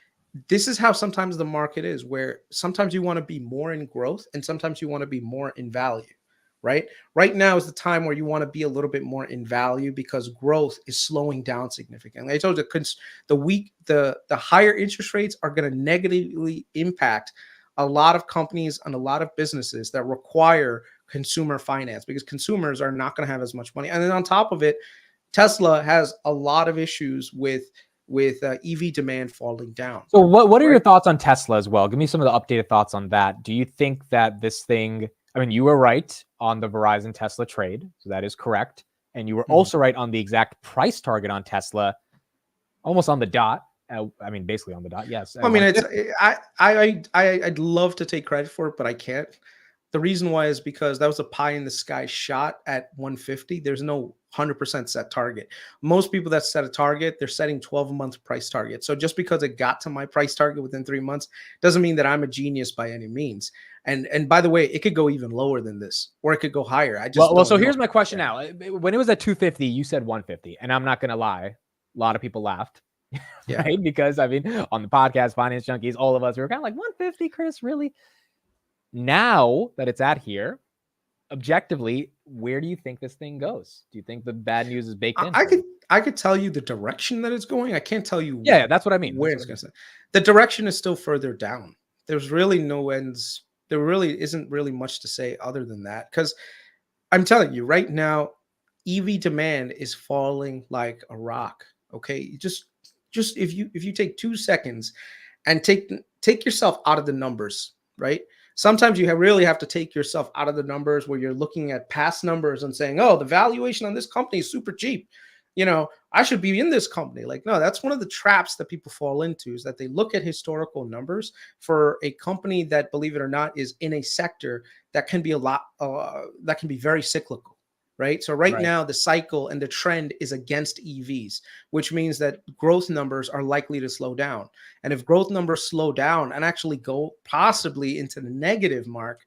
this is how sometimes the market is, where sometimes you want to be more in growth and sometimes you want to be more in value. Right? Right now is the time where you want to be a little bit more in value because growth is slowing down significantly. I told you the higher interest rates are going to negatively impact a lot of companies and a lot of businesses that require consumer finance because consumers are not going to have as much money. And then on top of it, Tesla has a lot of issues with EV demand falling down. So what are your thoughts on Tesla as well? Give me some of the updated thoughts on that. Do you think that this thing, I mean, you were right on the Verizon Tesla trade, so that is correct. And you were also right on the exact price target on Tesla, almost on the dot. I mean, basically on the dot. Yes. I mean, I'd love to take credit for it, but I can't. The reason why is because that was a pie in the sky shot at 150. There's no 100% set target. Most people that set a target, they're setting 12-month price target. So just because it got to my price target within 3 months doesn't mean that I'm a genius by any means. And by the way, it could go even lower than this, or it could go higher. I just well. So here's my question now. When it was at 250, you said 150, and I'm not gonna lie, a lot of people laughed, right? Because I mean, on the podcast, Finance Junkies, all of us were kind of like 150, Kris, really? Now that it's at here, objectively, where do you think this thing goes? Do you think the bad news is baked in? I could tell you the direction that it's going. I can't tell you. Yeah, that's what I mean. Where it's going to. The direction is still further down. There's really no ends. There really isn't really much to say other than that, because I'm telling you right now, EV demand is falling like a rock. Okay, just if you take 2 seconds and take yourself out of the numbers, right? Sometimes you really have to take yourself out of the numbers where you're looking at past numbers and saying, oh, the valuation on this company is super cheap. You know, I should be in this company. Like, no, that's one of the traps that people fall into, is that they look at historical numbers for a company that, believe it or not, is in a sector that can be that can be very cyclical, right? So right now, the cycle and the trend is against EVs, which means that growth numbers are likely to slow down. And if growth numbers slow down and actually go possibly into the negative mark,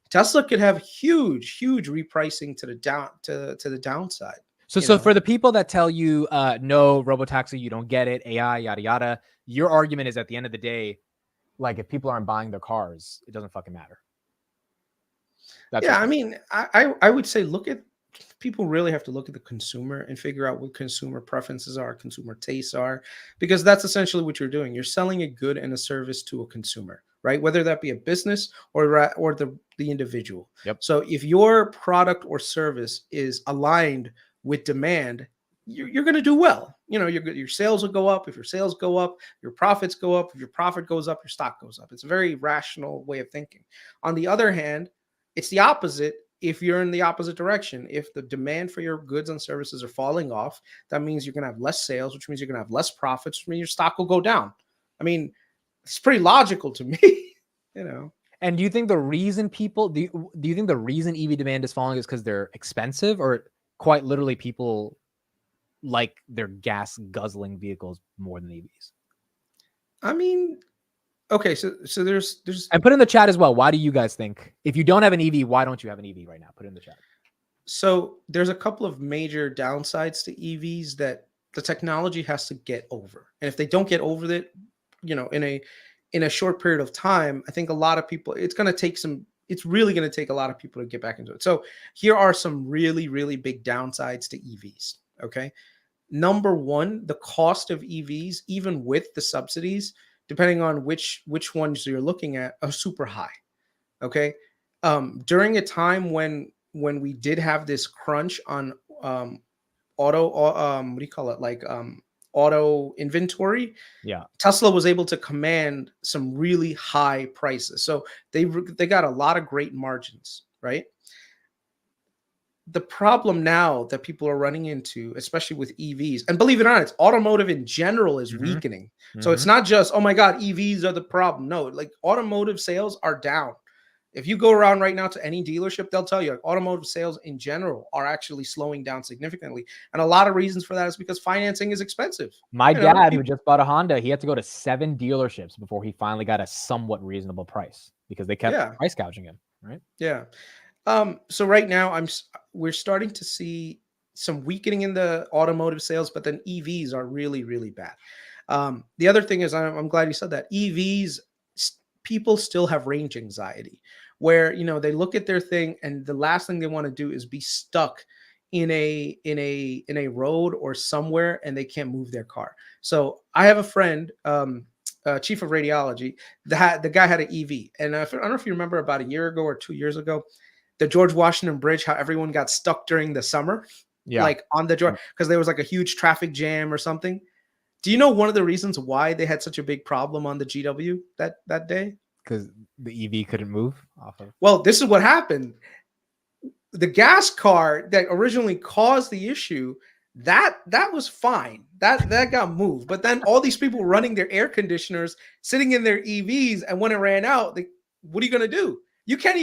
Tesla could have huge repricing to the downside. So for the people that tell you, no, robotaxi, you don't get it, AI, yada, yada, your argument is, at the end of the day, like, if people aren't buying their cars, it doesn't fucking matter. I mean, I would say people really have to look at the consumer and figure out what consumer preferences are, consumer tastes are, because that's essentially what you're doing. You're selling a good and a service to a consumer, right? Whether that be a business or the individual. Yep. So if your product or service is aligned with demand, you're going to do well. You know, your sales will go up. If your sales go up, your profits go up. If your profit goes up, your stock goes up. It's a very rational way of thinking. On the other hand, it's the opposite. If you're in the opposite direction, if the demand for your goods and services are falling off, that means you're going to have less sales, which means you're going to have less profits, which means your stock will go down. I mean, it's pretty logical to me, you know. And do you think the reason do you think the reason EV demand is falling is because they're expensive, or quite literally people like their gas guzzling vehicles more than EVs? I mean, okay, so there's and put in the chat as well. Why do you guys think, if you don't have an EV, why don't you have an EV right now? Put it in the chat. So there's a couple of major downsides to EVs that the technology has to get over. And if they don't get over it, you know, in a short period of time, I think a lot of people, it's really going to take a lot of people to get back into it. So here are some really, really big downsides to EVs. Okay. Number one, the cost of EVs, even with the subsidies, depending on which ones you're looking at, are super high. Okay. During a time when we did have this crunch on auto inventory, Tesla was able to command some really high prices. So they got a lot of great margins, right? The problem now that people are running into, especially with EVs, and believe it or not, it's automotive in general is weakening. So it's not just, oh my God, EVs are the problem. No, like, automotive sales are down. If you go around right now to any dealership, they'll tell you, like, automotive sales in general are actually slowing down significantly. And a lot of reasons for that is because financing is expensive. My dad, who just bought a Honda, he had to go to 7 dealerships before he finally got a somewhat reasonable price, because they kept price gouging him, right? Yeah. So right now we're starting to see some weakening in the automotive sales, but then EVs are really, really bad. The other thing is, I'm glad you said that, EVs, people still have range anxiety, where, you know, they look at their thing and the last thing they want to do is be stuck in a road or somewhere and they can't move their car. So I have a friend, chief of radiology, the guy had an EV, and I don't know if you remember, about a year ago or 2 years ago, the George Washington Bridge, how everyone got stuck during the summer, like on the George, because there was like a huge traffic jam or something. Do you know one of the reasons why they had such a big problem on the GW that day? Because the EV couldn't move off of. Well, this is what happened. The gas car that originally caused the issue, that was fine. That got moved. But then all these people running their air conditioners, sitting in their EVs, and when it ran out, what are you gonna do? You can't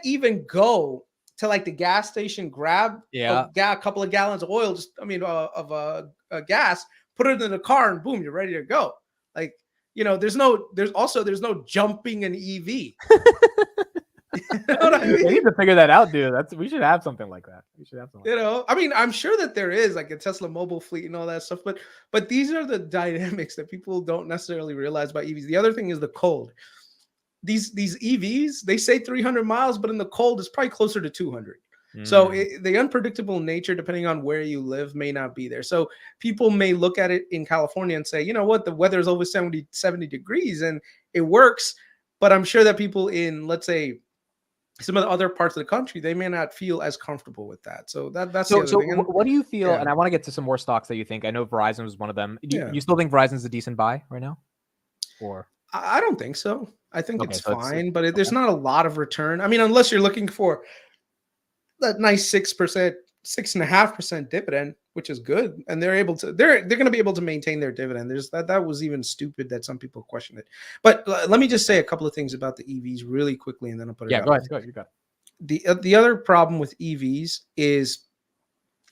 even go to like the gas station, grab a couple of gallons of oil, of gas, put it in the car, and boom, you're ready to go. Like, you know, there's no jumping an EV. You know what I mean? They need to figure that out, dude. We should have something like that. We should have something. You know, I mean, I'm sure that there is like a Tesla mobile fleet and all that stuff, but these are the dynamics that people don't necessarily realize about EVs. The other thing is the cold. These EVs, they say 300 miles, but in the cold, it's probably closer to 200. So the unpredictable nature, depending on where you live, may not be there. So people may look at it in California and say, you know what, the weather is over 70 degrees and it works. But I'm sure that people in, let's say, some of the other parts of the country, they may not feel as comfortable with that. So that's the other thing. And, what do you feel? And I want to get to some more stocks that you think. I know Verizon was one of them. Do you still think Verizon's a decent buy right now? Or I don't think so. I think it's so fine, but there's not a lot of return. I mean, unless you're looking for that nice 6%, 6.5% dividend, which is good, and they're going to be able to maintain their dividend. That was even stupid that some people question it. But let me just say a couple of things about the EVs really quickly, and then I'll put it out. Go ahead. You got it. The other problem with EVs is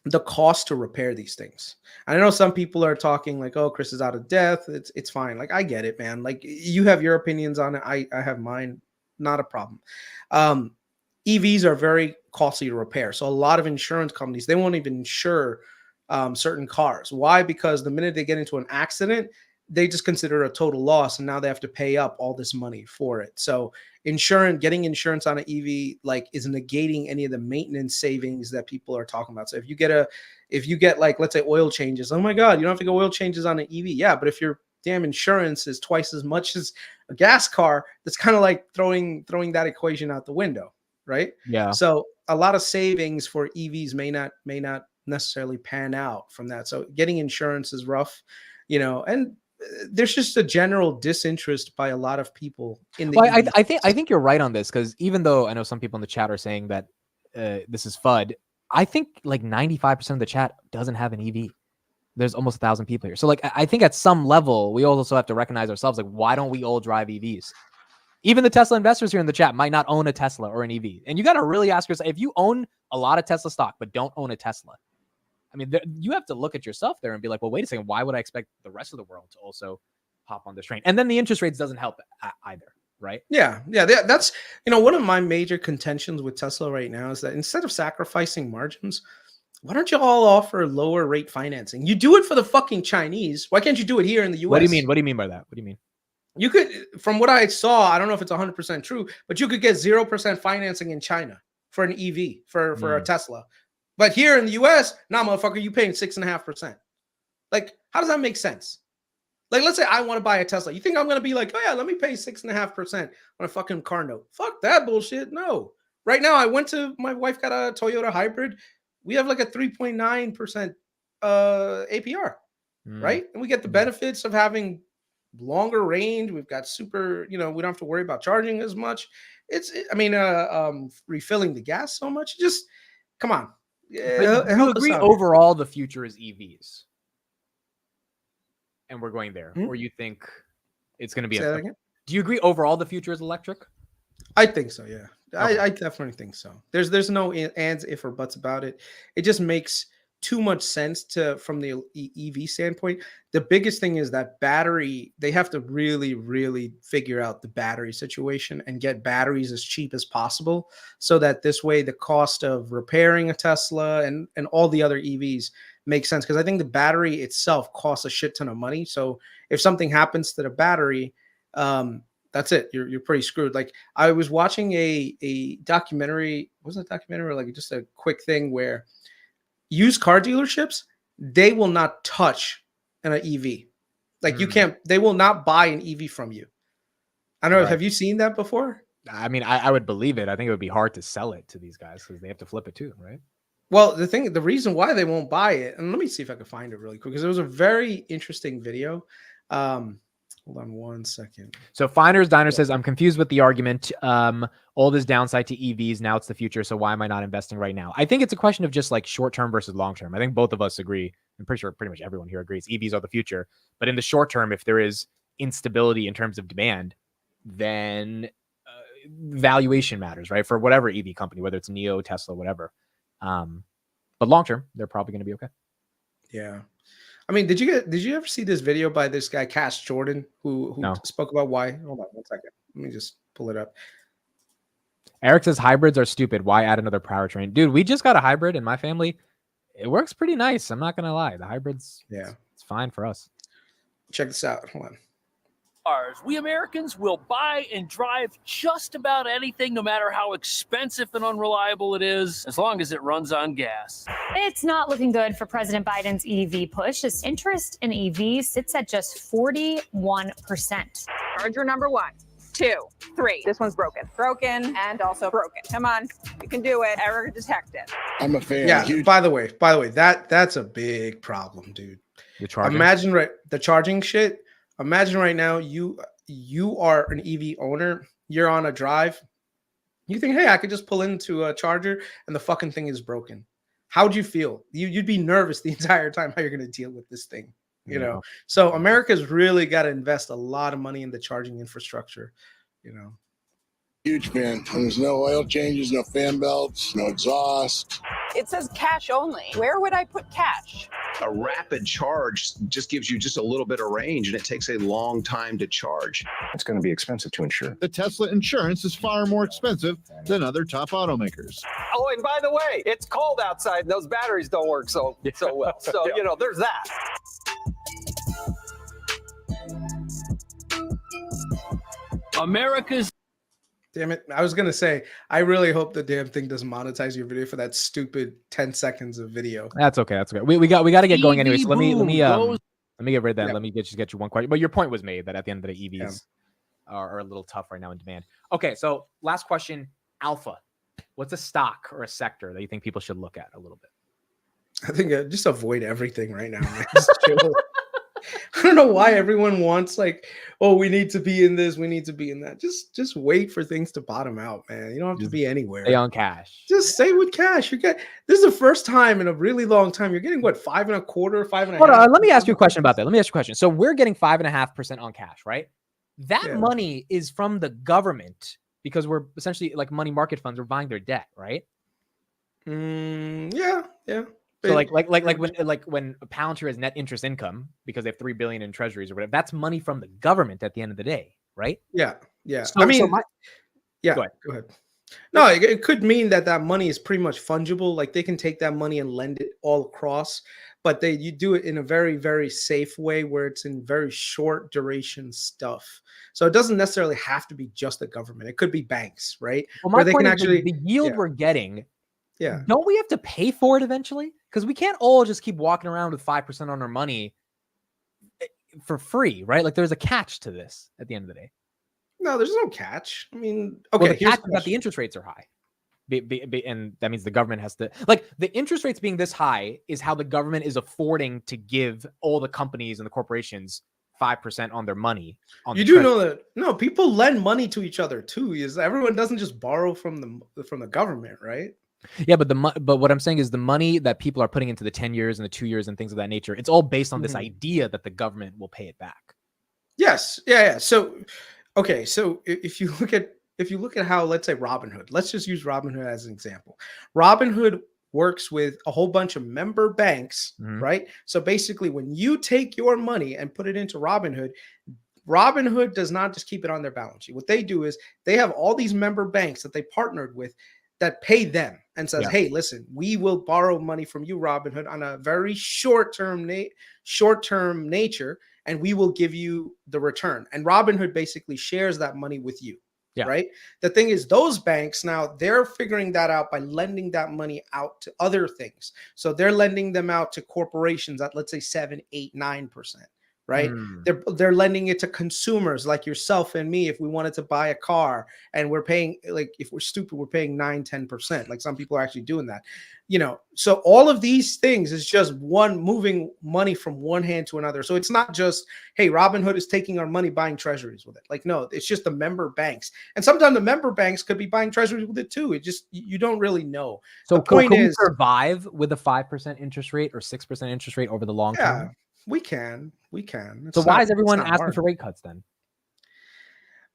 the cost to repair these things. I know some people are talking like, oh, Kris is out of depth. It's fine. Like, I get it, man. Like, you have your opinions on it. I have mine. Not a problem. EVs are very costly to repair. So a lot of insurance companies, they won't even insure certain cars. Why? Because the minute they get into an accident, they just consider it a total loss, and now they have to pay up all this money for it. So getting insurance on an EV is negating any of the maintenance savings that people are talking about. So if you get like, let's say, oil changes, oh my God, you don't have to get oil changes on an EV. Yeah, but if your damn insurance is twice as much as a gas car, that's kind of like throwing that equation out the window. Right. Yeah. So a lot of savings for EVs may not necessarily pan out from that. So getting insurance is rough, and there's just a general disinterest by a lot of people in the. Well, I think you're right on this, because even though I know some people in the chat are saying that this is FUD, I think like 95% of the chat doesn't have an EV. There's almost 1,000 people here. So like, I think at some level we also have to recognize ourselves. Like, why don't we all drive EVs? Even the Tesla investors here in the chat might not own a Tesla or an EV. And you got to really ask yourself, if you own a lot of Tesla stock, but don't own a Tesla, I mean, you have to look at yourself there and be like, well, wait a second, why would I expect the rest of the world to also hop on this train? And then the interest rates doesn't help either, right? Yeah. That's, one of my major contentions with Tesla right now is that instead of sacrificing margins, why don't you all offer lower rate financing? You do it for the fucking Chinese. Why can't you do it here in the US? What do you mean? What do you mean by that? What do you mean? You could, from what I saw, I don't know if it's 100% true, but you could get 0% financing in China for an EV, for a Tesla. But here in the US, nah, motherfucker, you paying 6.5%. Like, how does that make sense? Like, let's say I want to buy a Tesla. You think I'm going to be like, oh yeah, let me pay 6.5% on a fucking car note? Fuck that bullshit. No. Right now, my wife got a Toyota hybrid. We have like a 3.9% APR, right? And we get the benefits of having longer range. We've got super, we don't have to worry about charging as much. Refilling the gas so much. Just come on. Yeah, do you agree overall the future is EVs? And we're going there. Or you think it's going to be do you agree overall the future is electric? I think so, yeah. Okay. I definitely think so. There's no ands, if, or buts about it. It just makes too much sense from the EV standpoint. The biggest thing is that battery, they have to really, really figure out the battery situation and get batteries as cheap as possible, so that this way the cost of repairing a Tesla and all the other EVs makes sense. Because I think the battery itself costs a shit ton of money. So if something happens to the battery, that's it. You're pretty screwed. Like, I was watching a documentary, wasn't a documentary, like just a quick thing where used car dealerships, they will not touch an EV. Like, they will not buy an EV from you. I don't know. Have you seen that before? I mean, I would believe it. I think it would be hard to sell it to these guys because they have to flip it too, right? Well, the reason why they won't buy it, and let me see if I can find it really quick, because it was a very interesting video. Hold on one second. So Finders Diner says, I'm confused with the argument. All this downside to EVs, now it's the future. So why am I not investing right now? I think it's a question of just like short-term versus long-term. I think both of us agree. I'm pretty sure pretty much everyone here agrees EVs are the future. But in the short term, if there is instability in terms of demand, then valuation matters, right? For whatever EV company, whether it's NIO, Tesla, whatever. But long-term, they're probably going to be okay. Yeah. I mean, did you ever see this video by this guy, Cash Jordan, who spoke about why? Hold on one second. Let me just pull it up. Eric says hybrids are stupid. Why add another powertrain? Dude, we just got a hybrid in my family. It works pretty nice. I'm not going to lie. The hybrids, it's fine for us. Check this out. Hold on. Cars. We Americans will buy and drive just about anything, no matter how expensive and unreliable it is, as long as it runs on gas. It's not looking good for President Biden's EV push. His interest in EVs sits at just 41%. Charger number 1, 2, 3. This one's broken. Broken and also broken. Come on, you can do it. Error detected. I'm a fan. Yeah. By the way, that's a big problem, dude. The charging. Imagine the charging shit. Imagine right now you are an EV owner. You're on a drive. You think, hey, I could just pull into a charger, and the fucking thing is broken. How'd you feel? You'd be nervous the entire time how you're going to deal with this thing. You know. So America's really got to invest a lot of money in the charging infrastructure. You know. Huge fan. And there's no oil changes, no fan belts, no exhaust. It says cash only. Where would I put cash? A rapid charge just gives you just a little bit of range, and it takes a long time to charge. It's going to be expensive to insure. The Tesla insurance is far more expensive than other top automakers. Oh, and by the way, it's cold outside, and those batteries don't work so well. So, you know, there's that. America's. Damn it. I was going to say, I really hope the damn thing doesn't monetize your video for that stupid 10 seconds of video. That's okay. That's okay. We got to get going anyway. So let me get rid of that. Yeah. Let me just get you one question. But your point was made that at the end of the day, EVs are a little tough right now in demand. Okay. So last question, Alpha. What's a stock or a sector that you think people should look at a little bit? I think just avoid everything right now, man. Just chill. I don't know why everyone wants like, oh, we need to be in this, we need to be in that. Just wait for things to bottom out, man. You don't have to be anywhere. Stay on cash. Just stay with cash. This is the first time in a really long time. You're getting what, 5.25%, 5.5%? Hold on, let me ask you a question about that. Let me ask you a question. So we're getting 5.5% on cash, right? That money is from the government because we're essentially like money market funds. We're buying their debt, right? Yeah. So like when Palantir has net interest income because they have $3 billion in treasuries or whatever, that's money from the government at the end of the day, right? Yeah. So, I mean, go ahead. No, it could mean that money is pretty much fungible. Like they can take that money and lend it all across, but you do it in a very, very safe way where it's in very short duration stuff. So it doesn't necessarily have to be just the government. It could be banks, right? Well, my point is the yield we're getting. Yeah. Don't we have to pay for it eventually? Because we can't all just keep walking around with 5% on our money for free, right? Like there's a catch to this at the end of the day. No, there's no catch. I mean, okay. Well, the catch is that the interest rates are high. And that means the government has to, like the interest rates being this high is how the government is affording to give all the companies and the corporations 5% on their money. You do know that people lend money to each other too. Everyone doesn't just borrow from the government, right? Yeah, but what I'm saying is the money that people are putting into the 10 years and the 2 years and things of that nature, it's all based on this idea that the government will pay it back. Yes. Yeah. So, okay. So if you look at how, let's say Robinhood, let's just use Robinhood as an example. Robinhood works with a whole bunch of member banks, right? So basically when you take your money and put it into Robinhood does not just keep it on their balance sheet. What they do is they have all these member banks that they partnered with that pay them and says, hey, listen, we will borrow money from you, Robinhood, on a very short-term nature, and we will give you the return. And Robinhood basically shares that money with you, right? The thing is, those banks now, they're figuring that out by lending that money out to other things. So they're lending them out to corporations at, let's say, 7, 8, 9%. Right? They're lending it to consumers like yourself and me if we wanted to buy a car and we're paying, like if we're stupid, we're paying 9, 10%. Like some people are actually doing that. So all of these things is just moving money from one hand to another. So it's not just, hey, Robinhood is taking our money buying treasuries with it. Like, no, it's just the member banks. And sometimes the member banks could be buying treasuries with it too. It just, you don't really know. So the point is, we survive with a 5% interest rate or 6% interest rate over the long term? We can. So why is everyone asking for rate cuts then?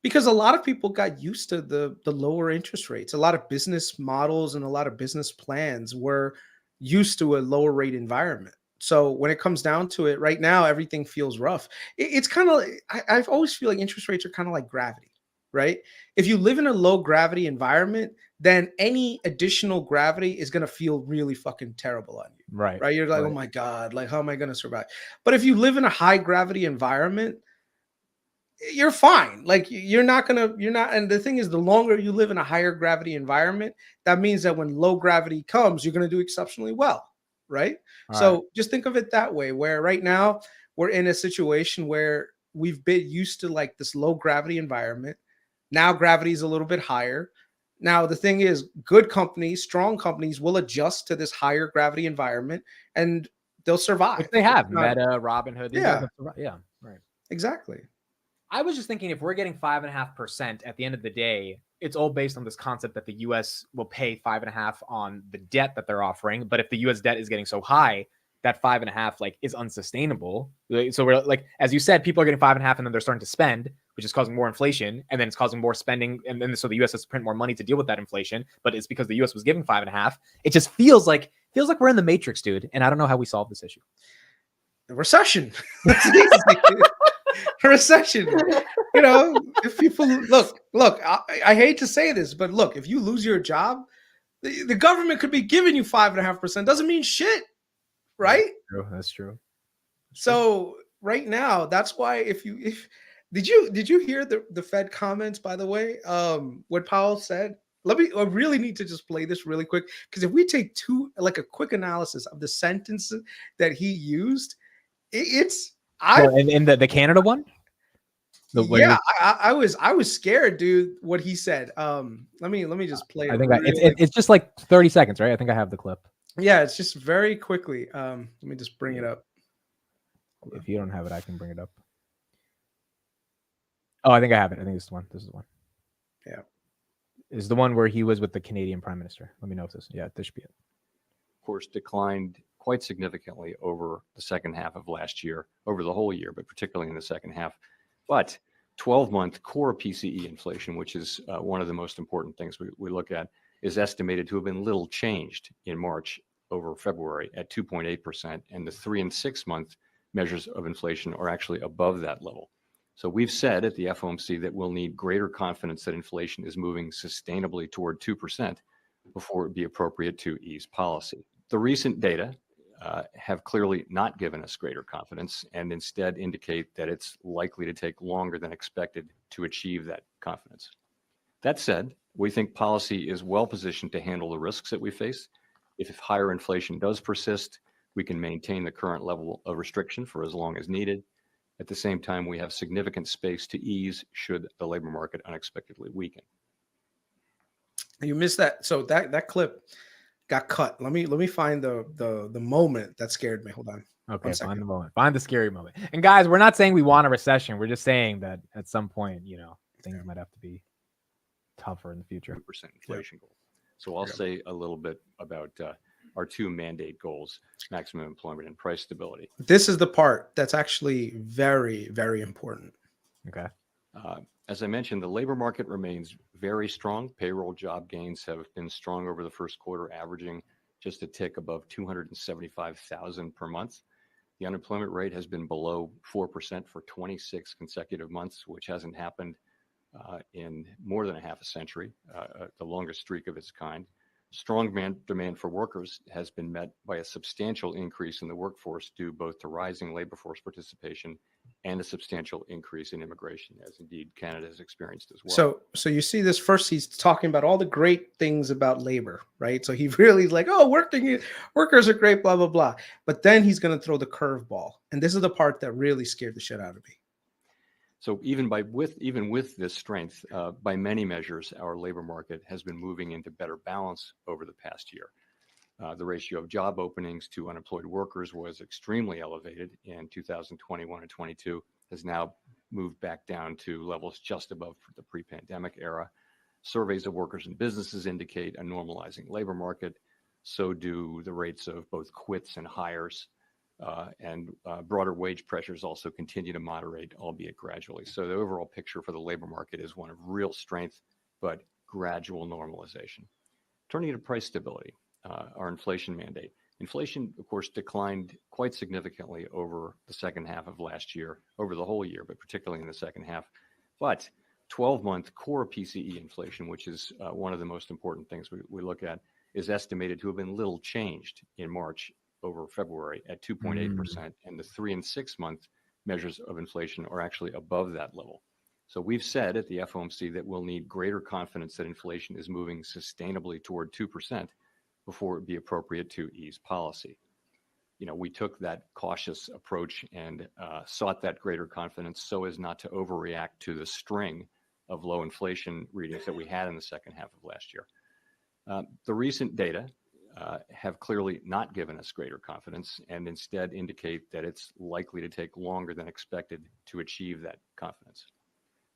Because a lot of people got used to the lower interest rates. A lot of business models and a lot of business plans were used to a lower rate environment. So when it comes down to it, right now, everything feels rough. It's kind of, I've always feel like interest rates are kind of like gravity, right? If you live in a low gravity environment, then any additional gravity is going to feel really fucking terrible on you. Right. You're like, oh my God, like, how am I going to survive? But if you live in a high gravity environment, you're fine. Like you're not. And the thing is, the longer you live in a higher gravity environment, that means that when low gravity comes, you're going to do exceptionally well, right? So just think of it that way, where right now we're in a situation where we've been used to like this low gravity environment. Now gravity is a little bit higher. Now the thing is, good companies, strong companies will adjust to this higher gravity environment and they'll survive. Which they have. It's not- Meta, Robinhood. These guys Yeah. have survived. Yeah, right. Exactly. I was just thinking if we're getting 5.5% at the end of the day, it's all based on this concept that the US will pay 5.5 on the debt that they're offering. But if the US debt is getting so high, that 5.5 like is unsustainable. So we're like, as you said, people are getting 5.5 and then they're starting to spend, which is causing more inflation, and then it's causing more spending, and then so the US has to print more money to deal with that inflation. But it's because the US was giving 5.5. It just feels like we're in the Matrix, dude. And I don't know how we solve this issue. The recession. It's easy. Recession. You know, if people look, I hate to say this, but look, if you lose your job, the government could be giving you 5.5%. Doesn't mean shit, right? That's true. So right now, that's why did you hear the Fed comments, by the way? What Powell said? I really need to just play this really quick, because if we take a quick analysis of the sentences that he used, in the Canada one? I was scared, dude, what he said. Let me just play it. I think it's just like 30 seconds, right? I think I have the clip. Yeah, it's just very quickly. Let me just bring it up. If you don't have it, I can bring it up. Oh, I think I have it. I think this is the one. This is the one. Yeah. Is the one where he was with the Canadian Prime Minister. Let me know if this. Yeah, this should be it. Of course, declined quite significantly over the second half of last year, over the whole year, but particularly in the second half. But 12-month core PCE inflation, which is one of the most important things we look at, is estimated to have been little changed in March over February at 2.8%, and the 3 and 6 month measures of inflation are actually above that level. So we've said at the FOMC that we'll need greater confidence that inflation is moving sustainably toward 2% before it would be appropriate to ease policy. The recent data have clearly not given us greater confidence and instead indicate that it's likely to take longer than expected to achieve that confidence. That said, we think policy is well positioned to handle the risks that we face. If higher inflation does persist, we can maintain the current level of restriction for as long as needed. At the same time, we have significant space to ease should the labor market unexpectedly weaken. You missed that. So that clip got cut. Let me find the moment that scared me. Hold on. Okay, find the moment. Find the scary moment. And guys, we're not saying we want a recession. We're just saying that at some point, things might have to be tougher in the future. 2% inflation goal. So I'll say a little bit about our two mandate goals: maximum employment and price stability. This is the part that's actually very, very important. Okay. As I mentioned, the labor market remains very strong. Payroll job gains have been strong over the first quarter, averaging just a tick above 275,000 per month. The unemployment rate has been below 4% for 26 consecutive months, which hasn't happened in more than a half a century, the longest streak of its kind. Strong demand for workers has been met by a substantial increase in the workforce due both to rising labor force participation and a substantial increase in immigration, as indeed Canada has experienced as well. So you see this first, he's talking about all the great things about labor, right? So he really is like, oh, workers are great, blah, blah, blah. But then he's going to throw the curveball. And this is the part that really scared the shit out of me. So even with this strength, by many measures, our labor market has been moving into better balance over the past year. The ratio of job openings to unemployed workers was extremely elevated in 2021 and 22, has now moved back down to levels just above the pre-pandemic era. Surveys of workers and businesses indicate a normalizing labor market. So do the rates of both quits and hires. And broader wage pressures also continue to moderate, albeit gradually. So the overall picture for the labor market is one of real strength, but gradual normalization. Turning to price stability, our inflation mandate. Inflation, of course, declined quite significantly over the second half of last year, over the whole year, but particularly in the second half. But 12-month core PCE inflation, which is one of the most important things we look at, is estimated to have been little changed in March over February at 2.8%, and the 3 and 6 month measures of inflation are actually above that level. So we've said at the FOMC that we'll need greater confidence that inflation is moving sustainably toward 2% before it would be appropriate to ease policy. We took that cautious approach and sought that greater confidence so as not to overreact to the string of low inflation readings that we had in the second half of last year. The recent data have clearly not given us greater confidence and instead indicate that it's likely to take longer than expected to achieve that confidence.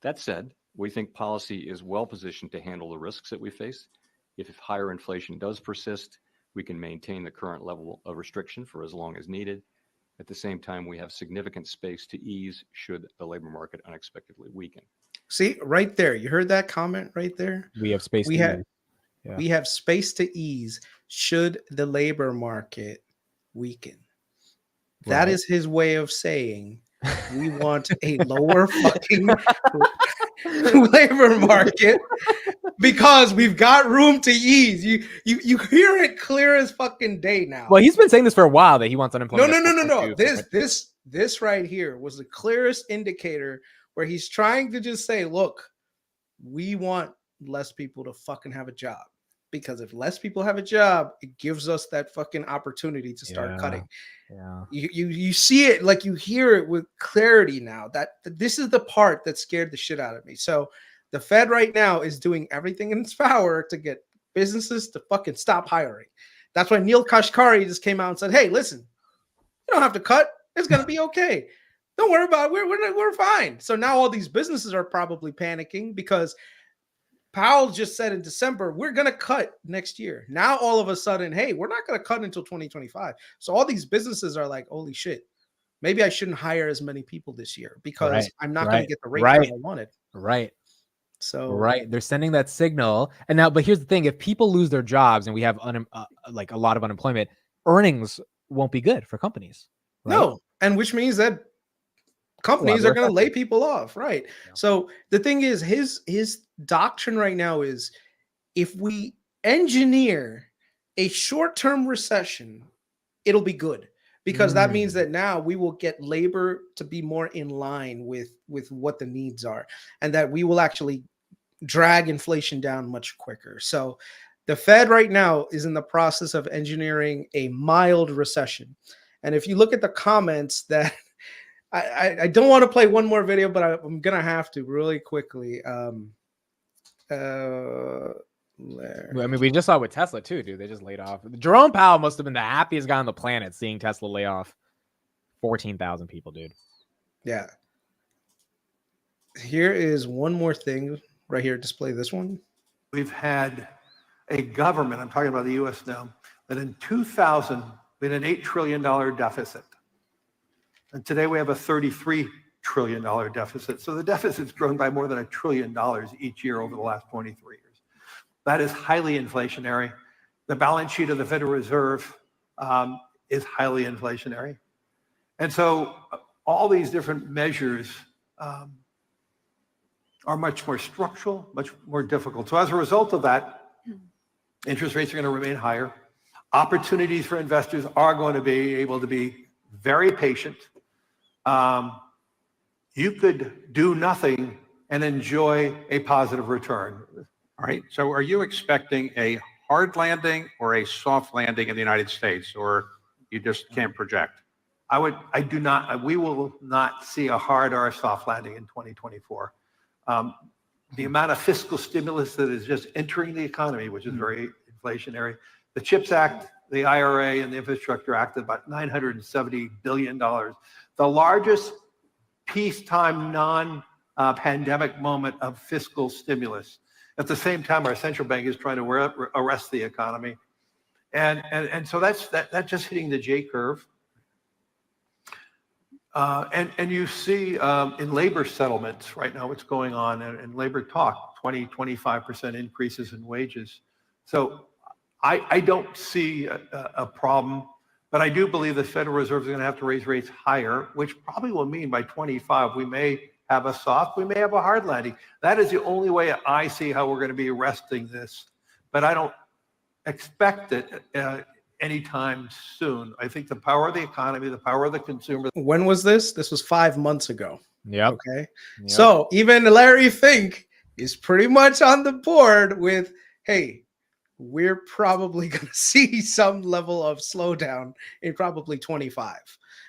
That said, we think policy is well positioned to handle the risks that we face. If higher inflation does persist, we can maintain the current level of restriction for as long as needed. At the same time, we have significant space to ease should the labor market unexpectedly weaken. See, right there, you heard that comment right there? We have space We to have ease. Yeah. we have space to ease should the labor market weaken. That is his way of saying we want a lower fucking labor market because we've got room to ease. You hear it clear as fucking day now. Well, he's been saying this for a while that he wants unemployment. No. This right here was the clearest indicator where he's trying to just say, look, we want less people to fucking have a job. Because if less people have a job, it gives us that fucking opportunity to start cutting. Yeah. You see it, like you hear it with clarity now. That this is the part that scared the shit out of me. So the Fed right now is doing everything in its power to get businesses to fucking stop hiring. That's why Neil Kashkari just came out and said, hey, listen, you don't have to cut. It's going to be okay. Don't worry about it. We're fine. So now all these businesses are probably panicking because Powell just said in December, we're going to cut next year. Now, all of a sudden, hey, we're not going to cut until 2025. So all these businesses are like, holy shit, maybe I shouldn't hire as many people this year because I'm not going to get the rate that I wanted. Right. So they're sending that signal. And now, but here's the thing: if people lose their jobs and we have like a lot of unemployment, earnings won't be good for companies. Right? No, and which means that companies are going to lay people off, right? Yeah. So the thing is, his doctrine right now is if we engineer a short-term recession, it'll be good because that means that now we will get labor to be more in line with what the needs are, and that we will actually drag inflation down much quicker. So the Fed right now is in the process of engineering a mild recession, and if you look at the comments that I don't want to play one more video, but I'm gonna have to really quickly. I mean, we just saw it with Tesla too, dude. They just laid off. Jerome Powell must have been the happiest guy on the planet seeing Tesla lay off 14,000 people, dude. Yeah. Here is one more thing right here. Display this one. We've had a government, I'm talking about the U.S. now, that in 2000 we had an $8 trillion deficit. And today we have a $33 trillion deficit. So the deficit's grown by more than $1 trillion each year over the last 23 years. That is highly inflationary. The balance sheet of the Federal Reserve is highly inflationary. And so all these different measures are much more structural, much more difficult. So as a result of that, interest rates are going to remain higher. Opportunities for investors are going to be able to be very patient. You could do nothing and enjoy a positive return. All right. So are you expecting a hard landing or a soft landing in the United States, or you just can't project? We will not see a hard or a soft landing in 2024. The amount of fiscal stimulus that is just entering the economy, which is very inflationary. The CHIPS Act, the IRA, and the Infrastructure Act, about $970 billion. The largest peacetime non-pandemic moment of fiscal stimulus. At the same time, our central bank is trying to arrest the economy. And so that's just hitting the J curve. And you see in labor settlements right now what's going on and labor talk, 25% increases in wages. So I don't see a problem, but I do believe the Federal Reserve is going to have to raise rates higher, which probably will mean by 25 we may have a soft, we may have a hard landing. That is the only way I see how we're going to be arresting this. But I don't expect it anytime soon. I think the power of the economy, the power of the consumer. When was this? This was 5 months ago. Yep. Okay. So even Larry Fink is pretty much on the board with, hey, we're probably going to see some level of slowdown in probably 25.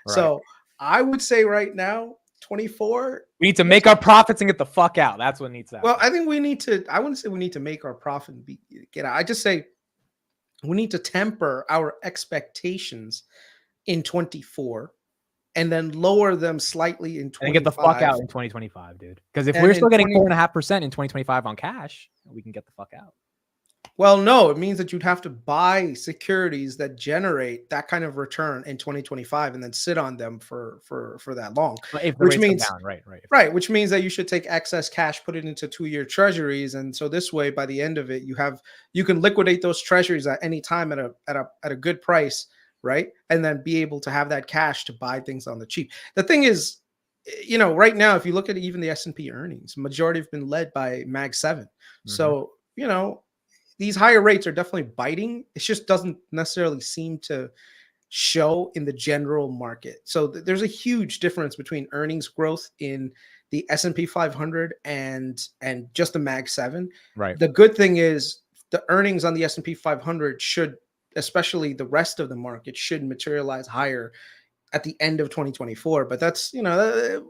So I would say right now, 24. We need to make our profits and get the fuck out. That's what needs to happen. Well, I think we need to, I wouldn't say we need to make our profit and get out. I just say we need to temper our expectations in 24 and then lower them slightly in 25. And get the fuck out in 2025, dude. Because if we're still getting 4.5% in 2025 on cash, we can get the fuck out. Well, no, it means that you'd have to buy securities that generate that kind of return in 2025 and then sit on them for that long. If the which rates means come down, right, which means that you should take excess cash, put it into 2-year treasuries, and so this way, by the end of it, you can liquidate those treasuries at any time at a good price, right? And then be able to have that cash to buy things on the cheap. The thing is, right now, if you look at even the S&P earnings, majority have been led by Mag 7. So, these higher rates are definitely biting. It just doesn't necessarily seem to show in the general market. So there's a huge difference between earnings growth in the S&P 500 and just the Mag 7. Right. The good thing is the earnings on the S&P 500 should, especially the rest of the market, should materialize higher at the end of 2024. But that's, a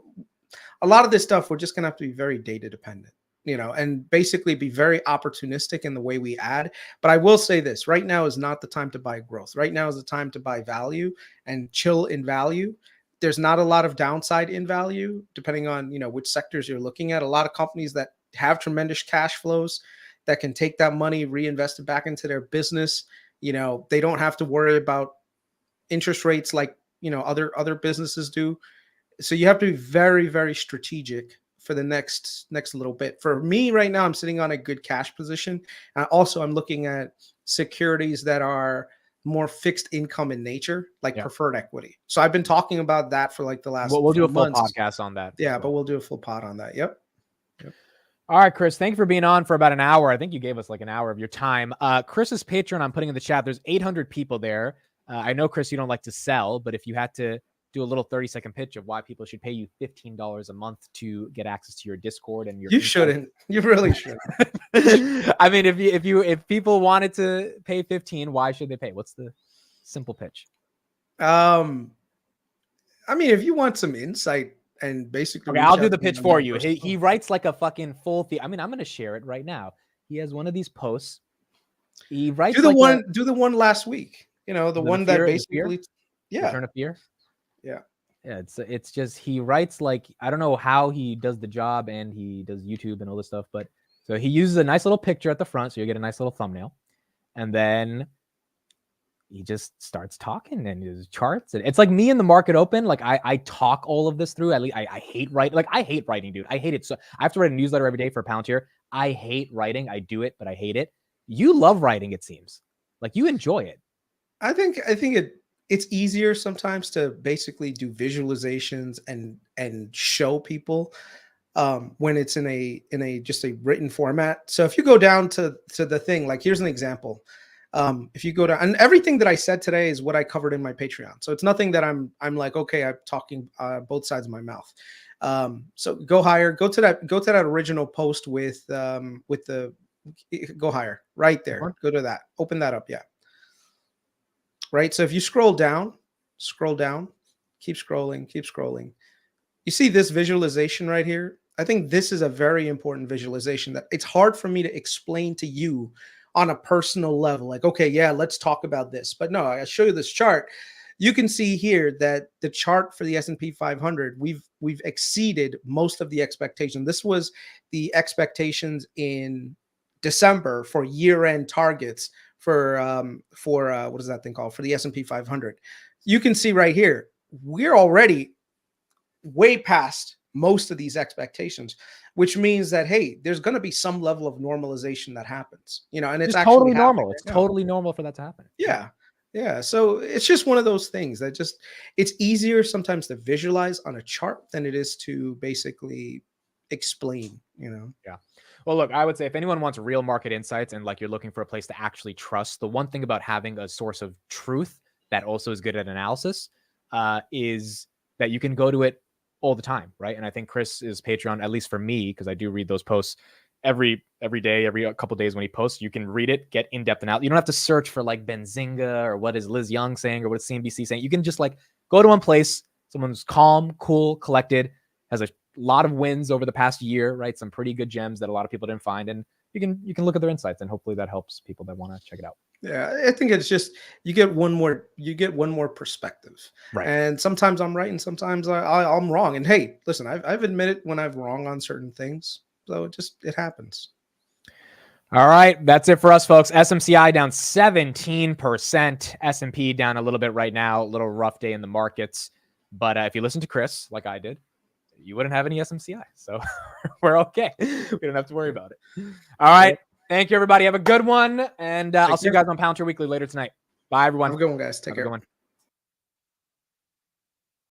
lot of this stuff, we're just going to have to be very data dependent. And basically be very opportunistic in the way we add. But I will say this, right now is not the time to buy growth. Right now is the time to buy value and chill in value. There's not a lot of downside in value, depending on, which sectors you're looking at. A lot of companies that have tremendous cash flows that can take that money, reinvest it back into their business. They don't have to worry about interest rates like, other businesses do. So you have to be very, very strategic for the next little bit. For me right now, I'm sitting on a good cash position. Also, I'm looking at securities that are more fixed income in nature, like preferred equity. So I've been talking about that for like the last we'll do a full months. podcast on that. Yeah, but we'll do a full pod on that. Yep. All right, Kris, thank you for being on for about an hour. I think you gave us like an hour of your time. Chris's Patreon, I'm putting in the chat. There's 800 people there. I know, Kris, you don't like to sell, but if you had to do a little 30-second pitch of why people should pay you $15 a month to get access to your Discord and your. You shouldn't. You really shouldn't. I mean, if people wanted to pay 15, why should they pay? What's the simple pitch? I mean, if you want some insight and basically, okay, I'll do the pitch for you. He writes like a fucking full. I mean, I'm going to share it right now. He has one of these posts. He writes. Do the one last week. The one that basically. Yeah. Return of Fear. Yeah. It's just he writes like I don't know how he does the job and he does YouTube and all this stuff, but so he uses a nice little picture at the front, so you get a nice little thumbnail, and then he just starts talking and his charts. And it's like me in the market open. Like I talk all of this through. I hate writing. Like I hate writing, dude. I hate it. So I have to write a newsletter every day for Palantir. I hate writing. I do it, but I hate it. You love writing. It seems like you enjoy it. I think it's easier sometimes to basically do visualizations and show people when it's in a just a written format. So if you go down to the thing, like here's an example. If you go down, and everything that I said today is what I covered in my Patreon. So it's nothing that I'm like, okay, I'm talking both sides of my mouth. So go higher, go to that original post with the go higher right there. Go to that, open that up. Yeah. Right. So if you scroll down, keep scrolling. You see this visualization right here. I think this is a very important visualization that it's hard for me to explain to you on a personal level. Like, okay, yeah, let's talk about this. But no, I show you this chart. You can see here that the chart for the S&P 500, we've exceeded most of the expectation. This was the expectations in December for year-end targets for what is that thing called, for the S&P 500. You can see right here, we're already way past most of these expectations, which means that, hey, there's going to be some level of normalization that happens, and it's actually totally normal. Right, it's totally normal for that to happen. Yeah. So it's just one of those things that it's easier sometimes to visualize on a chart than it is to basically explain, Yeah. Well, look, I would say if anyone wants real market insights and like you're looking for a place to actually trust, the one thing about having a source of truth that also is good at analysis is that you can go to it all the time, right? And I think Kris's Patreon, at least for me, because I do read those posts every day, every couple days when he posts, you can read it, get in-depth analysis. You don't have to search for like Benzinga or what is Liz Young saying or what is CNBC saying. You can just like go to one place, someone who's calm, cool, collected, has a lot of wins over the past year, right? Some pretty good gems that a lot of people didn't find. And you can look at their insights and hopefully that helps people that want to check it out. Yeah, I think it's just you get one more perspective, right? And sometimes I'm right, and sometimes I'm wrong. And hey, listen, I've admitted when I'm wrong on certain things, so it happens. All right, that's it for us, folks. SMCI down 17%, S&P down a little bit right now. A little rough day in the markets, but if you listen to Kris like I did, you wouldn't have any SMCI, so we're okay. We don't have to worry about it. All right. Thank you, everybody. Have a good one. And I'll see you guys on Palantir Weekly later tonight. Bye, everyone. Have a good one, guys. Take care. Have a good one.